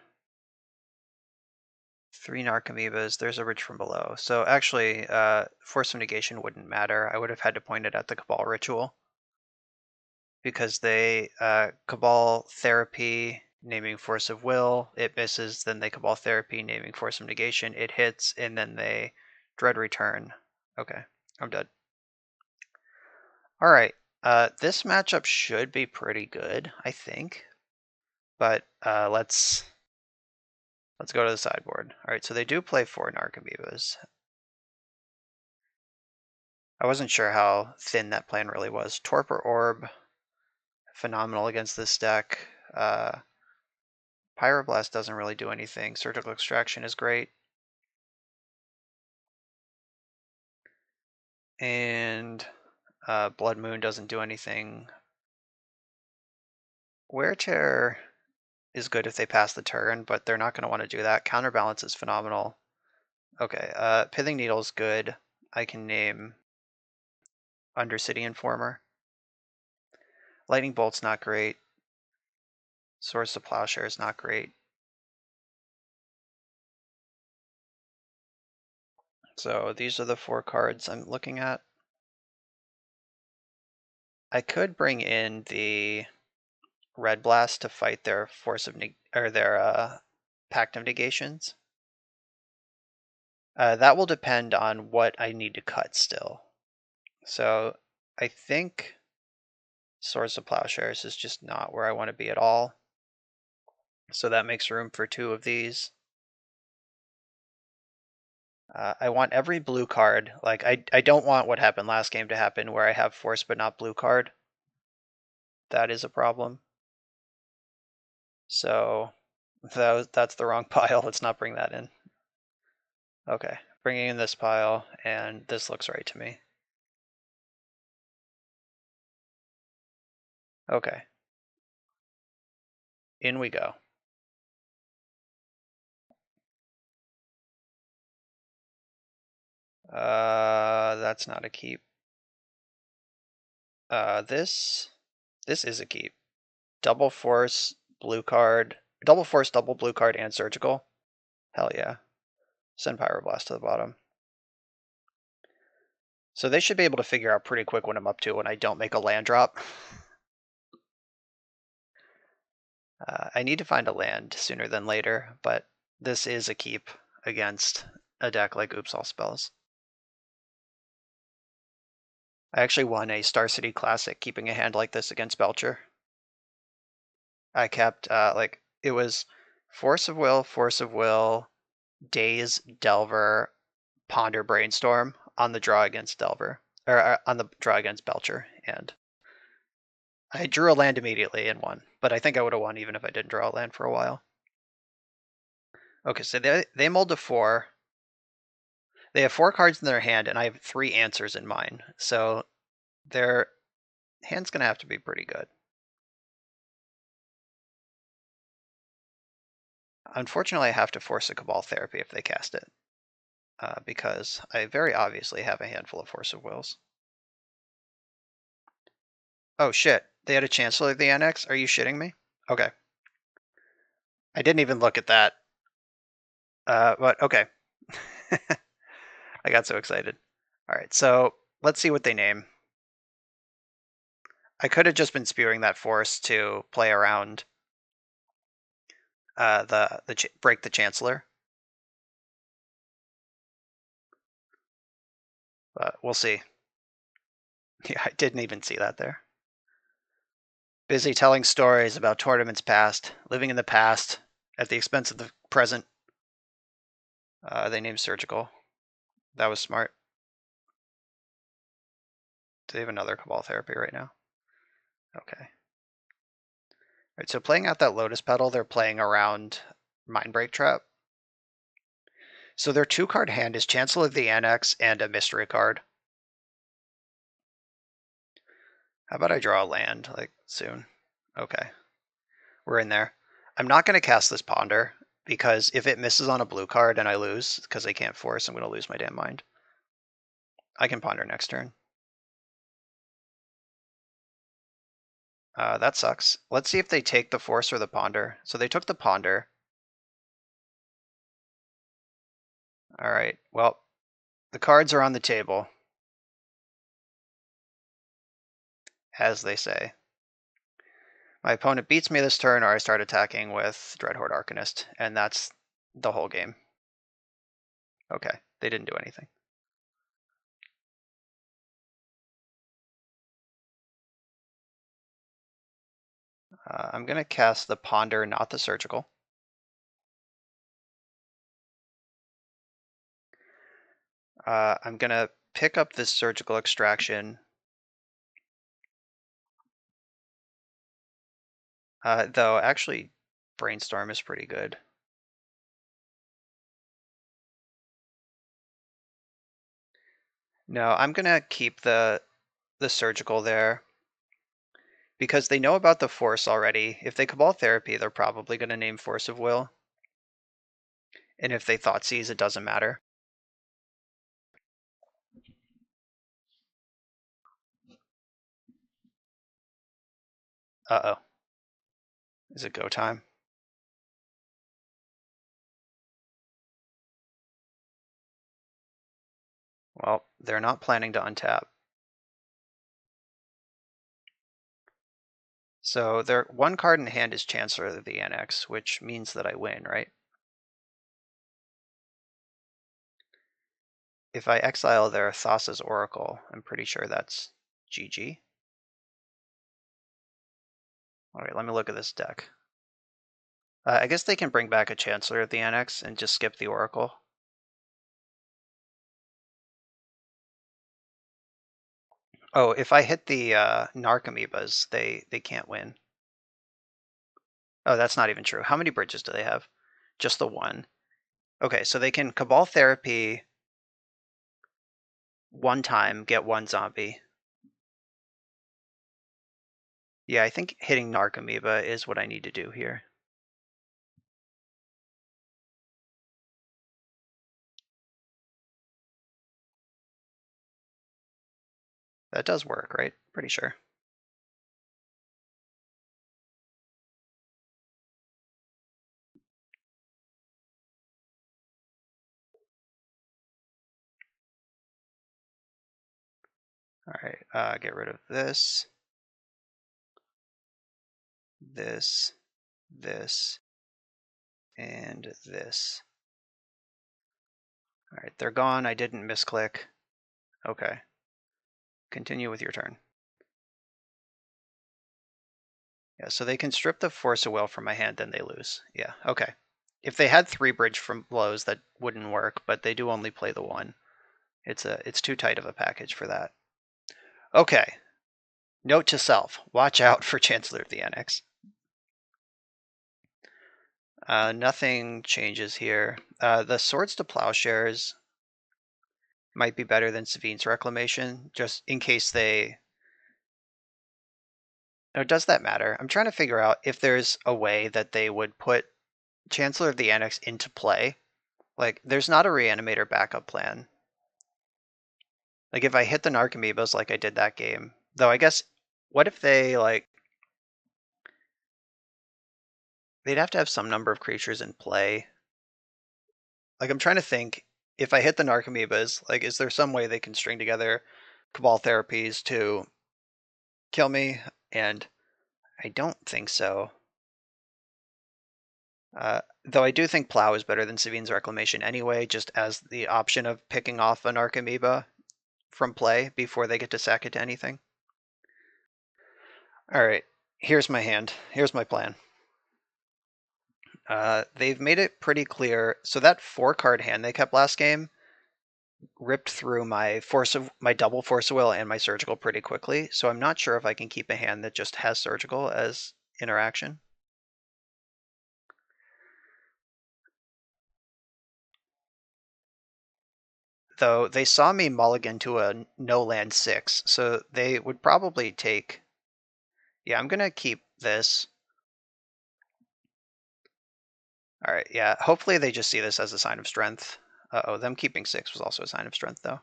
3 Narcomoebas. There's a Ridge from Below. So actually, Force of Negation wouldn't matter. I would have had to point it at the Cabal Ritual, because they Cabal Therapy, naming Force of Will. It misses. Then they Cabal Therapy, naming Force of Negation. It hits, and then they Dread Return. Okay, I'm dead. All right. This matchup should be pretty good, I think. But let's go to the sideboard. All right, so they do play 4 Narcomoebas. I wasn't sure how thin that plan really was. Torpor Orb, phenomenal against this deck. Pyroblast doesn't really do anything. Surgical Extraction is great. And Blood Moon doesn't do anything. Wear Tear is good if they pass the turn, but they're not going to want to do that. Counterbalance is phenomenal. Okay, Pithing Needle is good. I can name Undercity Informer. Lightning Bolt's not great. Swords to Plowshare is not great. So these are the 4 cards I'm looking at. I could bring in the Red Blast to fight their their Pact of Negations. That will depend on what I need to cut still. So I think Swords of Plowshares is just not where I want to be at all. So that makes room for 2 of these. I want every blue card. Like, I don't want what happened last game to happen, where I have Force but not blue card. That is a problem. So that's the wrong pile. Let's not bring that in. Okay, bringing in this pile, and this looks right to me. Okay. In we go. That's not a keep. This is a keep. Double force, blue card. Double force, double blue card, and surgical. Hell yeah. Send Pyroblast to the bottom. So they should be able to figure out pretty quick what I'm up to when I don't make a land drop. I need to find a land sooner than later, but this is a keep against a deck like Oops All Spells. I actually won a Star City Classic keeping a hand like this against Belcher. I kept, it was Force of Will, Daze, Delver, Ponder, Brainstorm on the draw against Delver, or on the draw against Belcher, and I drew a land immediately and won, but I think I would have won even if I didn't draw a land for a while. Okay, so they mulled to 4. They have 4 cards in their hand, and I have 3 answers in mine, so their hand's going to have to be pretty good. Unfortunately, I have to force a Cabal Therapy if they cast it, because I very obviously have a handful of Force of Wills. Oh shit, they had a Chancellor of the Annex? Are you shitting me? Okay. I didn't even look at that. But okay. I got so excited. All right, so let's see what they name. I could have just been spewing that force to play around break the Chancellor, but we'll see. Yeah, I didn't even see that there. Busy telling stories about tournaments past, living in the past at the expense of the present. They named Surgical. That was smart. Do they have another Cabal Therapy right now? Okay. All right, so playing out that Lotus Petal, they're playing around Mindbreak Trap. So their 2-card hand is Chancellor of the Annex and a mystery card. How about I draw a land, soon? Okay. We're in there. I'm not going to cast this Ponder, because if it misses on a blue card and I lose, because I can't force, I'm going to lose my damn mind. I can Ponder next turn. That sucks. Let's see if they take the force or the Ponder. So they took the Ponder. All right, well, the cards are on the table, as they say. My opponent beats me this turn, or I start attacking with Dreadhorde Arcanist, and that's the whole game. Okay, they didn't do anything. I'm going to cast the Ponder, not the Surgical. I'm going to pick up this Surgical Extraction. Though, actually, Brainstorm is pretty good. No, I'm going to keep the Surgical there, because they know about the Force already. If they Cabal Therapy, they're probably going to name Force of Will. And if they Thoughtseize, it doesn't matter. Uh-oh. Is it go time? Well, they're not planning to untap. So their 1 card in hand is Chancellor of the Annex, which means that I win, right? If I exile their Thassa's Oracle, I'm pretty sure that's GG. All right, let me look at this deck. I guess they can bring back a Chancellor of the Annex and just skip the Oracle. Oh, if I hit the Narc Amoebas, they can't win. Oh, that's not even true. How many bridges do they have? Just the 1. Okay, so they can Cabal Therapy 1 time, get 1 zombie. Yeah, I think hitting Narcomoeba is what I need to do here. That does work, right? Pretty sure. All right, get rid of this, this, and this. All right, they're gone. I didn't misclick. Okay. Continue with your turn. Yeah, so they can strip the Force of Will from my hand, then they lose. Yeah, okay. If they had 3 bridge from blows, that wouldn't work, but they do only play the 1. It's too tight of a package for that. Okay. Note to self, watch out for Chancellor of the Annex. Nothing changes here. The Swords to Plowshares might be better than Savine's Reclamation, just in case they... Now, does that matter? I'm trying to figure out if there's a way that they would put Chancellor of the Annex into play. Like, there's not a Reanimator backup plan. Like, if I hit the Narcomoebas like I did that game, though I guess, what if they, like... They'd have to have some number of creatures in play. Like, I'm trying to think, if I hit the Narcomoebas, like, is there some way they can string together Cabal therapies to kill me? And I don't think so. Though I do think Plow is better than Savine's Reclamation anyway, just as the option of picking off an Narcomoeba from play before they get to sack it to anything. Alright, here's my hand. Here's my plan. They've made it pretty clear. So that 4-card hand they kept last game ripped through my double Force of Will and my Surgical pretty quickly. So I'm not sure if I can keep a hand that just has Surgical as interaction. Though they saw me mulligan to a no land 6, so they would probably take... Yeah, I'm gonna keep this. Alright, yeah, hopefully they just see this as a sign of strength. Uh-oh, them keeping 6 was also a sign of strength, though.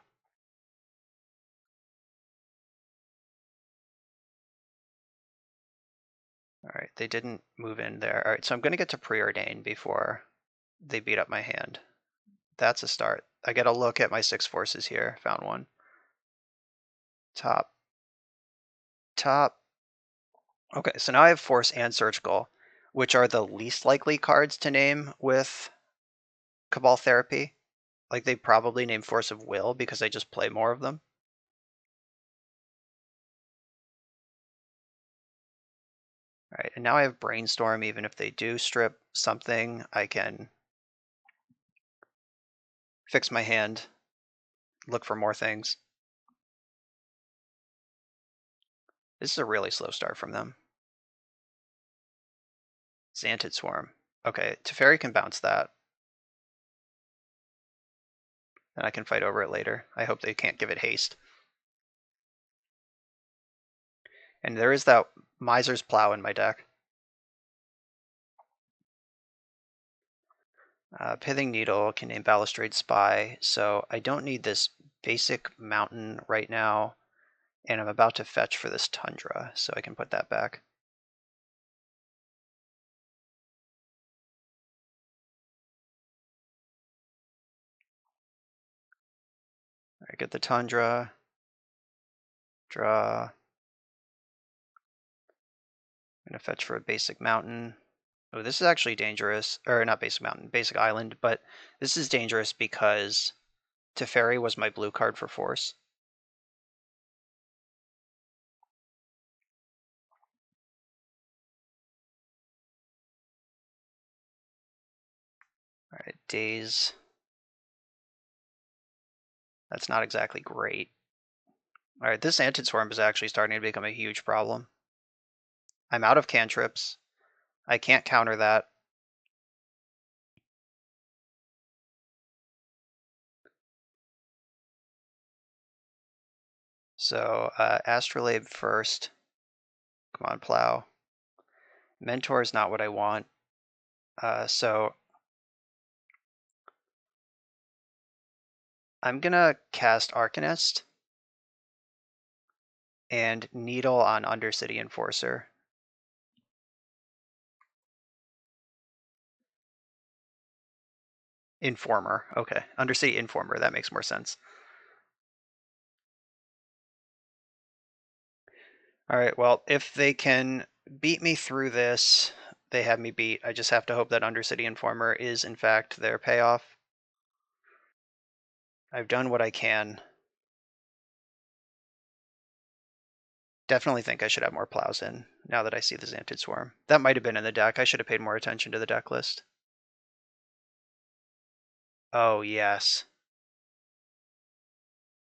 Alright, they didn't move in there. Alright, so I'm gonna get to Preordain before they beat up my hand. That's a start. I get a look at my 6 forces here. Found one. Top. Top. Okay, so now I have Force and Surgical, which are the least likely cards to name with Cabal Therapy. Like, they probably name Force of Will because I just play more of them. Alright, and now I have Brainstorm. Even if they do strip something, I can fix my hand, look for more things. This is a really slow start from them. Xantid Swarm. Okay, Teferi can bounce that. And I can fight over it later. I hope they can't give it haste. And there is that Miser's Plow in my deck. Pithing Needle can name Balustrade Spy, so I don't need this basic mountain right now. And I'm about to fetch for this Tundra, so I can put that back. Alright, get the Tundra. Draw. I'm gonna fetch for a basic mountain. Oh, this is actually dangerous. Or not basic mountain, basic island, but this is dangerous because Teferi was my blue card for Force. Alright, Daze. That's not exactly great. Alright, this Antid Swarm is actually starting to become a huge problem. I'm out of cantrips. I can't counter that. So, Astrolabe first. Come on, plow. Mentor is not what I want. So I'm gonna cast Arcanist and Needle on Undercity Enforcer. Informer. Okay. Undercity Informer. That makes more sense. All right. Well, if they can beat me through this, they have me beat. I just have to hope that Undercity Informer is, in fact, their payoff. I've done what I can. Definitely think I should have more plows in now that I see the Xantid Swarm. That might have been in the deck. I should have paid more attention to the deck list. Oh, yes.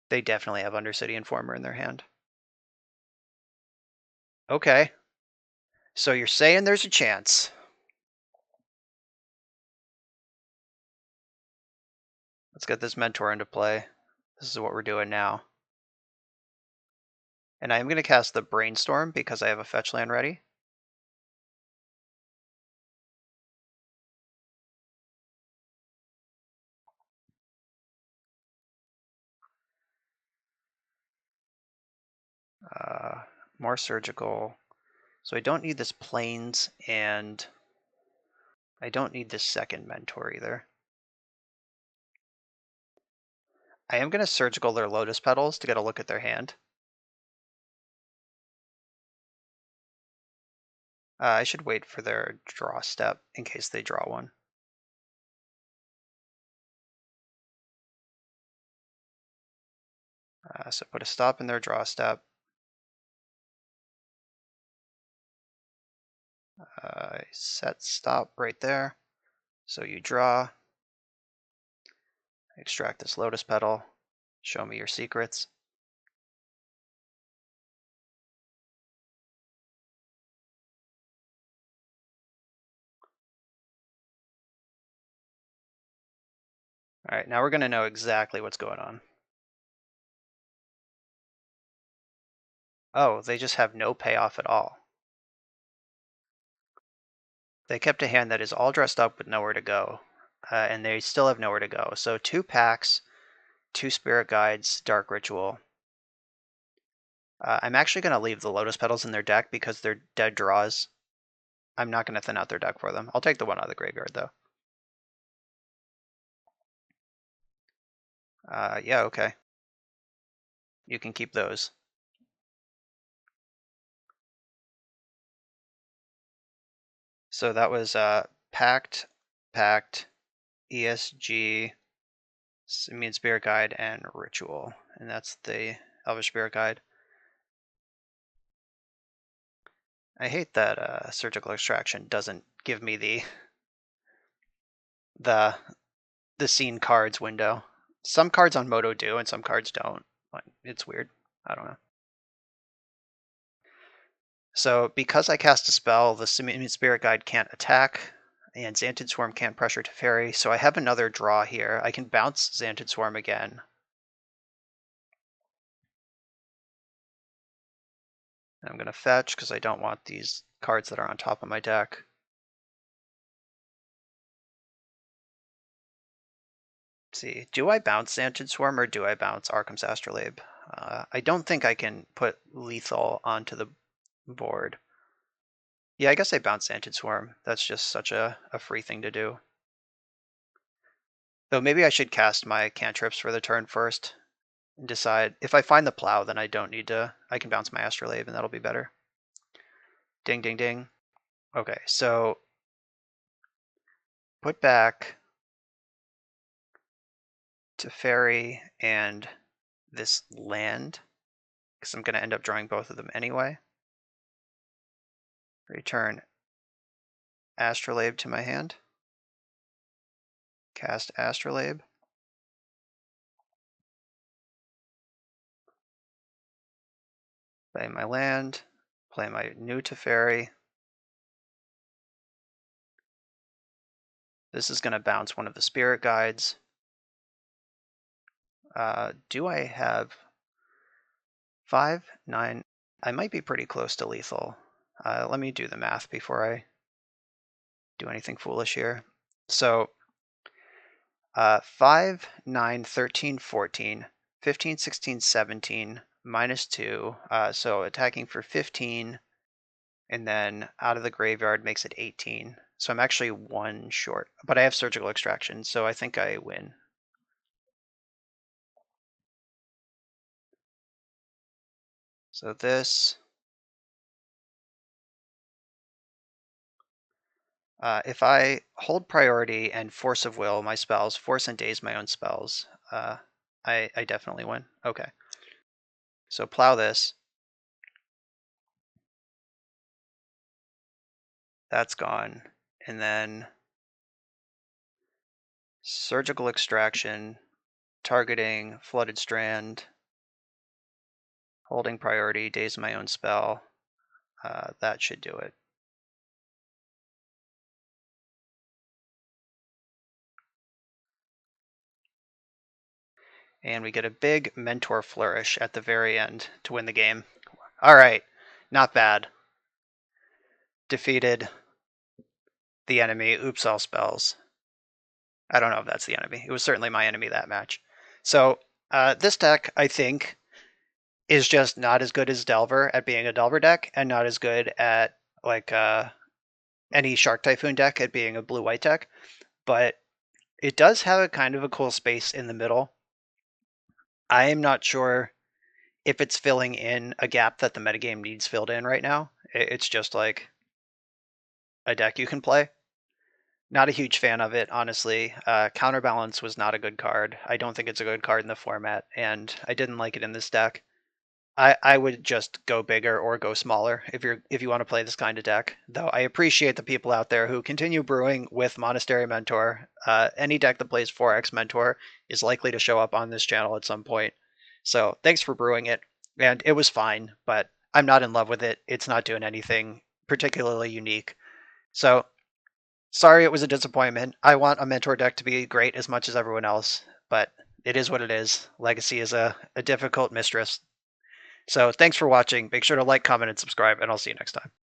They definitely have Undercity Informer in their hand. Okay. So you're saying there's a chance. Let's get this Mentor into play. This is what we're doing now. And I'm going to cast the Brainstorm because I have a fetch land ready. More surgical. So I don't need this Plains, and I don't need this second Mentor either. I am going to surgical their Lotus Petals to get a look at their hand. I should wait for their draw step in case they draw one. So put a stop in their draw step. Set stop right there. So you draw, extract this Lotus Petal, show me your secrets. All right, now we're going to know exactly what's going on. Oh, they just have no payoff at all. They kept a hand that is all dressed up with nowhere to go, and they still have nowhere to go. So 2 packs, 2 Spirit Guides, Dark Ritual. I'm actually going to leave the Lotus Petals in their deck because they're dead draws. I'm not going to thin out their deck for them. I'll take the one out of the graveyard, though. Yeah, okay. You can keep those. So that was Pact, ESG, Immune Spirit Guide, and Ritual. And that's the Elvish Spirit Guide. I hate that Surgical Extraction doesn't give me the scene cards window. Some cards on Moto do, and some cards don't. It's weird. I don't know. So because I cast a spell, the Spirit Guide can't attack, and Xantid Swarm can't pressure Teferi, so I have another draw here. I can bounce Xantid Swarm again. I'm going to fetch because I don't want these cards that are on top of my deck. Let's see, do I bounce Xantid Swarm or do I bounce Arkham's Astrolabe? I don't think I can put lethal onto the board. Yeah, I guess I bounce Xantid Swarm. That's just such a free thing to do. Though maybe I should cast my cantrips for the turn first and decide. If I find the plow, then I don't need to. I can bounce my Astrolabe and that'll be better. Ding, ding, ding. Okay, so put back Teferi and this land, because I'm going to end up drawing both of them anyway. Return Astrolabe to my hand. Cast Astrolabe. Play my land. Play my new Teferi. This is going to bounce one of the Spirit Guides. Do I have 5, 9? I might be pretty close to lethal. Let me do the math before I do anything foolish here. So 5, 9, 13, 14, 15, 16, 17, minus 2. So attacking for 15, and then out of the graveyard makes it 18. So I'm actually 1 short, but I have surgical extraction, so I think I win. So this, if I hold priority and force of will my spells, force and daze my own spells, I definitely win. Okay. So plow this. That's gone. And then surgical extraction, targeting, flooded strand, holding priority, daze my own spell. That should do it. And we get a big mentor flourish at the very end to win the game. All right, not bad. Defeated the enemy. Oops, all spells. I don't know if that's the enemy. It was certainly my enemy that match. So this deck, I think, is just not as good as Delver at being a Delver deck, and not as good at like any Shark Typhoon deck at being a blue-white deck. But it does have a kind of a cool space in the middle. I am not sure if it's filling in a gap that the metagame needs filled in right now. It's just like a deck you can play. Not a huge fan of it, honestly. Counterbalance was not a good card. I don't think it's a good card in the format, and I didn't like it in this deck. I would just go bigger or go smaller if you want to play this kind of deck. Though I appreciate the people out there who continue brewing with Monastery Mentor. Any deck that plays 4X Mentor is likely to show up on this channel at some point. So thanks for brewing it, and it was fine, but I'm not in love with it. It's not doing anything particularly unique. So sorry it was a disappointment. I want a Mentor deck to be great as much as everyone else, but it is what it is. Legacy is a difficult mistress. So thanks for watching. Make sure to like, comment, and subscribe, and I'll see you next time.